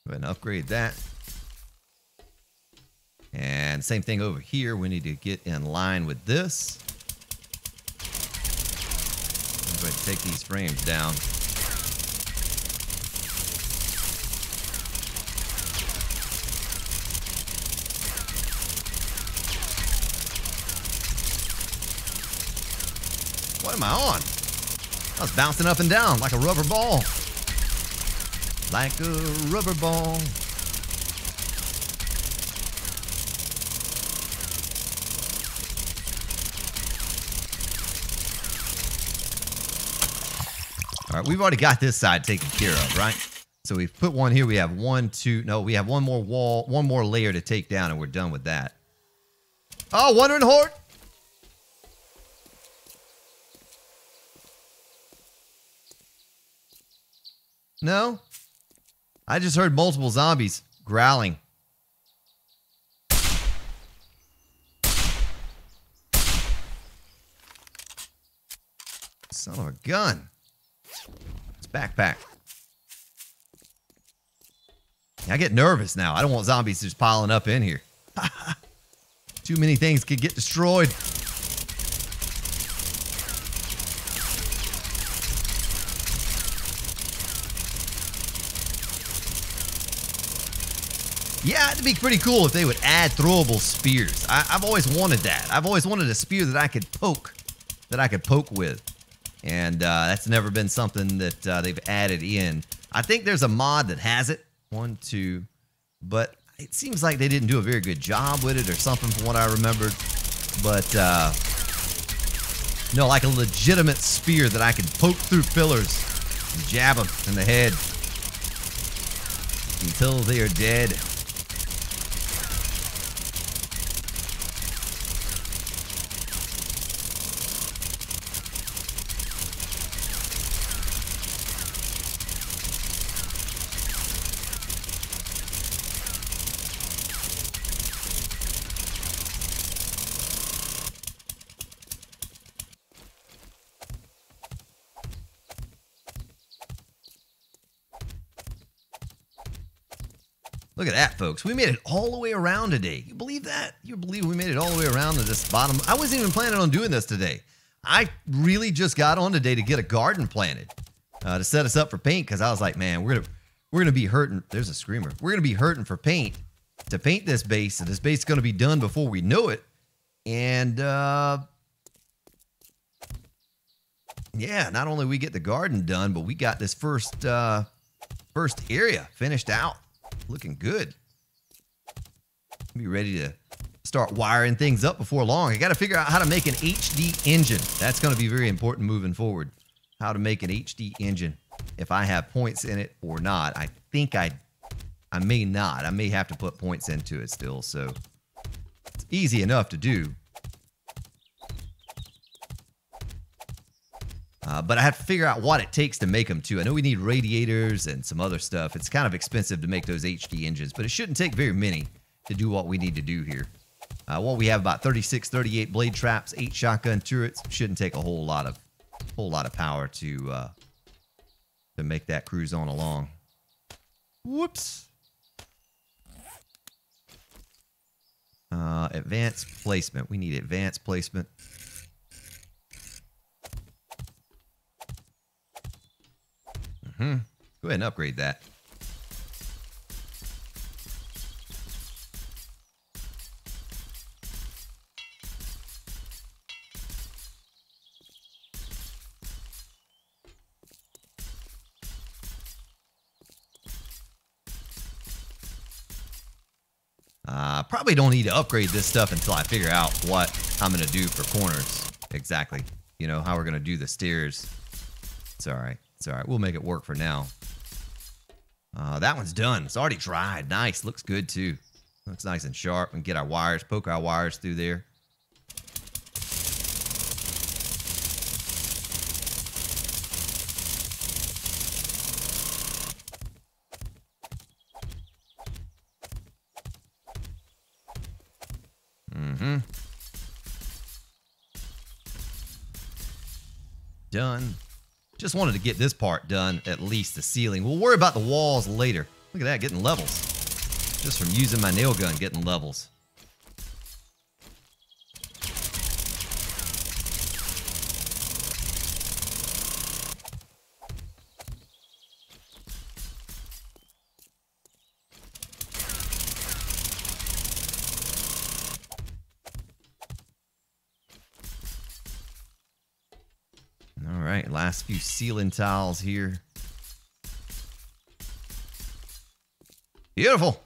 Go ahead and upgrade that. And same thing over here. We need to get in line with this. Go ahead and take these frames down. What am I on? I was bouncing up and down like a rubber ball. Like a rubber ball. All right, we've already got this side taken care of, right? So we've put one here. We have 1, 2. No, we have one more wall, one more layer to take down, and we're done with that. Oh, Wandering Horde. No? I just heard multiple zombies growling. Son of a gun. It's backpack. I get nervous now. I don't want zombies just piling up in here. Too many things could get destroyed. Yeah, it'd be pretty cool if they would add throwable spears. I've always wanted that. I've always wanted a spear that I could poke with. And that's never been something that they've added in. I think there's a mod that has it. 1, 2. But it seems like they didn't do a very good job with it or something from what I remembered. But, no, like a legitimate spear that I could poke through pillars and jab them in the head until they are dead. Look at that, folks. We made it all the way around today. You believe that? You believe we made it all the way around to this bottom? I wasn't even planning on doing this today. I really just got on today to get a garden planted to set us up for paint because I was like, man, we're gonna be hurting. There's a screamer. We're gonna be hurting for paint to paint this base, and this base is gonna be done before we know it. And yeah, not only we get the garden done, but we got this first area finished out. Looking good. Be ready to start wiring things up before long. I got to figure out how to make an HD engine. That's going to be very important moving forward. How to make an HD engine. If I have points in it or not. I think I may not. I may have to put points into it still. So it's easy enough to do. But I have to figure out what it takes to make them too. I know we need radiators and some other stuff. It's kind of expensive to make those HD engines, but it shouldn't take very many to do what we need to do here. Well, we have about 36, 38 blade traps, 8 shotgun turrets. Shouldn't take a whole lot of power to make that cruise on along. Whoops. Advanced placement. We need advanced placement. Go ahead and upgrade that. Probably don't need to upgrade this stuff until I figure out what I'm going to do for corners. Exactly. You know, how we're going to do the stairs. It's all right. It's all right. We'll make it work for now. That one's done. It's already dried. Nice. Looks good, too. Looks nice and sharp. And get our wires, poke our wires through there. Done. Just wanted to get this part done, at least the ceiling. We'll worry about the walls later. Look at that, getting levels. Just from using my nail gun, getting levels. All right, last few ceiling tiles here. Beautiful.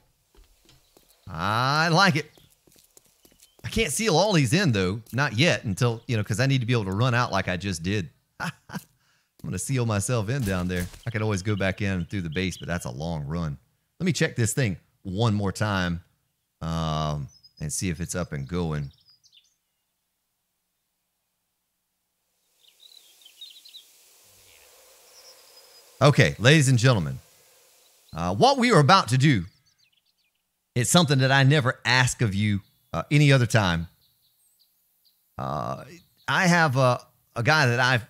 I like it. I can't seal all these in, though. Not yet, until, you know, because I need to be able to run out like I just did. I'm going to seal myself in down there. I could always go back in through the base, but that's a long run. Let me check this thing one more time and see if it's up and going. Okay, ladies and gentlemen, what we are about to do is something that I never ask of you any other time. I have a guy that I've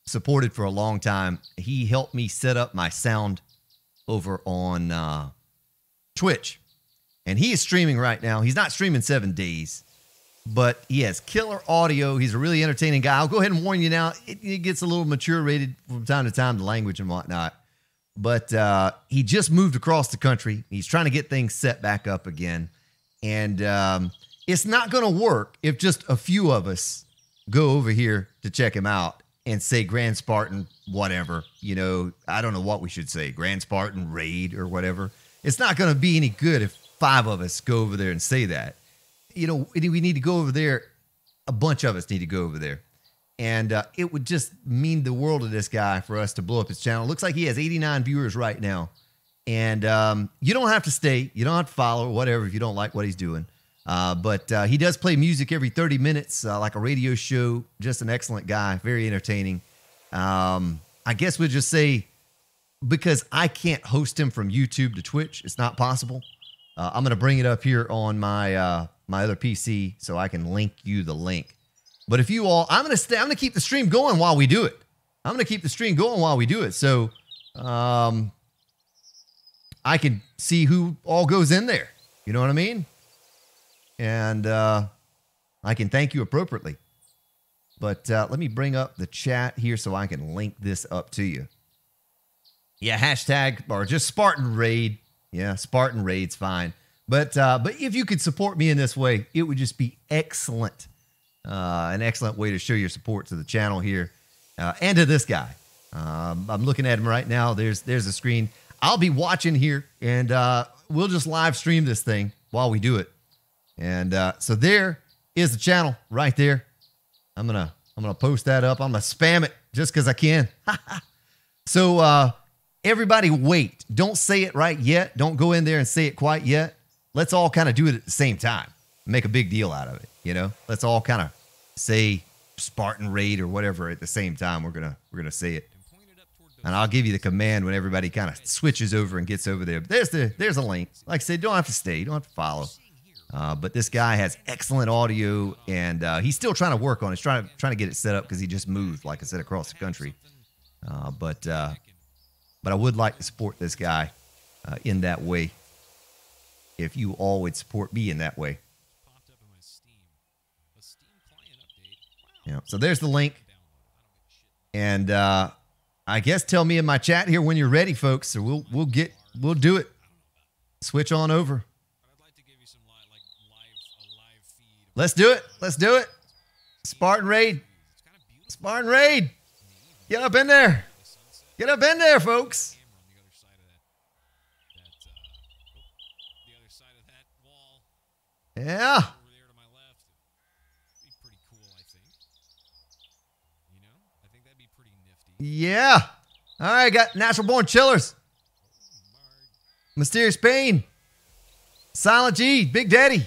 supported for a long time. He helped me set up my sound over on Twitch. And he is streaming right now. He's not streaming 7 days, but he has killer audio. He's a really entertaining guy. I'll go ahead and warn you now. It gets a little mature rated from time to time, the language and whatnot. but he just moved across the country. He's trying to get things set back up again. And it's not going to work if just a few of us go over here to check him out and say Grand Spartan, whatever. You know, I don't know what we should say. Grand Spartan Raid or whatever. It's not going to be any good if 5 of us go over there and say that. You know, we need to go over there. A bunch of us need to go over there. And it would just mean the world to this guy for us to blow up his channel. It looks like he has 89 viewers right now. And you don't have to stay. You don't have to follow or whatever if you don't like what he's doing. But he does play music every 30 minutes, like a radio show. Just an excellent guy. Very entertaining. I guess we'll just say, because I can't host him from YouTube to Twitch, it's not possible. I'm going to bring it up here on my my other PC so I can link you the link. But if you all, I'm going to keep the stream going while we do it. I'm going to keep the stream going while we do it. So I can see who all goes in there. You know what I mean? And I can thank you appropriately. But let me bring up the chat here so I can link this up to you. Yeah, hashtag or just Spartan Raid. Yeah, Spartan Raid's fine. But if you could support me in this way, it would just be excellent. An excellent way to show your support to the channel here and to this guy. I'm looking at him right now. There's a screen. I'll be watching here, and we'll just live stream this thing while we do it. And so there is the channel right there. I'm gonna post that up. I'm gonna spam it just because I can. So everybody wait. Don't say it right yet. Don't go in there and say it quite yet. Let's all kind of do it at the same time. Make a big deal out of it, you know? Let's all kind of say Spartan Raid or whatever at the same time. We're gonna say it. And I'll give you the command when everybody kind of switches over and gets over there. There's a link. Like I said, don't have to stay. You don't have to follow. But this guy has excellent audio, and he's still trying to work on it. He's trying to get it set up because he just moved, like I said, across the country. But I would like to support this guy in that way. If you all would support me in that way. Yeah. So there's the link. And I guess tell me in my chat here when you're ready, folks. So we'll do it. Switch on over. Let's do it. Let's do it. Spartan Raid. Spartan Raid. Get up in there. Get up in there, folks. Yeah. Yeah. All right, got Natural Born Chillers. Mysterious Pain. Silent G. Big Daddy.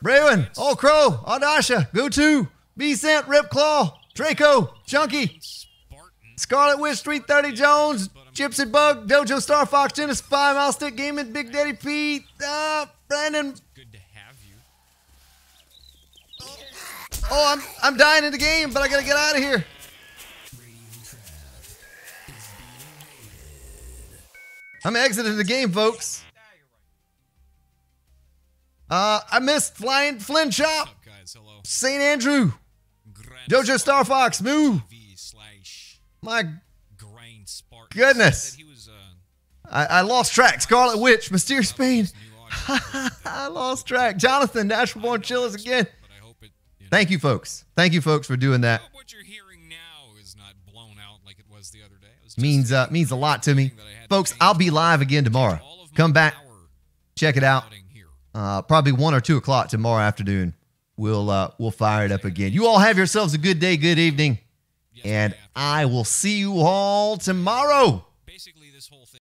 Braywin. Old Crow. Audasha. Go-To. V-Cent. Ripclaw. Draco. Chunky. Scarlet Witch. 330 Jones. Gypsy Bug. Dojo Star Fox. Genesis 5. Mouse Stick Gaming. Big Daddy Pete. Brandon. Good to have you. Oh, I'm dying in the game, but I gotta get out of here. I'm exiting the game, folks. I missed Flying Flynn Shop. St. Andrew. Dojo Star Fox. Moo. My goodness. I lost track. Scarlet Witch. Mysterious Pain. I lost track. Jonathan. Natural Born Chillers again. Thank you, folks. Thank you, folks, for doing that. What you're hearing now is not blown out like it was the other day. Means a lot to me. Folks, I'll be live again tomorrow. Come back. Check it out. Probably 1 or 2 o'clock tomorrow afternoon. We'll fire it up again. You all have yourselves a good day, good evening. And I will see you all tomorrow.